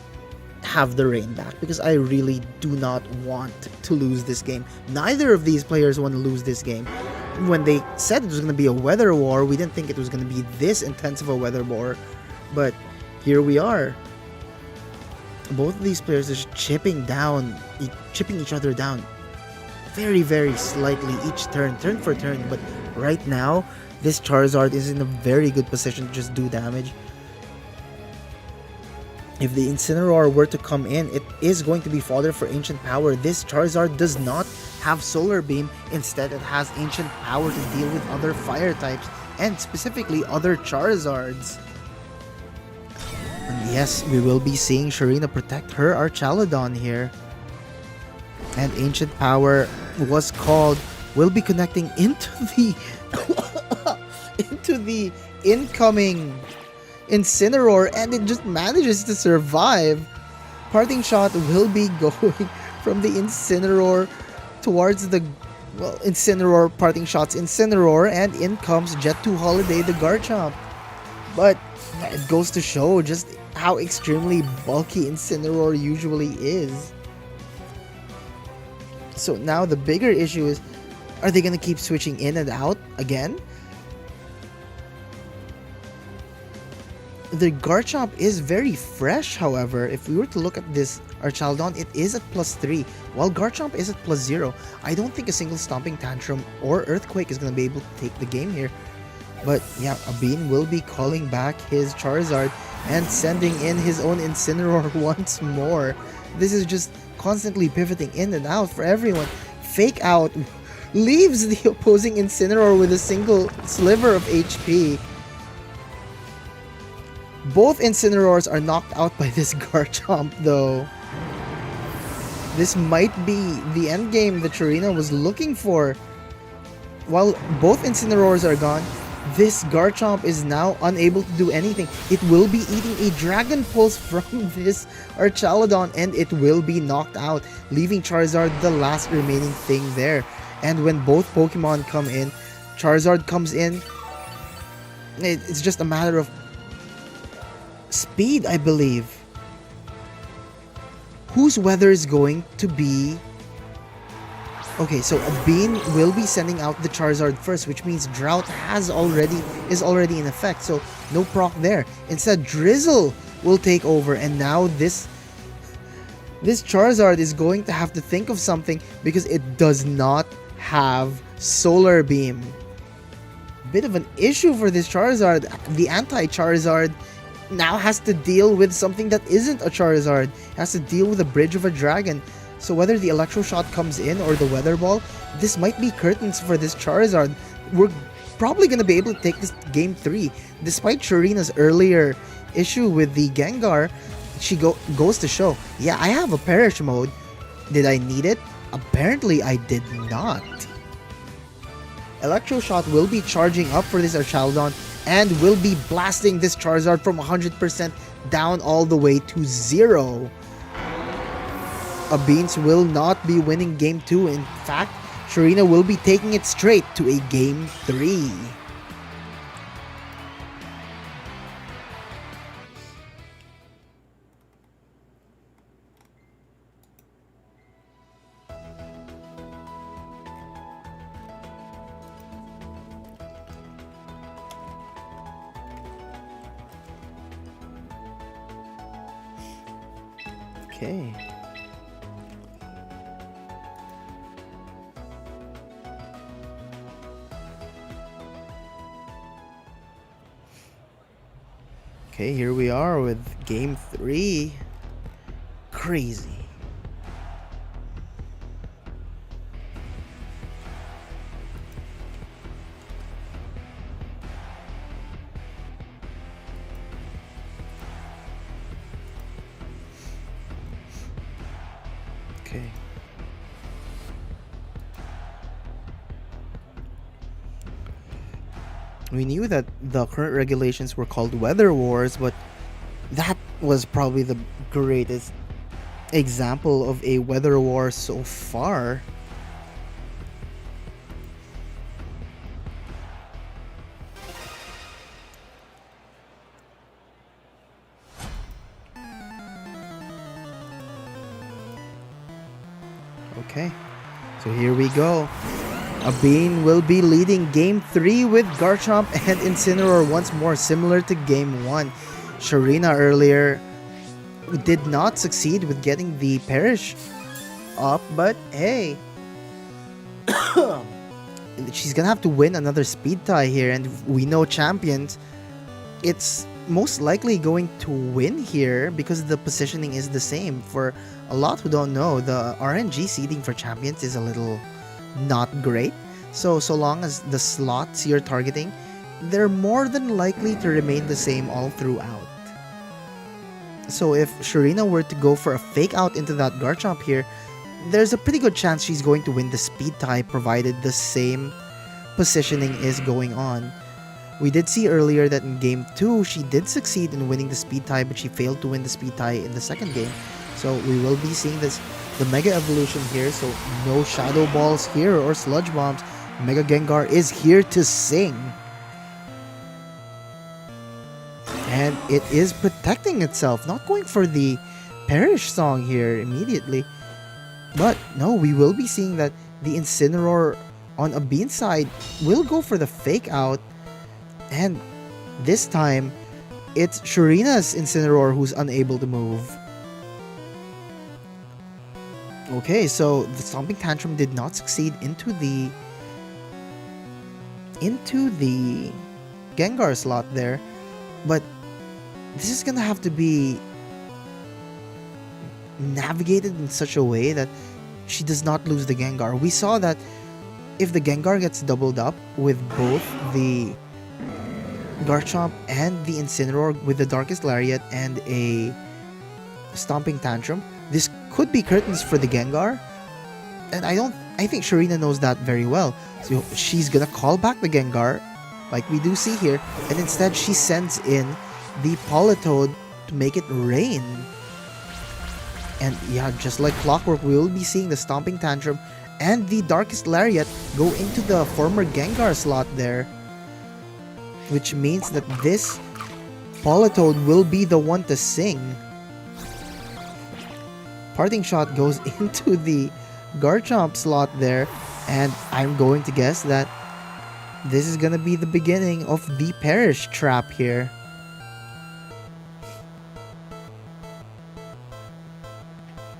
have the rain back, because I really do not want to lose this game. Neither of these players want to lose this game. When they said it was going to be a weather war, we didn't think it was going to be this intense of a weather war, but here we are. Both of these players are just chipping each other down very, very slightly each turn for turn. But right now, this Charizard is in a very good position to just do damage. If the Incineroar were to come in, it is going to be fodder for Ancient Power. This Charizard does not have Solar Beam. Instead, it has Ancient Power to deal with other fire types, and specifically other Charizards. Yes, we will be seeing Sharina protect her Archaludon here. And Ancient Power was called. Will be connecting into the into the incoming Incineroar, and it just manages to survive. Parting Shot will be going from the Incineroar towards the Incineroar, Parting Shot's Incineroar, and in comes Jet 2 Holiday, the Garchomp. But it goes to show just how extremely bulky Incineroar usually is. So now the bigger issue is, are they gonna keep switching in and out again? The Garchomp is very fresh, however. If we were to look at this Archaludon, it is at +3, while Garchomp is at +0. I don't think a single Stomping Tantrum or Earthquake is gonna be able to take the game here. But yeah, Abin will be calling back his Charizard and sending in his own Incineroar once more. This is just constantly pivoting in and out for everyone. Fake Out leaves the opposing Incineroar with a single sliver of HP. Both Incineroars are knocked out by this Garchomp though. This might be the endgame that Sharina was looking for. While both Incineroars are gone, this Garchomp is now unable to do anything. It will be eating a Dragon Pulse from this Archaludon, and it will be knocked out, leaving Charizard the last remaining thing there. And when both Pokemon come in, Charizard comes in, it's just a matter of speed, I believe. Whose weather is going to be... Okay, so Abin will be sending out the Charizard first, which means Drought is already in effect, so no proc there. Instead, Drizzle will take over, and now this Charizard is going to have to think of something because it does not have Solar Beam. Bit of an issue for this Charizard. The anti-Charizard now has to deal with something that isn't a Charizard. It has to deal with a Bridge of a Dragon. So whether the Electro Shot comes in or the Weather Ball, this might be curtains for this Charizard. We're probably going to be able to take this game 3. Despite Sharina's earlier issue with the Gengar, she goes to show, yeah, I have a Perish mode. Did I need it? Apparently I did not. Electro Shot will be charging up for this Archaludon and will be blasting this Charizard from 100% down all the way to 0. Abins will not be winning game 2. In fact, Sharina will be taking it straight to a game 3. Okay. Okay, here we are with game 3. Crazy. Okay. We knew that the current regulations were called Weather Wars, but that was probably the greatest example of a Weather War so far. Okay, so here we go. Abin will be leading game 3 with Garchomp and Incineroar once more, similar to game 1. Sharina earlier did not succeed with getting the Perish up, but hey, she's gonna have to win another speed tie here, and we know Champions, it's most likely going to win here because the positioning is the same. For a lot who don't know, the RNG seeding for Champions is a little not great. So long as the slots you're targeting, they're more than likely to remain the same all throughout. So if Sharina were to go for a fake out into that Garchomp here, there's a pretty good chance she's going to win the speed tie provided the same positioning is going on. We did see earlier that in game 2, she did succeed in winning the speed tie, but she failed to win the speed tie in the second game. So we will be seeing this, the Mega Evolution here, so no Shadow Balls here or Sludge Bombs. Mega Gengar is here to sing. And it is protecting itself, not going for the Perish song here immediately. But no, we will be seeing that the Incineroar on a Bean side will go for the fake out. And this time, it's Sharina's Incineroar who's unable to move. Okay, so the Stomping Tantrum did not succeed into the Gengar slot there. But this is gonna have to be navigated in such a way that she does not lose the Gengar. We saw that if the Gengar gets doubled up with both the Garchomp and the Incineroar with the Darkest Lariat and a Stomping Tantrum, this could be curtains for the Gengar. And I think Sharina knows that very well. So she's gonna call back the Gengar, like we do see here, and instead she sends in the Politoed to make it rain. And yeah, just like clockwork, we will be seeing the Stomping Tantrum and the Darkest Lariat go into the former Gengar slot there. Which means that this Politoed will be the one to sing. Parting Shot goes into the Garchomp slot there, and I'm going to guess that this is gonna be the beginning of the Perish trap here.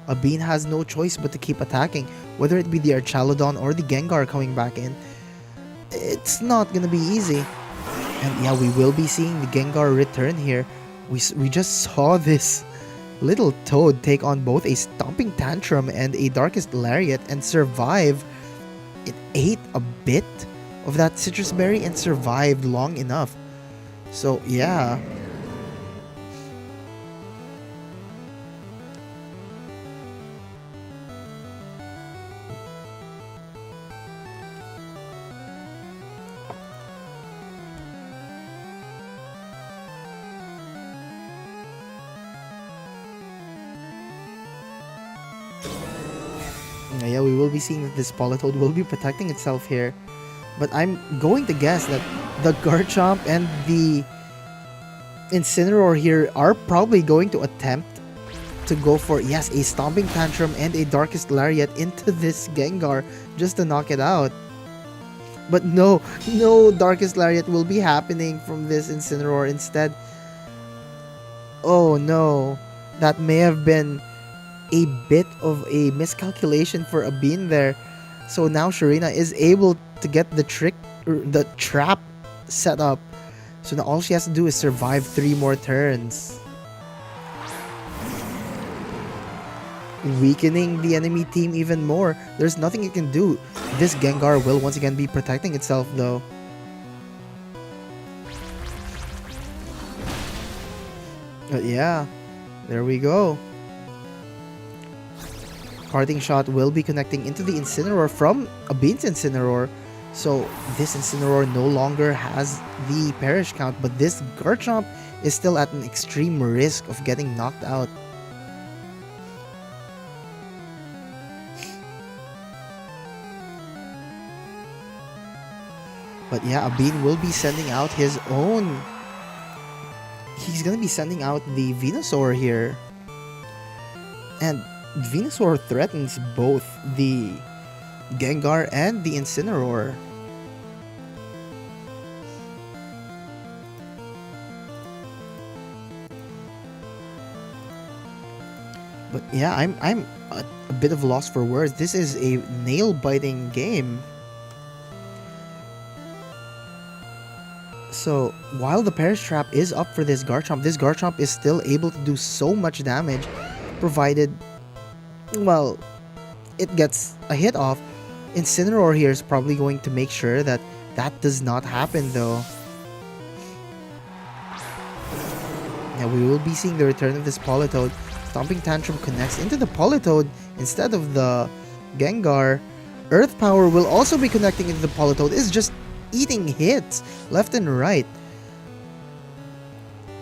A Bean has no choice but to keep attacking, whether it be the Archaludon or the Gengar coming back in. It's not gonna be easy. And yeah, we will be seeing the Gengar return here. We just saw this little toad take on both a Stomping Tantrum and a Darkest Lariat and survive. It ate a bit of that citrus berry and survived long enough. So yeah. Yeah, we will be seeing that this Politoed will be protecting itself here. But I'm going to guess that the Garchomp and the Incineroar here are probably going to attempt to go for, yes, a Stomping Tantrum and a Darkest Lariat into this Gengar just to knock it out. But no Darkest Lariat will be happening from this Incineroar instead. Oh no, that may have been a bit of a miscalculation for a Bean there. So now Sharina is able to get the trap set up. So now all she has to do is survive 3 more turns. Weakening the enemy team even more. There's nothing it can do. This Gengar will once again be protecting itself though. But yeah, there we go. Parting Shot will be connecting into the Incineroar from a Bean's Incineroar. So this Incineroar no longer has the Perish count, but this Garchomp is still at an extreme risk of getting knocked out. But yeah, a Bean will be sending out his own. He's gonna be sending out the Venusaur here. And Venusaur threatens both the Gengar and the Incineroar. But yeah, I'm a bit of a loss for words. This is a nail-biting game. So while the Perish Trap is up for this Garchomp is still able to do so much damage, provided, well, it gets a hit off. Incineroar here is probably going to make sure that that does not happen though. Now we will be seeing the return of this Politoed. Stomping Tantrum connects into the Politoed instead of the Gengar. Earth Power will also be connecting into the Politoed. It's just eating hits left and right.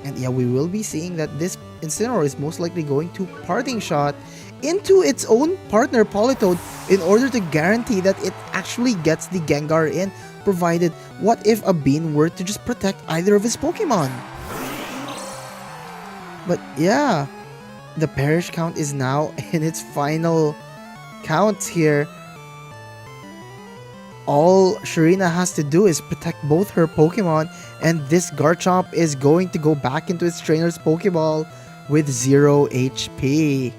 And yeah, we will be seeing that this Incineroar is most likely going to Parting Shot into its own partner Politoed in order to guarantee that it actually gets the Gengar in, provided what if a Bean were to just protect either of his Pokemon. But yeah, the Perish count is now in its final counts here. All Sharina has to do is protect both her Pokemon, and this Garchomp is going to go back into its trainer's Pokeball with 0 HP.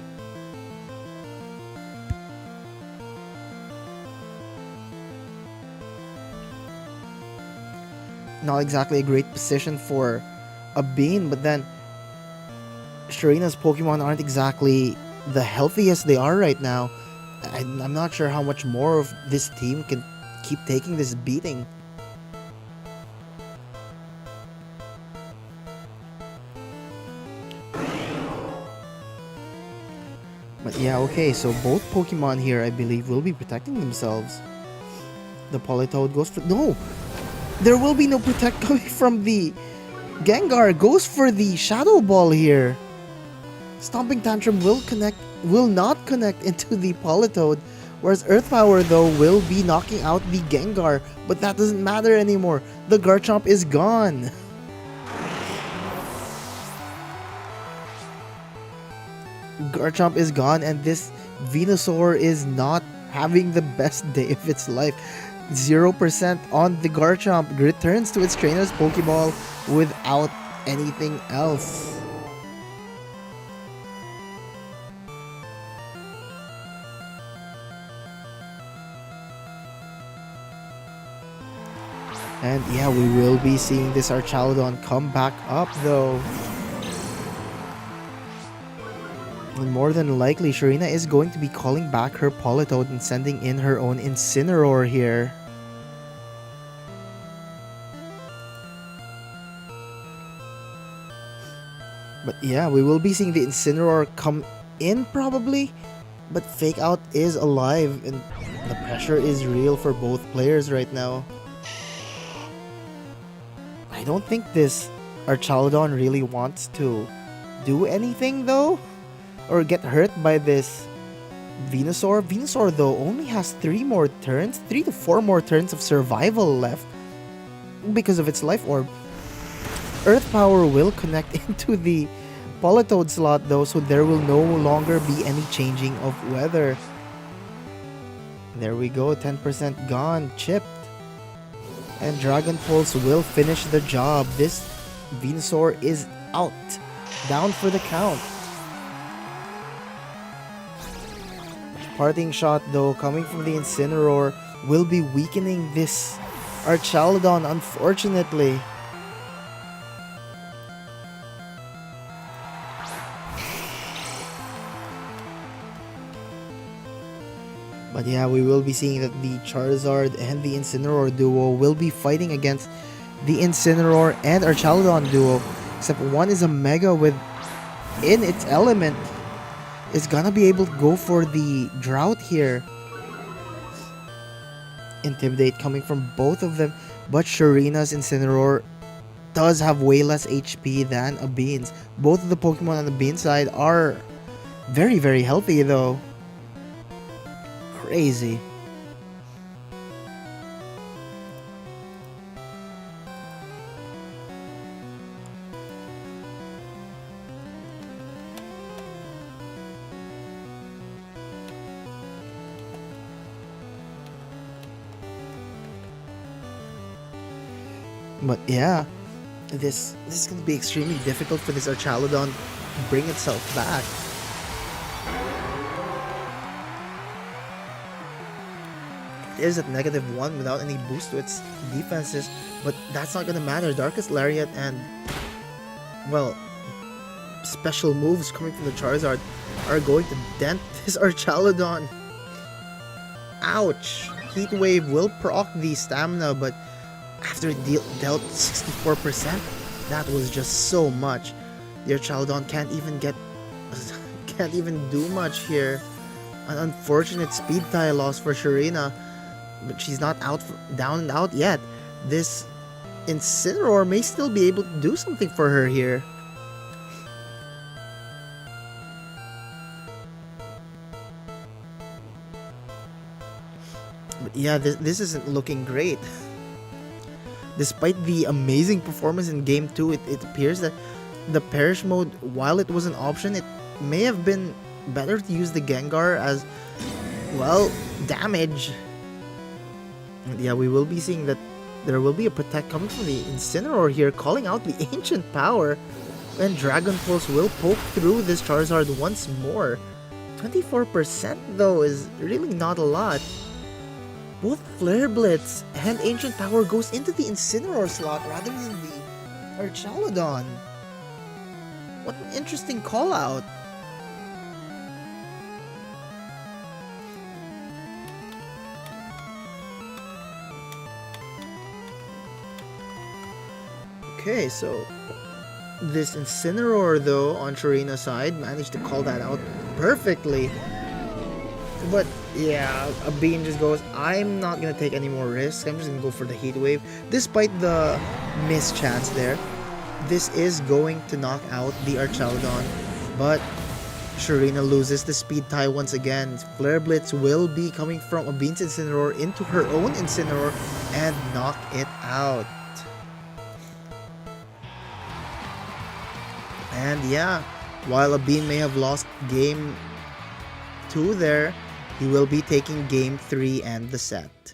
Not exactly a great position for a Bean, but then Sharina's Pokemon aren't exactly the healthiest they are right now. I'm not sure how much more of this team can keep taking this beating. But yeah, okay, so both Pokemon here, I believe, will be protecting themselves. The Politoed goes for... No! There will be no protect coming from the Gengar. Goes for the Shadow Ball here. Stomping Tantrum will not connect into the Politoed, whereas Earth Power though will be knocking out the Gengar, but that doesn't matter anymore. The Garchomp is gone. Garchomp is gone, and this Venusaur is not having the best day of its life. 0% on the Garchomp, returns to its trainer's Pokeball without anything else. And yeah, we will be seeing this Archaludon come back up though. And more than likely, Sharina is going to be calling back her Politoed and sending in her own Incineroar here. But yeah, we will be seeing the Incineroar come in probably. But Fake Out is alive and the pressure is real for both players right now. I don't think this Archaludon really wants to do anything though, or get hurt by this Venusaur. Venusaur though only has 3 to 4 more turns of survival left because of its Life Orb. Earth Power will connect into the Politoed slot though, so there will no longer be any changing of weather. There we go, 10% gone, chipped. And Dragon Pulse will finish the job. This Venusaur is out. Down for the count. Parting Shot though, coming from the Incineroar, will be weakening this Archaludon, unfortunately. But yeah, we will be seeing that the Charizard and the Incineroar duo will be fighting against the Incineroar and Archaludon duo. Except one is a Mega in its element. Is gonna be able to go for the Drought here. Intimidate coming from both of them. But Sharina's Incineroar does have way less HP than a Bean's. Both of the Pokemon on the Bean side are very, very healthy though. Crazy. But yeah, this is going to be extremely difficult for this Archaludon to bring itself back. It is at -1 without any boost to its defenses, but that's not going to matter. Darkest Lariat and, well, special moves coming from the Charizard are going to dent this Archaludon. Ouch! Heat Wave will proc the stamina, but after it dealt 64%, that was just so much. Dear Chaldon can't even do much here. An unfortunate speed tie loss for Sharina, but she's not down and out yet. This Incineroar may still be able to do something for her here. But yeah, this isn't looking great. Despite the amazing performance in Game 2, it appears that the Perish mode, while it was an option, it may have been better to use the Gengar as, well, damage. And yeah, we will be seeing that there will be a Protect coming from the Incineroar here, calling out the Ancient Power. And Dragon Pulse will poke through this Charizard once more. 24% though is really not a lot. Both Flare Blitz and Ancient Power goes into the Incineroar slot rather than the Archaludon. What an interesting call out. Okay, so this Incineroar though on Sharina's side managed to call that out perfectly. But yeah, a Bean just goes, I'm not gonna take any more risks. I'm just gonna go for the Heat Wave. Despite the missed chance there, this is going to knock out the Archaludon. But Sharina loses the speed tie once again. Flare Blitz will be coming from a Bean's Incineroar into her own Incineroar and knock it out. And yeah, while a Bean may have lost game 2 there, he will be taking game 3 and the set.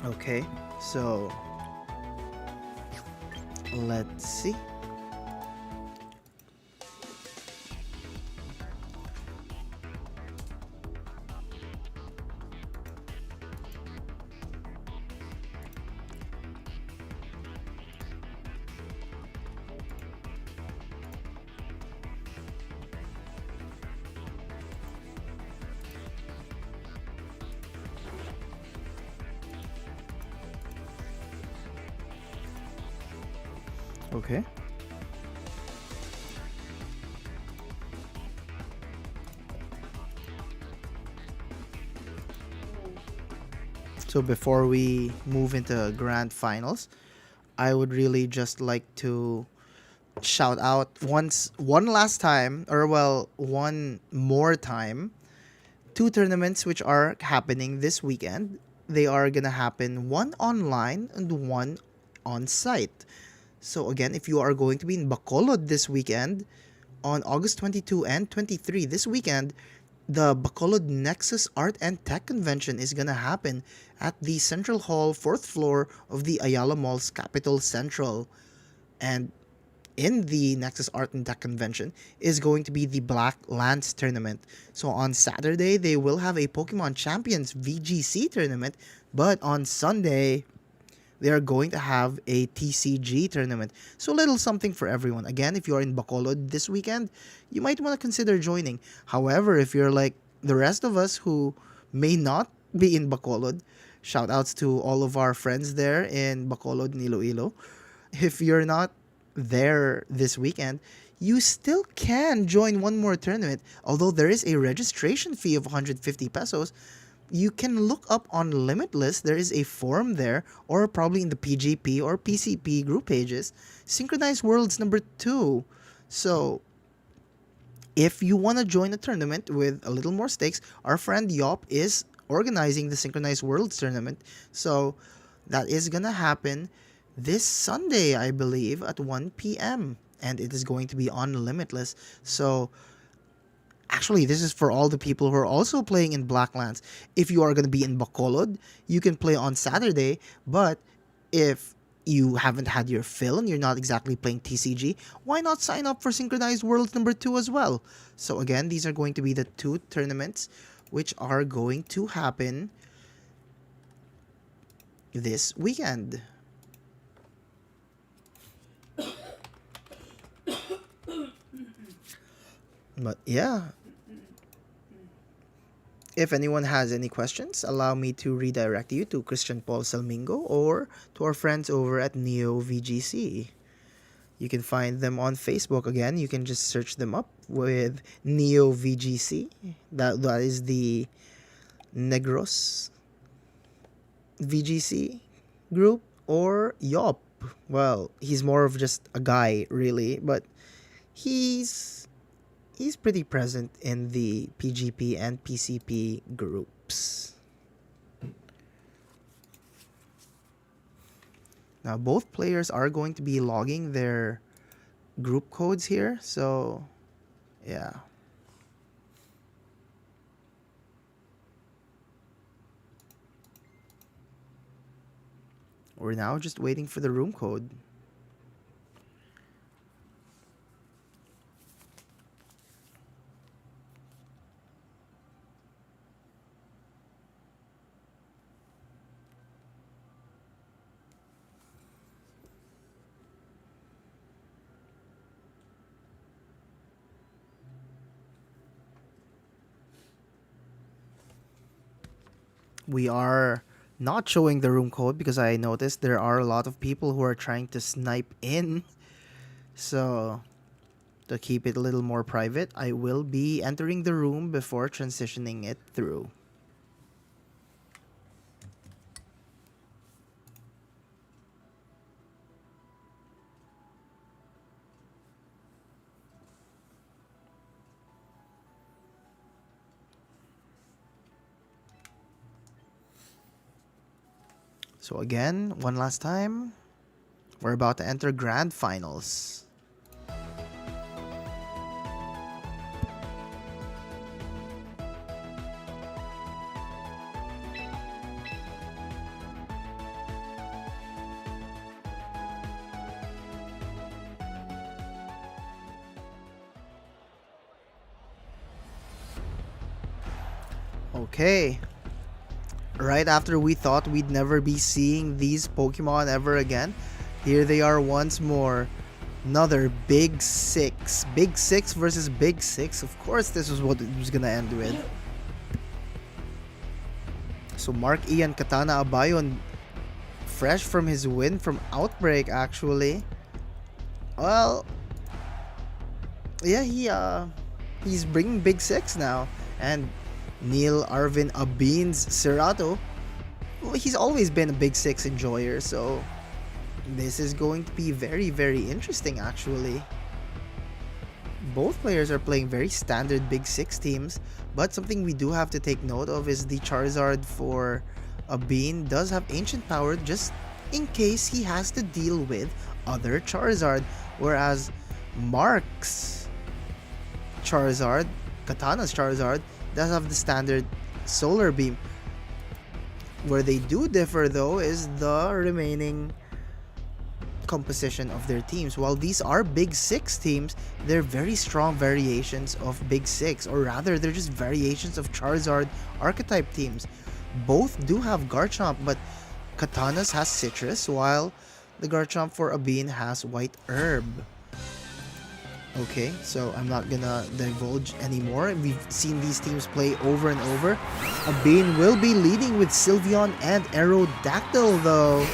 Okay, so let's see. Okay. So before we move into grand finals, I would really just like to shout out one last time, or well, one more time, 2 tournaments which are happening this weekend. They are gonna happen, one online and one on site. So again, if you are going to be in Bacolod this weekend, on August 22 and 23, this weekend, the Bacolod Nexus Art and Tech Convention is gonna happen at the Central Hall, 4th floor of the Ayala Mall's Capitol Central. And in the Nexus Art and Tech Convention is going to be the Black Lance Tournament. So on Saturday, they will have a Pokemon Champions VGC tournament, but on Sunday, they are going to have a TCG tournament. So a little something for everyone. Again, if you are in Bacolod this weekend, you might want to consider joining. However, if you're like the rest of us who may not be in Bacolod, shout outs to all of our friends there in Bacolod, Iloilo. If you're not there this weekend, you still can join one more tournament. Although there is a registration fee of 150 pesos, you can look up on Limitless. There is a forum there, or probably in the PGP or PCP group pages, Synchronized Worlds number 2. So if you want to join a tournament with a little more stakes, our friend Yop is organizing the Synchronized Worlds tournament. So that is gonna happen this Sunday, I believe, at 1 p.m. And it is going to be on Limitless. So actually, this is for all the people who are also playing in Blacklands. If you are going to be in Bacolod, you can play on Saturday. But if you haven't had your fill and you're not exactly playing TCG, why not sign up for Synchronized Worlds number 2 as well? So again, these are going to be the 2 tournaments which are going to happen this weekend. But yeah, If anyone has any questions, allow me to redirect you to Christian Paul Salmingo or to our friends over at Neo VGC. You can find them on Facebook. Again, you can just search them up with Neo VGC. That is the Negros VGC group, or Yop. Well, he's more of just a guy, really, but he's pretty present in the PGP and PCP groups. Now, both players are going to be logging their group codes here, so yeah. We're now just waiting for the room code. We are not showing the room code because I noticed there are a lot of people who are trying to snipe in. So, to keep it a little more private, I will be entering the room before transitioning it through. So again, one last time, we're about to enter Grand Finals. Okay. Right after we thought we'd never be seeing these Pokemon ever again, here they are once more. Another Big Six. Big Six versus Big Six. Of course, this was what it was gonna end with. So Mark Ian Katana Abayon, fresh from his win from Outbreak, actually. Well, yeah, he's bringing Big Six now, and Neil Arvin Abin's Cerato, well, he's always been a Big Six enjoyer, so this is going to be very, very interesting, actually. Both players are playing very standard Big Six teams, but something we do have to take note of is the Charizard for Abin does have Ancient Power just in case he has to deal with other Charizard, whereas Mark's Charizard, Katana's Charizard, does have the standard Solar Beam. Where they do differ though is the remaining composition of their teams. While these are Big Six teams, they're very strong variations of Big Six, or rather they're just variations of Charizard archetype teams. Both do have Garchomp, but Katana's has Citrus, while the Garchomp for Abin has White Herb. Okay, so I'm not gonna divulge anymore. We've seen these teams play over and over. Abin will be leading with Sylveon and Aerodactyl though.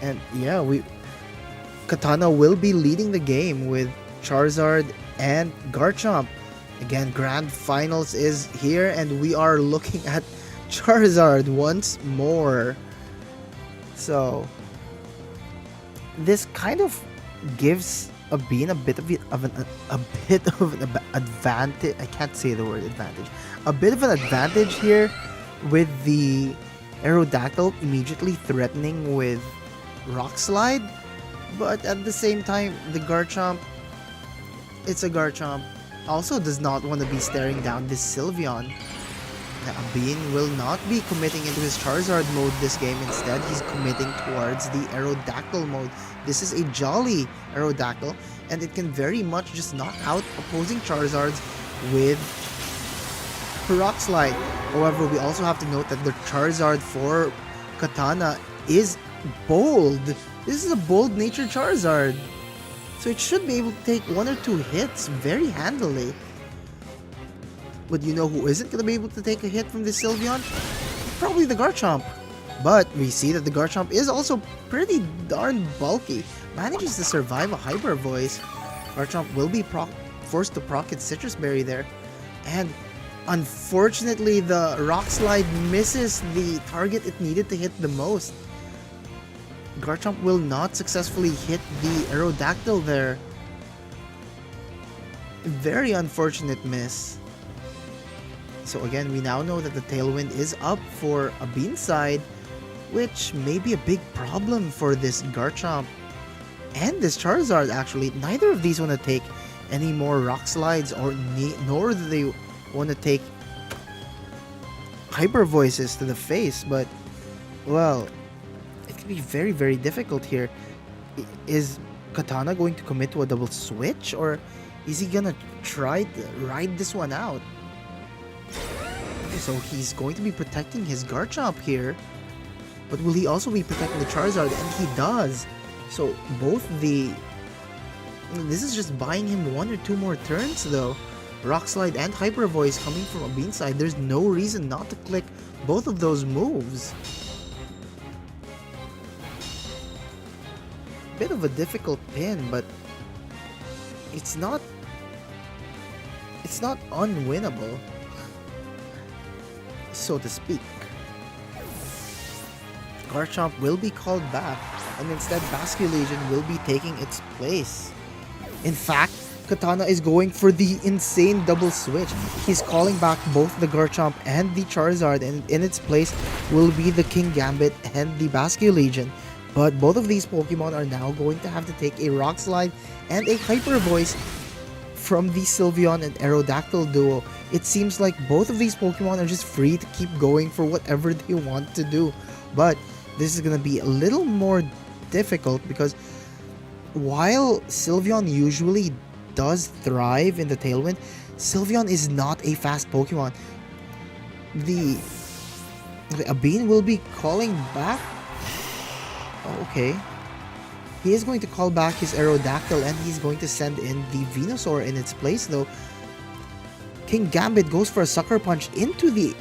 And yeah, Katana will be leading the game with Charizard and Garchomp. Again, Grand Finals is here and we are looking at Charizard once more. So this kind of gives Abin a bit of an advantage. I can't say the word advantage. A bit of an advantage here with the Aerodactyl immediately threatening with Rock Slide, but at the same time, the Garchomp, it's a Garchomp, also does not want to be staring down this Sylveon. Now, Abin will not be committing into his Charizard mode this game. Instead, he's committing towards the Aerodactyl mode. This is a jolly Aerodactyl, and it can very much just knock out opposing Charizards with Rock Slide. However, we also have to note that the Charizard for Katana is bold. This is a bold nature Charizard, so it should be able to take one or two hits very handily. But you know who isn't going to be able to take a hit from this Sylveon? Probably the Garchomp. But we see that the Garchomp is also pretty darn bulky. Manages to survive a Hyper Voice. Garchomp will be forced to proc its Citrus Berry there. And unfortunately, the Rock Slide misses the target it needed to hit the most. Garchomp will not successfully hit the Aerodactyl there. Very unfortunate miss. So again, we now know that the Tailwind is up for a Beanside, which may be a big problem for this Garchomp and this Charizard actually. Neither of these want to take any more Rock Slides, nor do they want to take Hyper Voices to the face, but well, it can be very, very difficult here. Is Katana going to commit to a double switch, or is he gonna try to ride this one out? Okay, so he's going to be protecting his Garchomp here, but will he also be protecting the Charizard? And he does. So this is just buying him 1 or 2 more turns though. Rock Slide and Hyper Voice coming from a Beanside. There's no reason not to click both of those moves. Bit of a difficult pin, but it's not unwinnable, so to speak. Garchomp will be called back, and instead Basculegion will be taking its place. In fact, Katana is going for the insane double switch. He's calling back both the Garchomp and the Charizard, and in its place will be the King Gambit and the Basculegion. But both of these Pokemon are now going to have to take a Rock Slide and a Hyper Voice from the Sylveon and Aerodactyl duo. It seems like both of these Pokemon are just free to keep going for whatever they want to do. But this is going to be a little more difficult because while Sylveon usually does thrive in the Tailwind, Sylveon is not a fast Pokemon. The Abin will be calling back. Okay. He is going to call back his Aerodactyl, and he's going to send in the Venusaur in its place though. King Gambit goes for a Sucker Punch into the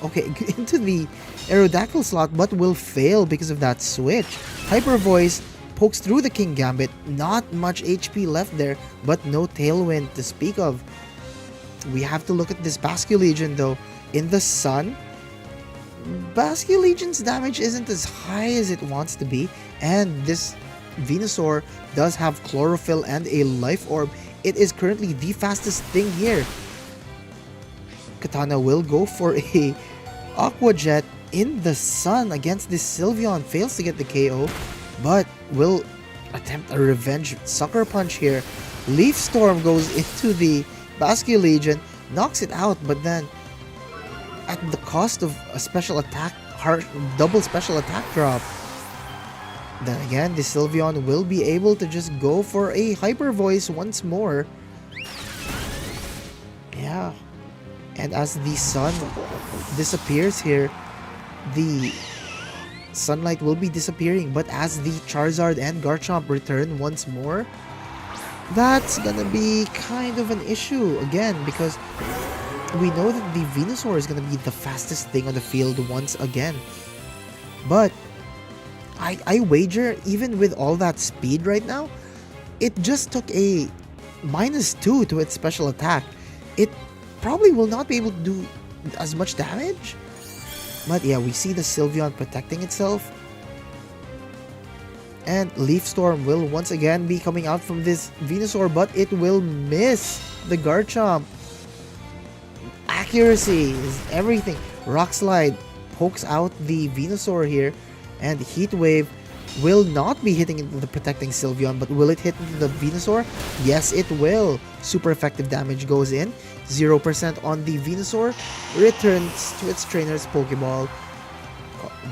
Aerodactyl slot, but will fail because of that switch. Hyper Voice pokes through the King Gambit. Not much HP left there, but no Tailwind to speak of. We have to look at this Basculegion though. In the sun, Basculegion's damage isn't as high as it wants to be, and this Venusaur does have Chlorophyll and a Life Orb. It is currently the fastest thing here. Katana will go for a Aqua Jet in the sun against this Sylveon. Fails to get the KO, but will attempt a revenge Sucker Punch here. Leaf Storm goes into the Basculegion, knocks it out, but then at the cost of a special attack, double special attack drop. Then again, the Sylveon will be able to just go for a Hyper Voice once more. Yeah. And as the sun disappears here, the sunlight will be disappearing. But as the Charizard and Garchomp return once more, that's gonna be kind of an issue again, because we know that the Venusaur is going to be the fastest thing on the field once again. But I wager, even with all that speed right now, it just took a -2 to its special attack. It probably will not be able to do as much damage. But yeah, we see the Sylveon protecting itself. And Leaf Storm will once again be coming out from this Venusaur, but it will miss the Garchomp. Accuracy is everything. Rock Slide pokes out the Venusaur here, and Heat Wave will not be hitting into the protecting Sylveon, but will it hit into the Venusaur? Yes, it will. Super effective damage goes in. 0% on the Venusaur. Returns to its trainer's Pokeball.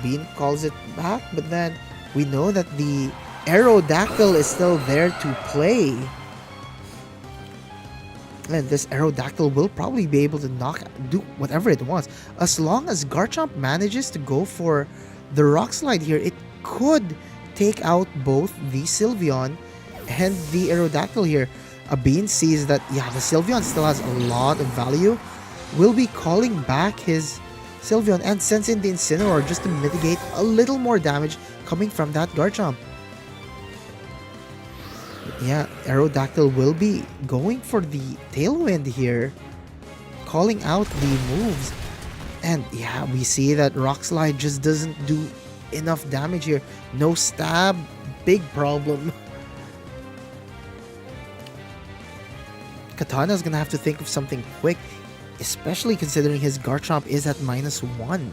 Bean calls it back, but then we know that the Aerodactyl is still there to play. And this Aerodactyl will probably be able to do whatever it wants. As long as Garchomp manages to go for the Rock Slide here, it could take out both the Sylveon and the Aerodactyl here. Bean sees that, yeah, the Sylveon still has a lot of value, will be calling back his Sylveon and sends in the Incineroar just to mitigate a little more damage coming from that Garchomp. Yeah, Aerodactyl will be going for the Tailwind here, calling out the moves. And yeah, we see that Rock Slide just doesn't do enough damage here. No stab, big problem. Katana's gonna have to think of something quick, especially considering his Garchomp is at -1.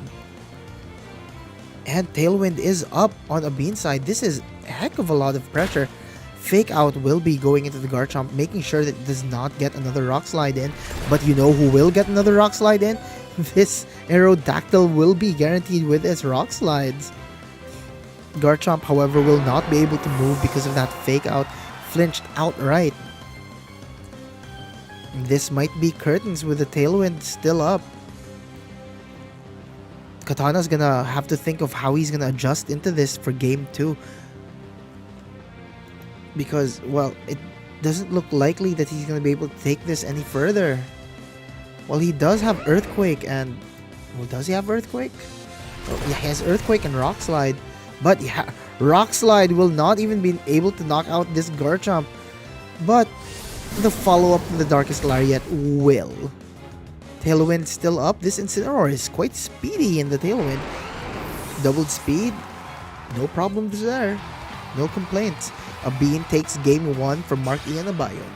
And Tailwind is up on a Bean side. This is a heck of a lot of pressure. Fake Out will be going into the Garchomp, making sure that it does not get another Rock Slide in. But you know who will get another Rock Slide in? This Aerodactyl will be guaranteed with its Rock Slides. Garchomp, however, will not be able to move because of that Fake Out. Flinched outright. This might be curtains with the Tailwind still up. Katana's gonna have to think of how he's gonna adjust into this for game 2. Because, well, it doesn't look likely that he's gonna be able to take this any further. Well, he does have Earthquake and... Well, does he have Earthquake? Oh, yeah, he has Earthquake and Rock Slide. But yeah, Rock Slide will not even be able to knock out this Garchomp. But the follow-up to the Darkest Lariat will. Tailwind still up. This Incineroar is quite speedy in the Tailwind. Doubled speed. No problems there. No complaints. A Bean takes game 1 from Mark Ian Abayon.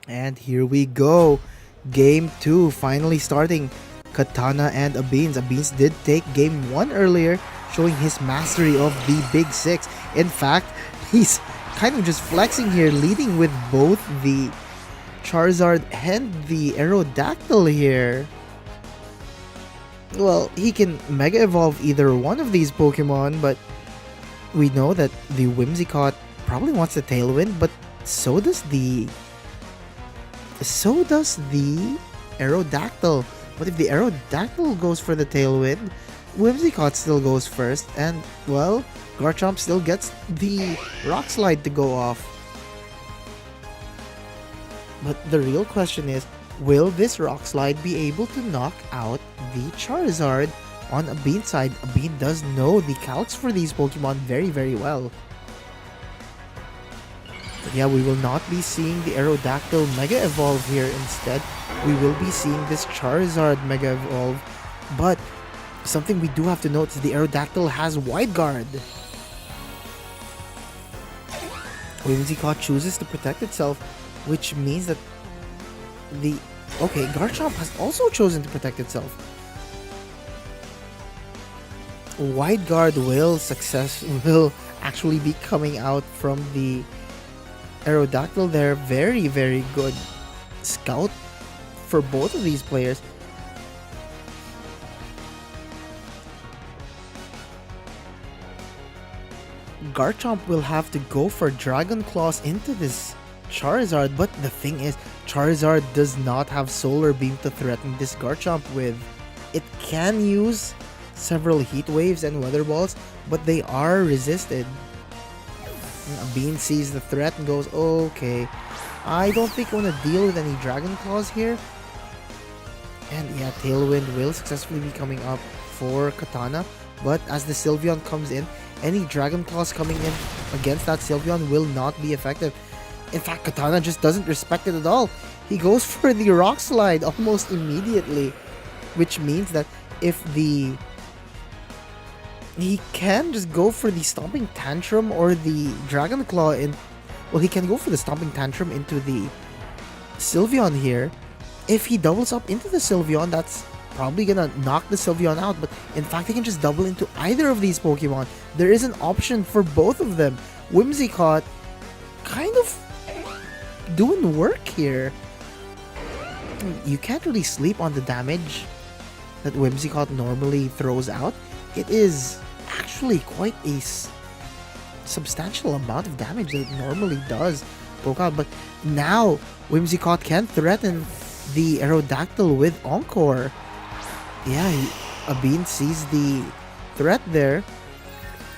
And here we go. Game 2 finally starting. Katana and Abeans. Abeans did take game 1 earlier, showing his mastery of the Big 6. In fact, he's kind of just flexing here, leading with both the Charizard and the Aerodactyl here. Well, he can Mega Evolve either one of these Pokemon, but we know that the Whimsicott probably wants the Tailwind, but so does the Aerodactyl. But if the Aerodactyl goes for the Tailwind, Whimsicott still goes first, and, well, Garchomp still gets the Rock Slide to go off. But the real question is, will this Rock Slide be able to knock out the Charizard on Abean's side? Abean does know the calcs for these Pokemon very, very well. But yeah, we will not be seeing the Aerodactyl Mega Evolve here. Instead, we will be seeing this Charizard Mega Evolve. But something we do have to note is the Aerodactyl has Wide Guard. Whimsicott chooses to protect itself, which means that Garchomp has also chosen to protect itself. Wide Guard will actually be coming out from the Aerodactyl there, very, very good scout for both of these players. Garchomp will have to go for Dragon Claws into this Charizard, but the thing is, Charizard does not have Solar Beam to threaten this Garchomp with. It can use several Heat Waves and Weather Balls, but they are resisted. Bean sees the threat and goes, okay, I don't think I want to deal with any Dragon Claws here. And yeah, Tailwind will successfully be coming up for Katana, but as the Sylveon comes in, any Dragon Claws coming in against that Sylveon will not be effective. In fact, Katana just doesn't respect it at all. He goes for the Rock Slide almost immediately, which means that if the... he can just go for the Stomping Tantrum or the Dragon Claw in... well, he can go for the Stomping Tantrum into the Sylveon here. If he doubles up into the Sylveon, that's probably gonna knock the Sylveon out, but in fact, he can just double into either of these Pokemon. There is an option for both of them. Whimsicott kind of doing work here. You can't really sleep on the damage that Whimsicott normally throws out. It is actually quite a substantial amount of damage that it normally does poke out, but now Whimsicott can threaten the Aerodactyl with Encore. Yeah, Abin sees the threat there,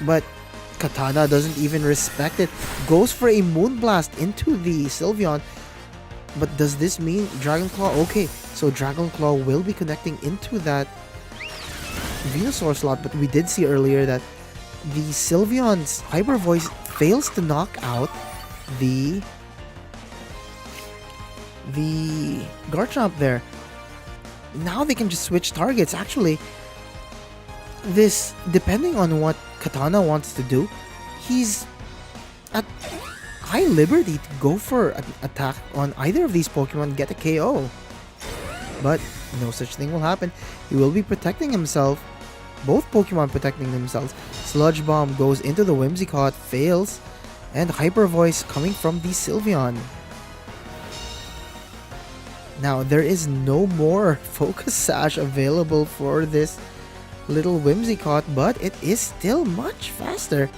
but Katana doesn't even respect it. Goes for a Moonblast into the Sylveon, but does this mean Dragon Claw? Okay, so Dragon Claw will be connecting into that Venusaur slot, but we did see earlier that the Sylveon's Hyper Voice fails to knock out the Garchomp there. Now they can just switch targets. Actually, this, depending on what Katana wants to do, he's at high liberty to go for an attack on either of these Pokemon and get a KO. But no such thing will happen. He will be protecting himself. Both Pokemon protecting themselves. Sludge Bomb goes into the Whimsicott, fails, and Hyper Voice coming from the Sylveon. Now, there is no more Focus Sash available for this little Whimsicott, but it is still much faster.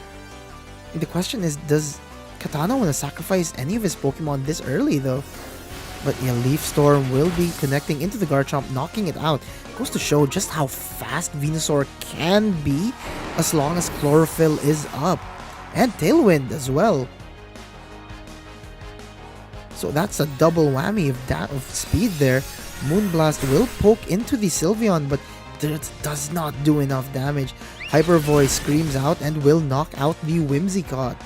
The question is, does Katana want to sacrifice any of his Pokemon this early, though? But yeah, Leaf Storm will be connecting into the Garchomp, knocking it out. Goes to show just how fast Venusaur can be as long as Chlorophyll is up. And Tailwind as well. So that's a double whammy of speed there. Moonblast will poke into the Sylveon, but it does not do enough damage. Hyper Voice screams out and will knock out the Whimsicott.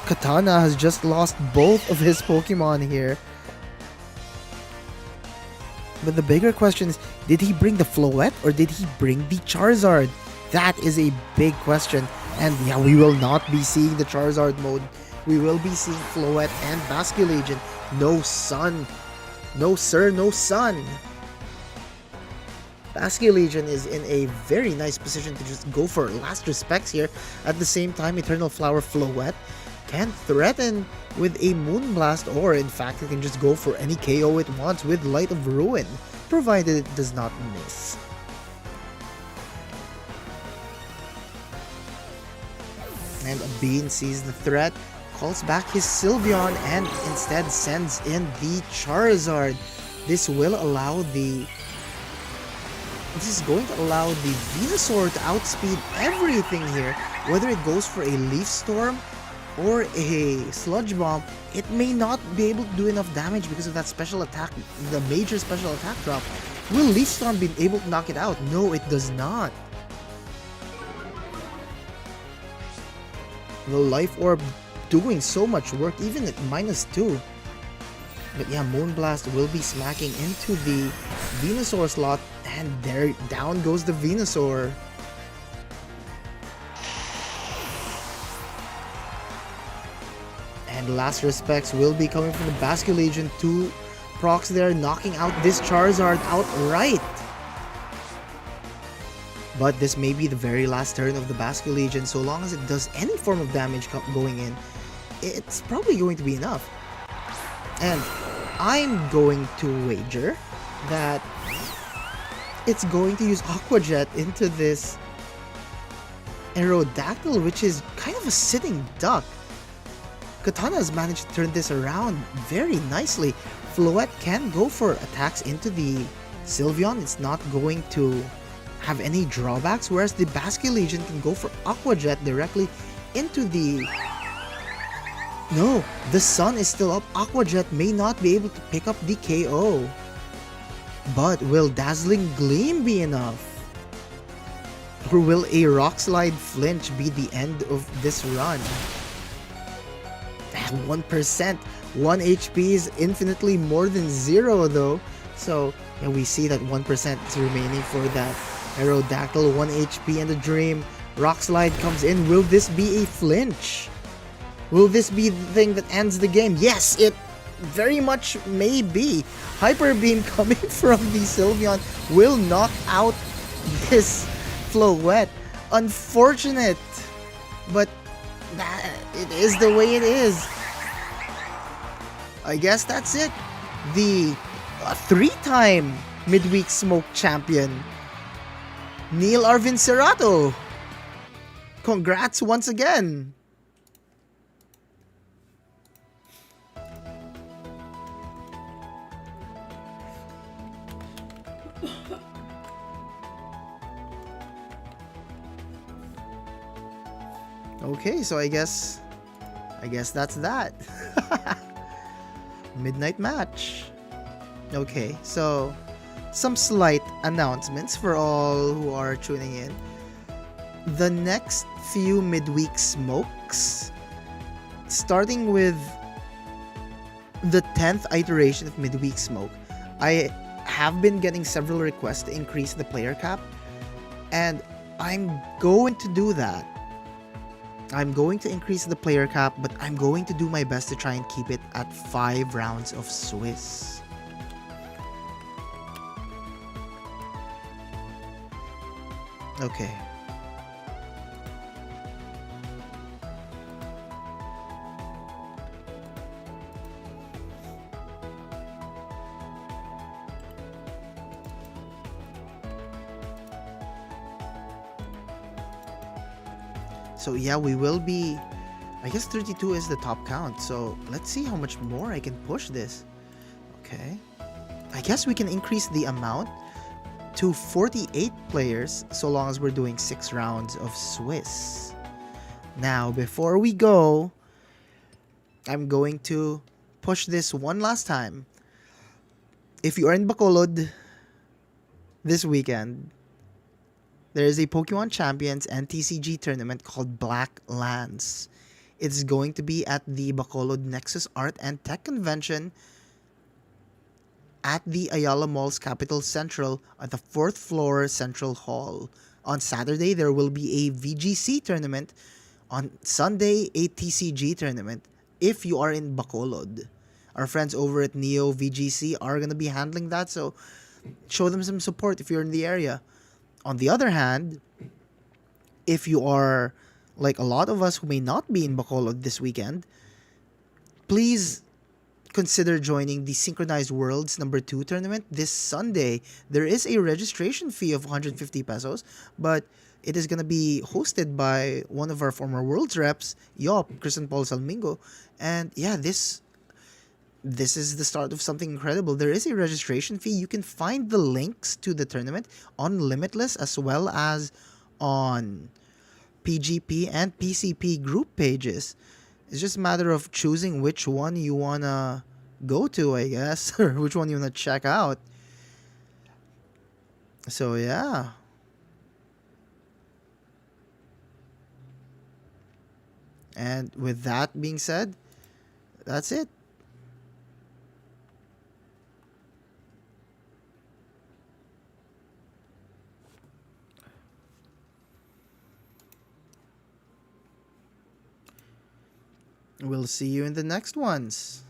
Katana has just lost both of his Pokemon here. But the bigger question is, did he bring the Floette or did he bring the Charizard? That is a big question. And yeah, we will not be seeing the Charizard mode. We will be seeing Floette and Basculegion. No sun. No sir, no sun. Basculegion is in a very nice position to just go for last respects here. At the same time, Eternal Flower Floette can threaten with a Moonblast, or in fact, it can just go for any KO it wants with Light of Ruin, provided it does not miss. And Bean sees the threat, calls back his Sylveon, and instead sends in the Charizard. This is going to allow the Venusaur to outspeed everything here. Whether it goes for a Leaf Storm or a Sludge Bomb, it may not be able to do enough damage because of that special attack, the major special attack drop. Will Leaf Storm be able to knock it out? No, it does not. The Life Orb doing so much work, even at -2. But yeah, Moonblast will be smacking into the Venusaur slot, and there, down goes the Venusaur. And last respects will be coming from the Basculegion. 2 procs there, knocking out this Charizard outright. But this may be the very last turn of the Basculegion. So long as it does any form of damage going in, it's probably going to be enough. And I'm going to wager that it's going to use Aqua Jet into this Aerodactyl, which is kind of a sitting duck. Katana has managed to turn this around very nicely. Floette can go for attacks into the Sylveon. It's not going to have any drawbacks, whereas the Basculegion can go for Aqua Jet directly into the... No, the sun is still up. Aqua Jet may not be able to pick up the KO. But will Dazzling Gleam be enough? Or will a Rock Slide Flinch be the end of this run? 1%. 1 HP is infinitely more than 0 though. So yeah, we see that 1% is remaining for that Aerodactyl. 1 HP and a dream. Rock Slide comes in. Will this be a flinch? Will this be the thing that ends the game? Yes, it very much may be. Hyper Beam coming from the Sylveon will knock out this Floette. Unfortunate, but it is the way it is. I guess that's it. The 3-time midweek smoke champion, Neil Arvin Cerato. Congrats once again. Okay, so I guess that's that. Midnight match. Okay, so some slight announcements for all who are tuning in. The next few midweek smokes, starting with the 10th iteration of midweek smoke, I have been getting several requests to increase the player cap, and I'm going to do that. I'm going to increase the player cap, but I'm going to do my best to try and keep it at 5 rounds of Swiss. Okay. So yeah, we will be, I guess 32 is the top count, so let's see how much more I can push this. Okay, I guess we can increase the amount to 48 players so long as we're doing 6 rounds of Swiss. Now, before we go, I'm going to push this one last time. If you are in Bacolod this weekend, there is a Pokemon Champions and TCG tournament called Black Lands. It's going to be at the Bacolod Nexus Art and Tech Convention at the Ayala Mall's Capital Central at the 4th floor Central Hall. On Saturday, there will be a VGC tournament. On Sunday, a TCG tournament. If you are in Bacolod, our friends over at Neo VGC are going to be handling that, so show them some support if you're in the area. On the other hand, if you are like a lot of us who may not be in Bacolod this weekend, please consider joining the Synchronized Worlds #2 tournament this Sunday. There is a registration fee of 150 pesos, but it is going to be hosted by one of our former Worlds reps, Yop, Kristen Paul Salmingo. And yeah, this is the start of something incredible. There is a registration fee. You can find the links to the tournament on Limitless as well as on PGP and PCP group pages. It's just a matter of choosing which one you want to go to, I guess, or which one you want to check out. So, yeah. And with that being said, that's it. We'll see you in the next ones.